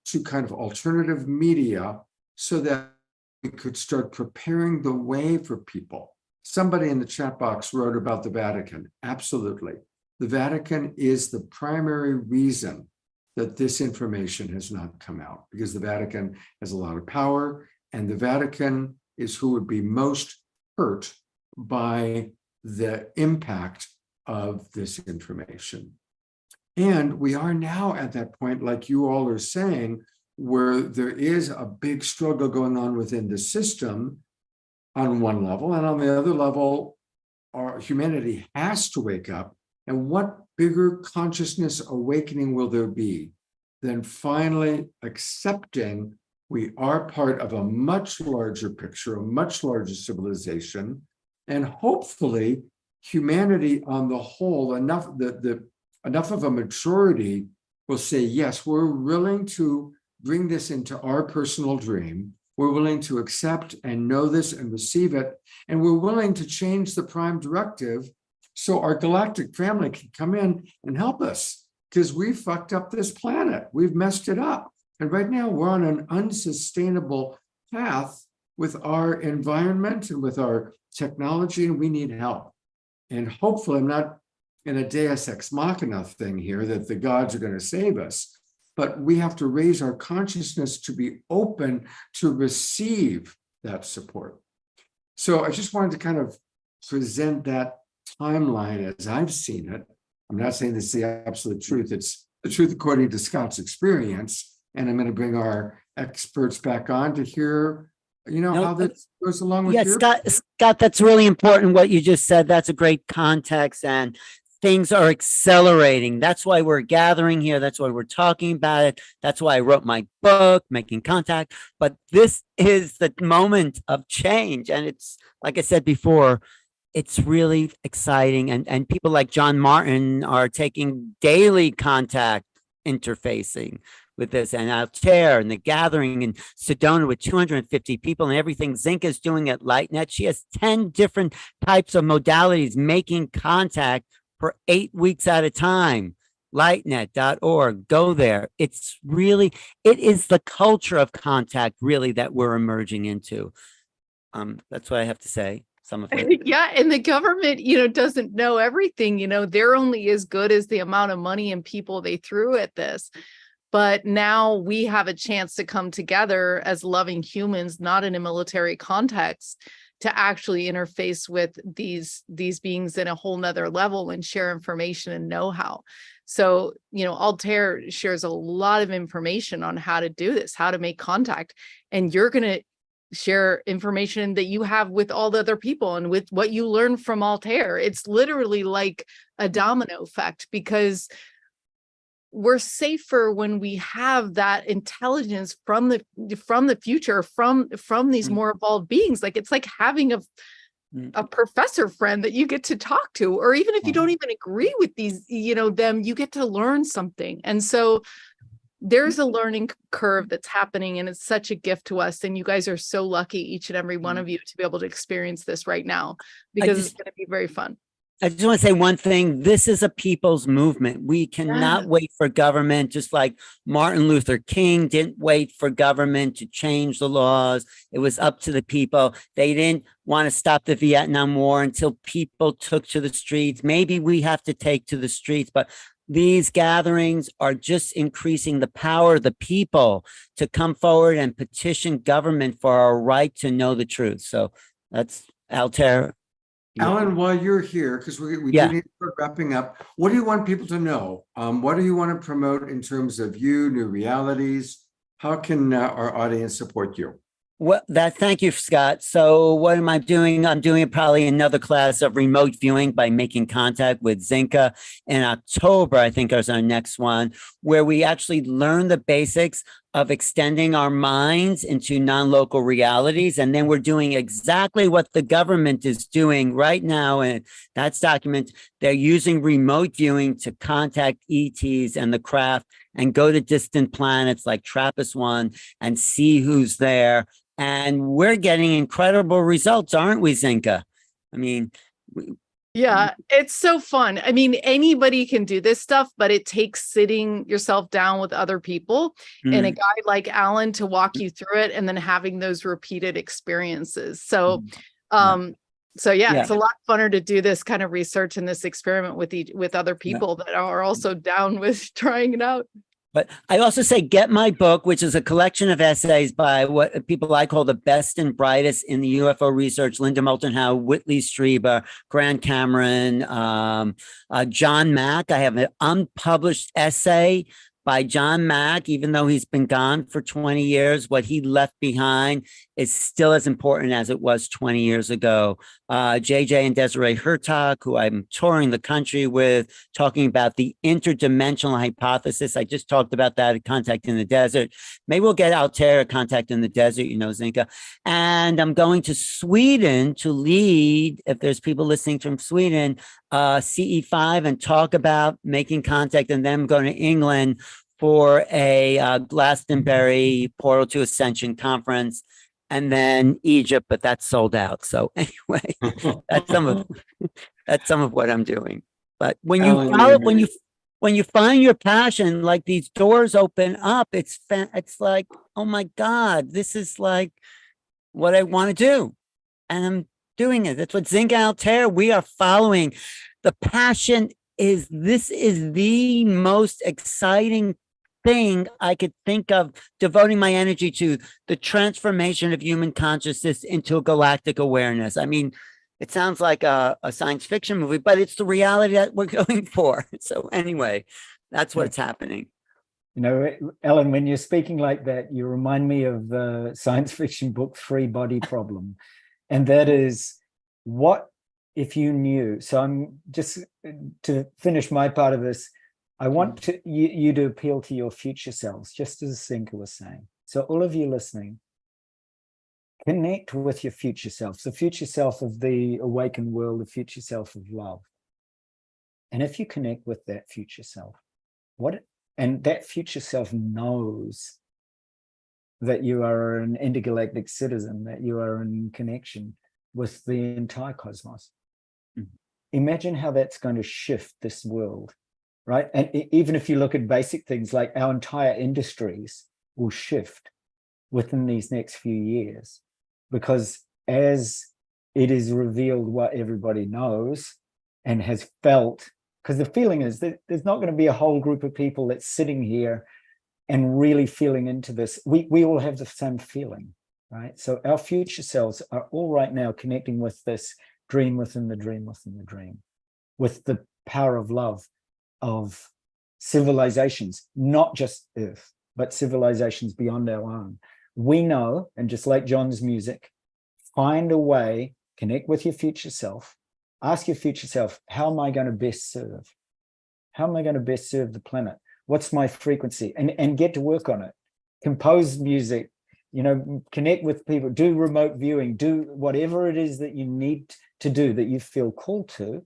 to kind of alternative media so that we could start preparing the way for people. Somebody in the chat box wrote about the Vatican. Absolutely. The Vatican is the primary reason that this information has not come out, because the Vatican has a lot of power, and the Vatican is who would be most hurt by the impact of this information. And we are now at that point, like you all are saying, where there is a big struggle going on within the system on one level, and on the other level, our humanity has to wake up. And what bigger consciousness awakening will there be than finally accepting we are part of a much larger picture, a much larger civilization, and hopefully humanity on the whole, enough of a maturity will say, yes, we're willing to bring this into our personal dream. We're willing to accept and know this and receive it. And we're willing to change the prime directive so our galactic family can come in and help us, because we fucked up this planet. We've messed it up. And right now we're on an unsustainable path with our environment and with our technology, and we need help. And hopefully, I'm not in a Deus Ex Machina thing here that the gods are going to save us, but we have to raise our consciousness to be open to receive that support. So I just wanted to kind of present that timeline as I've seen it. I'm not saying this is the absolute truth. It's the truth according to Scott's experience. And I'm going to bring our experts back on to hear, how that goes along with your... Scott, that's really important what you just said. That's a great context, and things are accelerating. That's why we're gathering here. That's why we're talking about it. That's why I wrote my book, Making Contact. But this is the moment of change. And it's, like I said before, it's really exciting. And people like John Martin are taking daily contact interfacing with this, and Altair and the gathering in Sedona with 250 people and everything Zenka is doing at LightNet. She has 10 different types of modalities making contact for 8 weeks at a time. Lightnet.org, go there. It is the culture of contact really that we're emerging into. That's what I have to say. Some of it. Yeah, and the government, doesn't know everything. They're only as good as the amount of money and people they threw at this. But now we have a chance to come together as loving humans, not in a military context, to actually interface with these beings in a whole nother level and share information and know-how. So, Altair shares a lot of information on how to do this, how to make contact, and you're going to share information that you have with all the other people and with what you learn from Altair. It's literally like a domino effect, because we're safer when we have that intelligence from the future, from these more evolved beings. Like, it's like having a professor friend that you get to talk to, or even if you don't even agree with these, them, you get to learn something. And so there's a learning curve that's happening, and it's such a gift to us. And you guys are so lucky, each and every one of you, to be able to experience this right now, because it's going to be very fun. I just want to say one thing. This is a people's movement. We cannot wait for government, just like Martin Luther King didn't wait for government to change the laws. It was up to the people. They didn't want to stop the Vietnam War until people took to the streets. Maybe we have to take to the streets, but these gatherings are just increasing the power of the people to come forward and petition government for our right to know the truth. So that's Altair. Alan, while you're here, because we do need to start wrapping up, what do you want people to know? What do you want to promote in terms of you, new realities? How can our audience support you? Well, thank you, Scott. So what am I doing? I'm doing probably another class of remote viewing by Making Contact with Zenka in October, I think is our next one, where we actually learn the basics of extending our minds into non-local realities. And then we're doing exactly what the government is doing right now. And that's documented. They're using remote viewing to contact ETs and the craft and go to distant planets like TRAPPIST-1 and see who's there. And we're getting incredible results, aren't we, Zenka? I mean, yeah, it's so fun. I mean, anybody can do this stuff, but it takes sitting yourself down with other people and a guy like Alan to walk you through it, and then having those repeated experiences. So, it's a lot funner to do this kind of research and this experiment with other people that are also down with trying it out. But I also say, get my book, which is a collection of essays by what people I call the best and brightest in the UFO research: Linda Moulton Howe, Whitley Strieber, Grant Cameron, John Mack. I have an unpublished essay by John Mack, even though he's been gone for 20 years, what he left behind is still as important as it was 20 years ago. JJ and Desiree Hertog, who I'm touring the country with, talking about the interdimensional hypothesis. I just talked about that at Contact in the Desert. Maybe we'll get Altair at Contact in the Desert, you know, Zenka. And I'm going to Sweden to lead, if there's people listening from Sweden, CE5 and talk about making contact, and then I'm going to England for a Glastonbury Portal to Ascension conference, and then Egypt, but that's sold out. So anyway, that's some of what I'm doing. But when you follow, when you find your passion, like these doors open up, it's like, oh my God, this is like what I want to do, and I'm doing it. That's what Zenka Altair, we are following. The passion is, this is the most exciting thing I could think of devoting my energy to, the transformation of human consciousness into a galactic awareness. I mean, it sounds like a science fiction movie, but it's the reality that we're going for. So anyway, that's what's happening. You know, Ellen, when you're speaking like that, you remind me of the science fiction book Three Body Problem. And that is, what if you knew? So I'm just, to finish my part of this, I want you to appeal to your future selves, just as Zenka was saying. So all of you listening, connect with your future self, the future self of the awakened world, the future self of love. And if you connect with that future self, and that future self knows that you are an intergalactic citizen, that you are in connection with the entire cosmos. Imagine how that's going to shift this world, right? And even if you look at basic things like our entire industries will shift within these next few years, because as it is revealed what everybody knows and has felt, because the feeling is that there's not going to be a whole group of people that's sitting here and really feeling into this. We all have the same feeling, right? So our future selves are all right now connecting with this dream within the dream within the dream, with the power of love of civilizations, not just Earth, but civilizations beyond our own. We know, and just like John's music, find a way, connect with your future self, ask your future self, how am I going to best serve? How am I going to best serve the planet? What's my frequency? And get to work on it. Compose music, you know, connect with people, do remote viewing, do whatever it is that you need to do, that you feel called to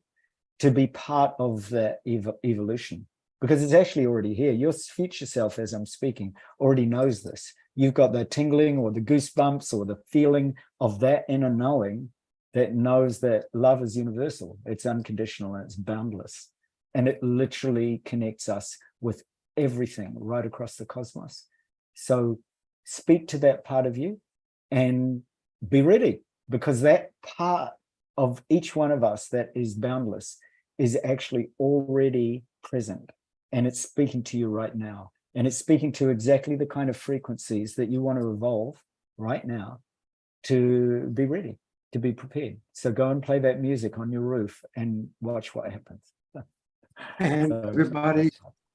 be part of that evolution. Because it's actually already here. Your future self, as I'm speaking, already knows this. You've got the tingling or the goosebumps or the feeling of that inner knowing that knows that love is universal. It's unconditional and it's boundless. And it literally connects us with everything right across the cosmos. So speak to that part of you and be ready, because that part of each one of us that is boundless is actually already present. And it's speaking to you right now. And it's speaking to exactly the kind of frequencies that you want to evolve right now to be ready, to be prepared. So go and play that music on your roof and watch what happens. And everybody,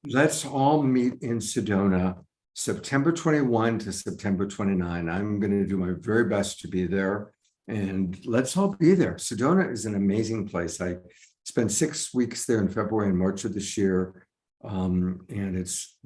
let's all meet in Sedona, September 21 to September 29. I'm going to do my very best to be there, and let's all be there. Sedona is an amazing place. I spent 6 weeks there in February and March of this year. And it's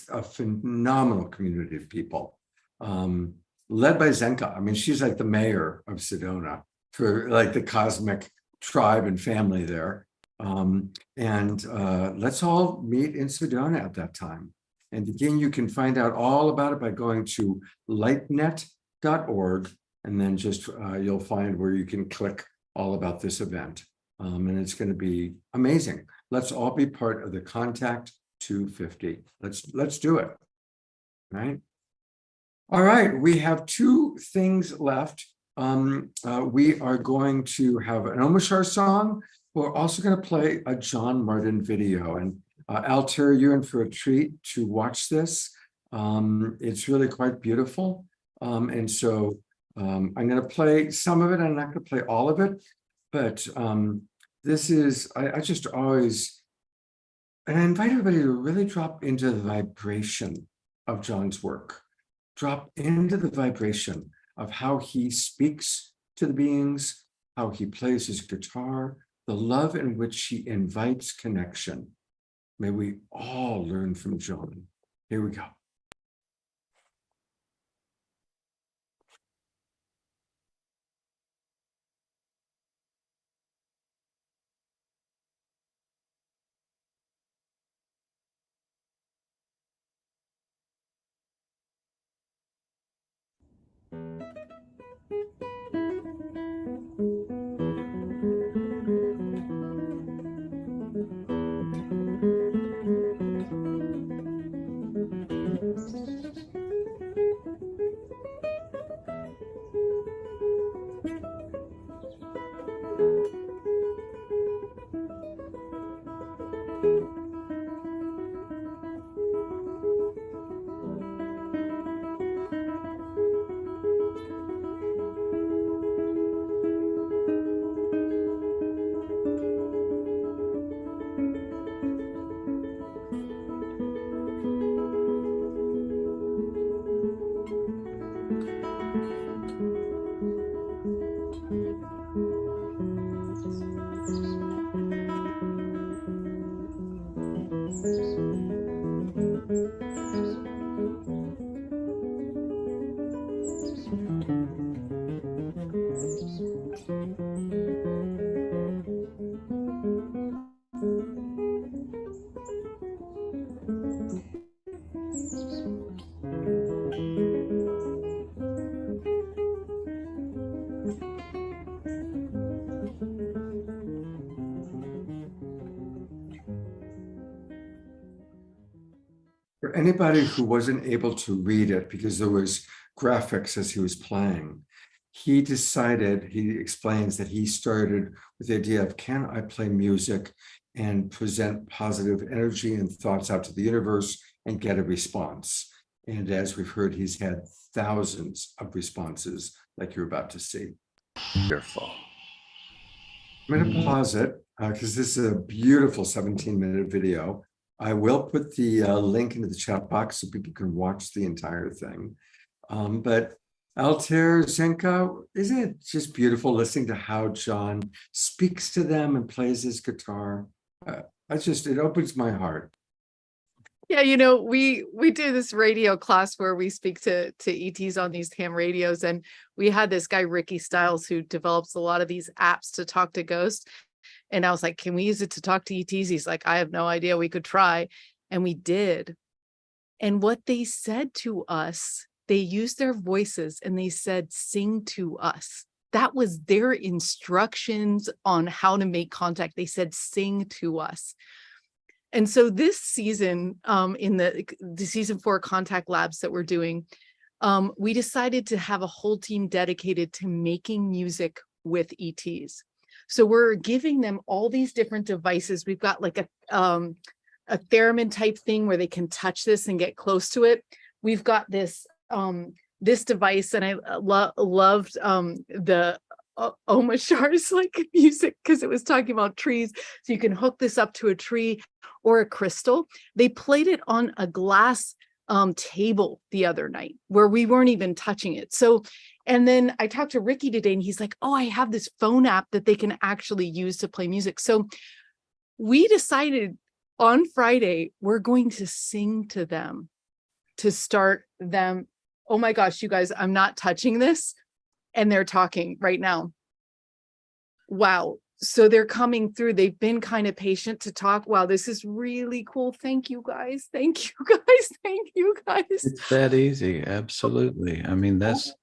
a phenomenal community of people, led by Zenka. I mean, she's like the mayor of Sedona for like the cosmic tribe and family there. Let's all meet in Sedona at that time. And again, you can find out all about it by going to lightnet.org, and then just you'll find where you can click all about this event. And it's going to be amazing. Let's all be part of the Contact 250. Let's do it. Right. All right. We have two things left. We are going to have an Omashar song. We're also going to play a John Martin video. And Altair, you're in for a treat to watch this. It's really quite beautiful. I'm going to play some of it. I'm not going to play all of it, but this is, I just always And I invite everybody to really drop into the vibration of John's work. Drop into the vibration of how he speaks to the beings, how he plays his guitar, the love in which he invites connection. May we all learn from John. Here we go. For anybody who wasn't able to read it because there was graphics as he was playing, he explains that he started with the idea of, can I play music and present positive energy and thoughts out to the universe and get a response? And as we've heard, he's had thousands of responses like you're about to see. Wonderful. I'm going to pause it because this is a beautiful 17-minute video. I will put the link into the chat box so people can watch the entire thing. But Altair, Zenka, isn't it just beautiful listening to how John speaks to them and plays his guitar? It opens my heart. Yeah, you know, we do this radio class where we speak to ETs on these ham radios, and we had this guy Ricky Stiles who develops a lot of these apps to talk to ghosts. And I was like, can we use it to talk to ETs? He's like, I have no idea. We could try. And we did. And what they said to us, they used their voices and they said, sing to us. That was their instructions on how to make contact. They said, sing to us. And so this season, in the season 4 contact labs that we're doing, we decided to have a whole team dedicated to making music with ETs. So we're giving them all these different devices. We've got like a theremin type thing where they can touch this and get close to it. We've got this this device, and I loved the Omashar's like music because it was talking about trees. So you can hook this up to a tree or a crystal. They played it on a glass table the other night where we weren't even touching it. So, and then I talked to Ricky today and he's like, oh, I have this phone app that they can actually use to play music. So we decided on Friday, we're going to sing to them to start them. Oh my gosh, you guys, I'm not touching this. And they're talking right now. Wow. So they're coming through. They've been kind of patient to talk. Wow, this is really cool. Thank you guys. Thank you guys. Thank you guys. It's that easy. Absolutely. I mean, that's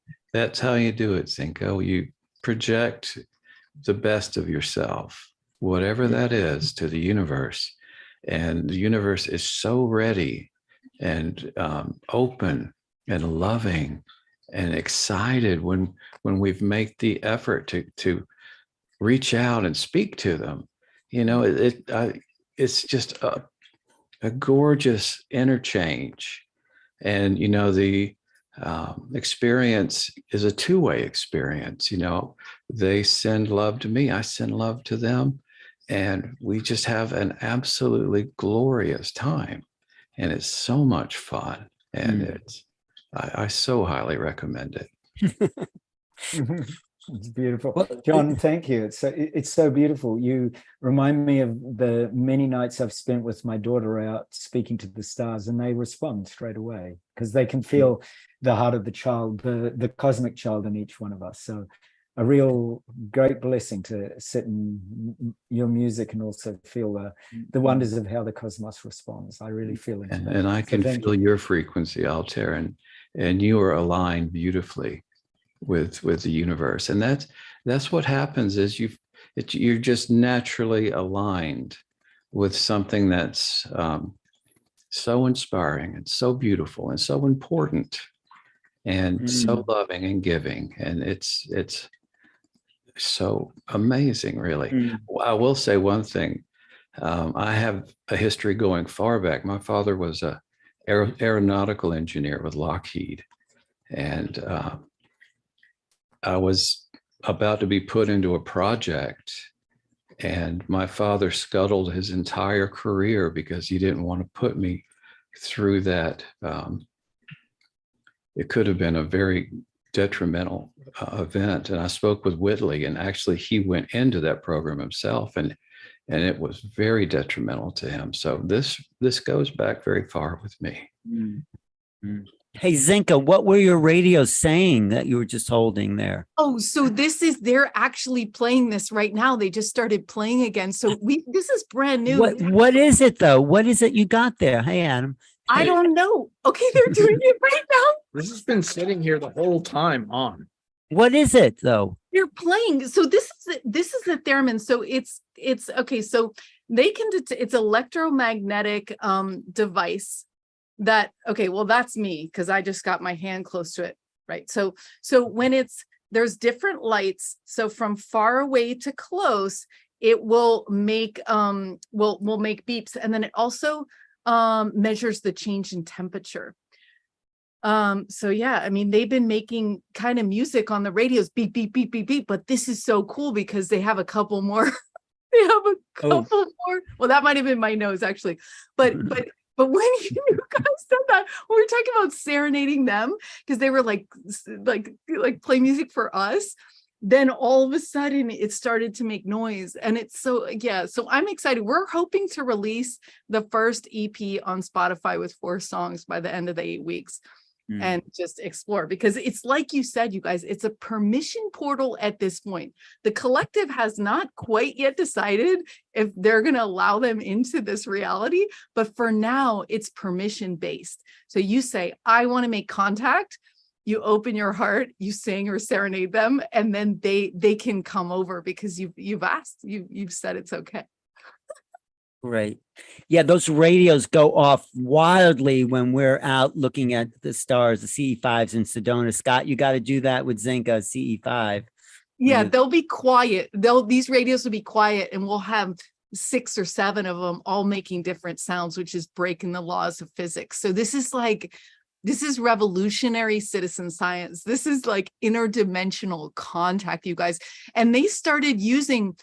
how you do it, Zenka. You project the best of yourself, whatever that is, to the universe. And the universe is so ready and open and loving and excited when we've made the effort to reach out and speak to them. You know, it's just a gorgeous interchange. And, you know, the experience is a two-way experience. You know, they send love to me, I send love to them. and we just have an absolutely glorious time, and it's so much fun, and I so highly recommend it. It's beautiful. Well, John, thank you. It's so beautiful. You remind me of the many nights I've spent with my daughter out speaking to the stars, and they respond straight away because they can feel the heart of the child, the cosmic child in each one of us. So a real great blessing to sit in your music and also feel the wonders of how the cosmos responds. I really feel it. And I can feel your frequency, Altair, and you are aligned beautifully with the universe, and that's what happens is you're just naturally aligned with something that's so inspiring and so beautiful and so important and so loving and giving, and it's so amazing, really. I will say one thing. I have a history going far back. My father was a aeronautical engineer with Lockheed, and I was about to be put into a project, and my father scuttled his entire career because he didn't want to put me through that. It could have been a very detrimental event. And I spoke with Whitley, and actually he went into that program himself, and it was very detrimental to him. So this goes back very far with me. Hey, Zenka, what were your radios saying that you were just holding there? Oh, so they're actually playing this right now. They just started playing again. So this is brand new. What is it though? What is it you got there? Hey, Adam. I don't know. Okay, they're doing it right now. This has been sitting here the whole time on. What is it though? They're playing. So this is the theremin. So it's okay. So they can it's electromagnetic device that, okay, well, that's me because I just got my hand close to it, right? So when there's different lights, so from far away to close, it will make will make beeps, and then it also measures the change in temperature. So yeah, I mean, they've been making kind of music on the radios, beep, beep, beep, beep, beep, but this is so cool because they have a couple more. They have a couple more. Well, that might have been my nose actually, but when you guys said that, when we were talking about serenading them, because they were like play music for us, then all of a sudden it started to make noise. And it's so, yeah, so I'm excited. We're hoping to release the first EP on Spotify with 4 songs by the end of the 8 weeks. And just explore, because it's like you said, you guys, it's a permission portal at this point. The collective has not quite yet decided if they're going to allow them into this reality, but for now it's permission based. So you say, I want to make contact, you open your heart, you sing or serenade them, and then they can come over because you've asked, you've said it's okay. Right. Yeah, those radios go off wildly when we're out looking at the stars, the CE5s in Sedona. Scott, you got to do that with Zenka CE5. Yeah, they'll be quiet. These radios will be quiet, and we'll have 6 or 7 of them all making different sounds, which is breaking the laws of physics. So this is revolutionary citizen science. This is like interdimensional contact, you guys. And they started using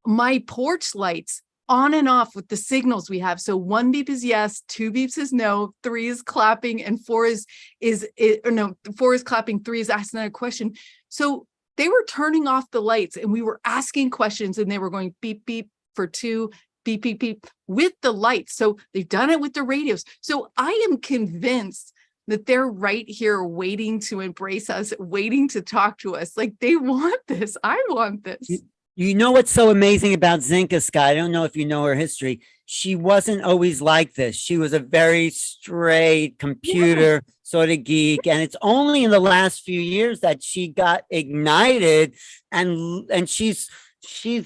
my porch lights on and off with the signals we have. So 1 beep is yes, 2 beeps is no, 3 is clapping, and 4 4 is clapping, 3 is asking a question. So they were turning off the lights and we were asking questions, and they were going beep, beep for 2, beep, beep, beep with the lights. So they've done it with the radios. So I am convinced that they're right here waiting to embrace us, waiting to talk to us. Like, they want this. I want this. You know what's so amazing about Zenka, Scott? I don't know if you know her history. She wasn't always like this. She was a very straight computer sort of geek. And it's only in the last few years that she got ignited, and she's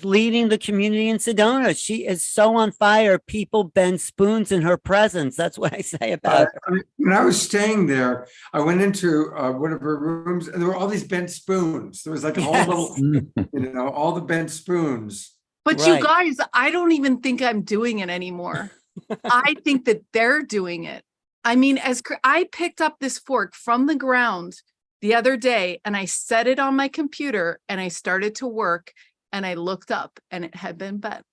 leading the community in Sedona. She is so on fire. People bend spoons in her presence. That's what I say about her. When I was staying there, I went into one of her rooms, and there were all these bent spoons. There was like a whole little, all the bent spoons. But you guys, I don't even think I'm doing it anymore. I think that they're doing it. I mean, I picked up this fork from the ground the other day, and I set it on my computer, and I started to work. And I looked up, and it had been bent.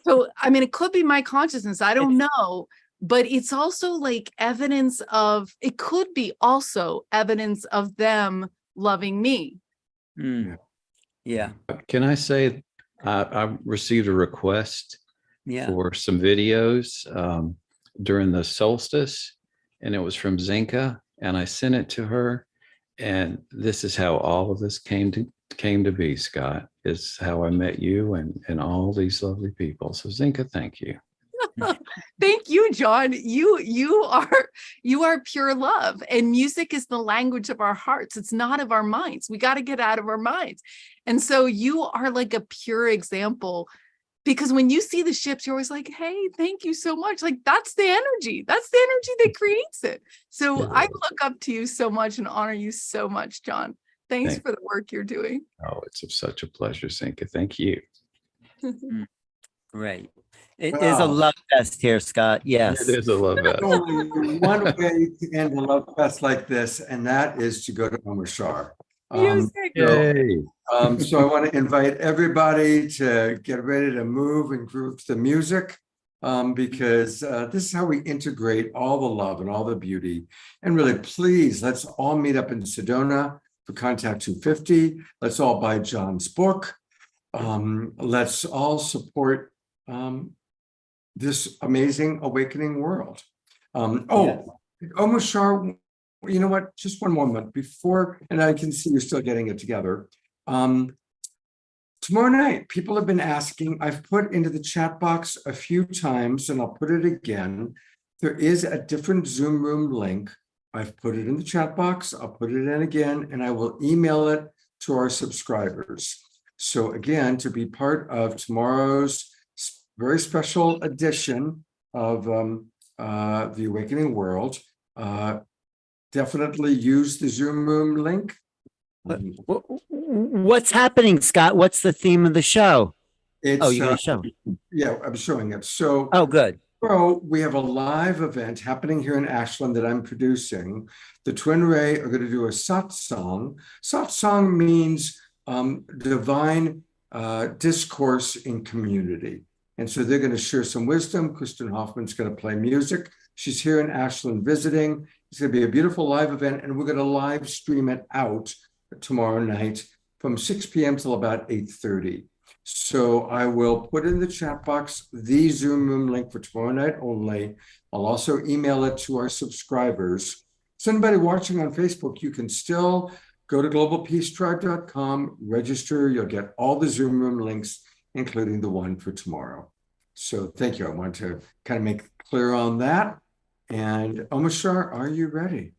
So, I mean, it could be my consciousness. I don't know. But it's also like evidence of, it could be also evidence of them loving me. Yeah. Can I say, I received a request Yeah. for some videos during the solstice, and it was from Zenka, and I sent it to her. And this is how all of this came to be, Scott. It's how I met you and all these lovely people. So Zenka, thank you. Thank you, John. You are pure love, and music is the language of our hearts. It's not of our minds. We got to get out of our minds. And so you are like a pure example, because when you see the ships, you're always like, hey, thank you so much. Like that's the energy. That's the energy that creates it. So I look up to you so much and honor you so much, John. Thanks for the work you're doing. Oh, it's such a pleasure, Zenka. Thank you. Great. It is a love fest here, Scott. Yes. It is a love fest. Only one way to end a love fest like this, and that is to go to Omar Shar. Yay. So I want to invite everybody to get ready to move and groove to the music, because this is how we integrate all the love and all the beauty. And really, please, let's all meet up in Sedona for Contact 250. Let's all buy John's book. Let's all support this amazing awakening world. Omar Shar, you know what? Just one moment before, and I can see you're still getting it together. Tomorrow night, people have been asking, I've put into the chat box a few times, and I'll put it again. There is a different Zoom room link. I've put it in the chat box. I'll put it in again, and I will email it to our subscribers. So again, to be part of tomorrow's very special edition of the Awakening World, definitely use the Zoom room link. What's happening, Scott? What's the theme of the show? It's, you're going to show. Yeah, I'm showing it. So, good. So we have a live event happening here in Ashland that I'm producing. The Twin Ray are going to do a satsang. Satsang means divine discourse in community. And so they're going to share some wisdom. Kristen Hoffman's going to play music. She's here in Ashland visiting. It's going to be a beautiful live event, and we're going to live stream it out tomorrow night from 6 p.m. till about 8:30. So I will put in the chat box the Zoom room link for tomorrow night only. I'll also email it to our subscribers. So anybody watching on Facebook, you can still go to globalpeacetribe.com, register. You'll get all the Zoom room links, including the one for tomorrow. So thank you. I want to kind of make clear on that. And Omar Shar, are you ready?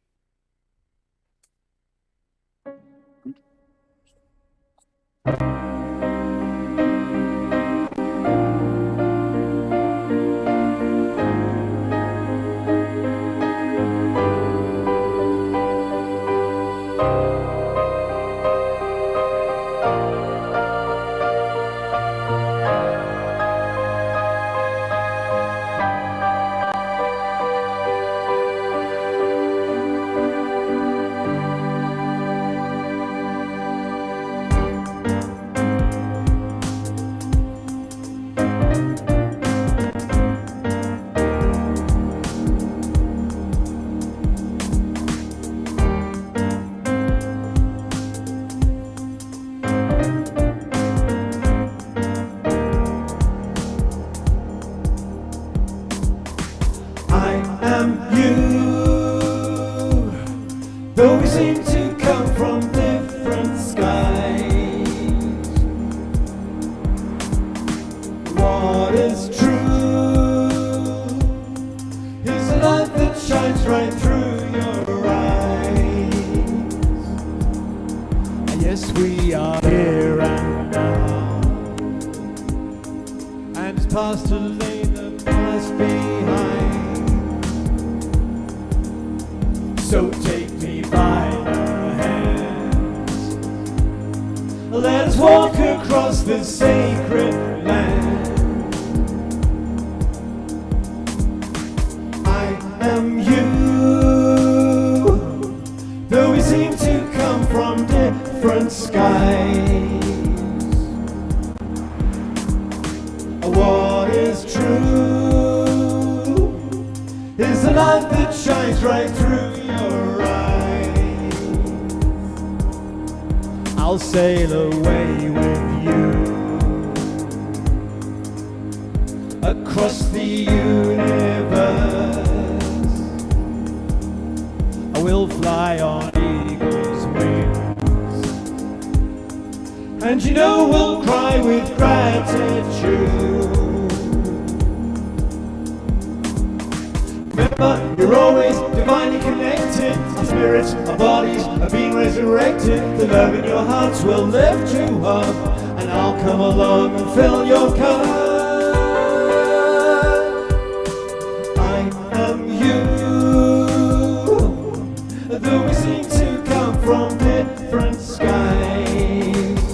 skies. I walk I'll sail away with you across the universe. I will fly on eagle's wings, and you know we'll cry with gratitude. Remember, you're always divinely connected. Our spirits, our bodies are being resurrected. The love in your hearts will lift you up, and I'll come along and fill your cup. I am you, though we seem to come from different skies.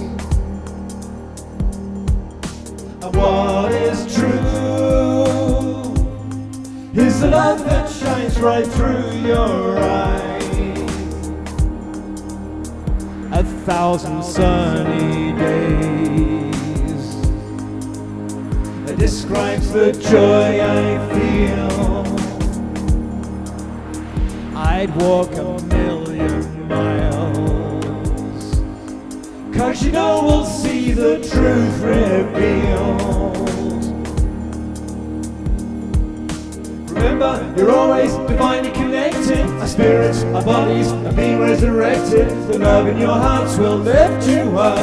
And what is true is the love that shines right through your eyes. 1,000 sunny days that describes the joy I feel. I'd walk 1,000,000 miles, 'cause you know we'll see the truth revealed. Remember, you're always divinely connected. Our spirits, our bodies are being resurrected. The love in your hearts will lift you up,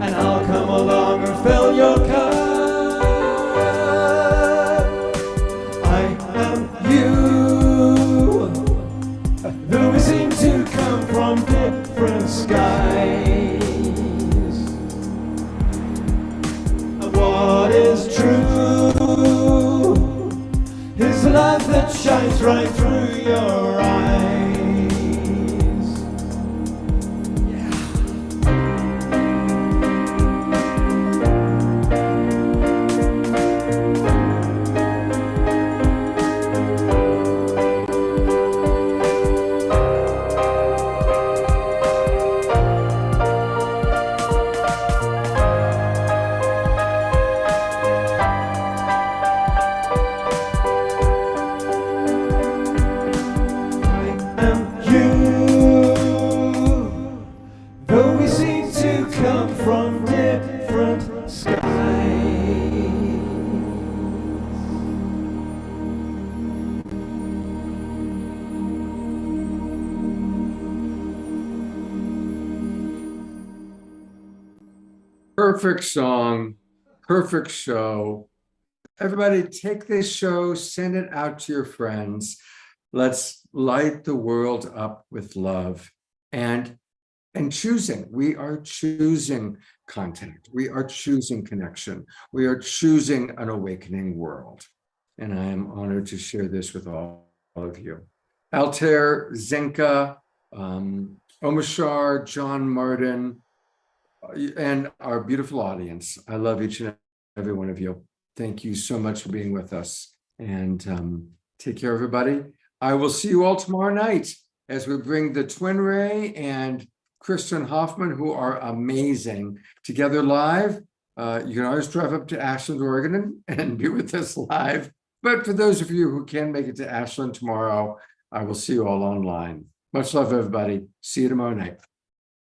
and I'll come along and fill your cup. I am you, though we seem to come from different skies. And what is true is the love that shines right through your eyes. Perfect song, perfect show. Everybody take this show, send it out to your friends. Let's light the world up with love and choosing. We are choosing contact. We are choosing connection. We are choosing an awakening world. And I am honored to share this with all of you. Altair, Zenka, Omashar, John Martin, and our beautiful audience. I love each and every one of you. Thank you so much for being with us. And take care, everybody. I will see you all tomorrow night as we bring the Twin Ray and Kristen Hoffman, who are amazing, together live. You can always drive up to Ashland, Oregon and be with us live. But for those of you who can make it to Ashland tomorrow, I will see you all online. Much love, everybody. See you tomorrow night.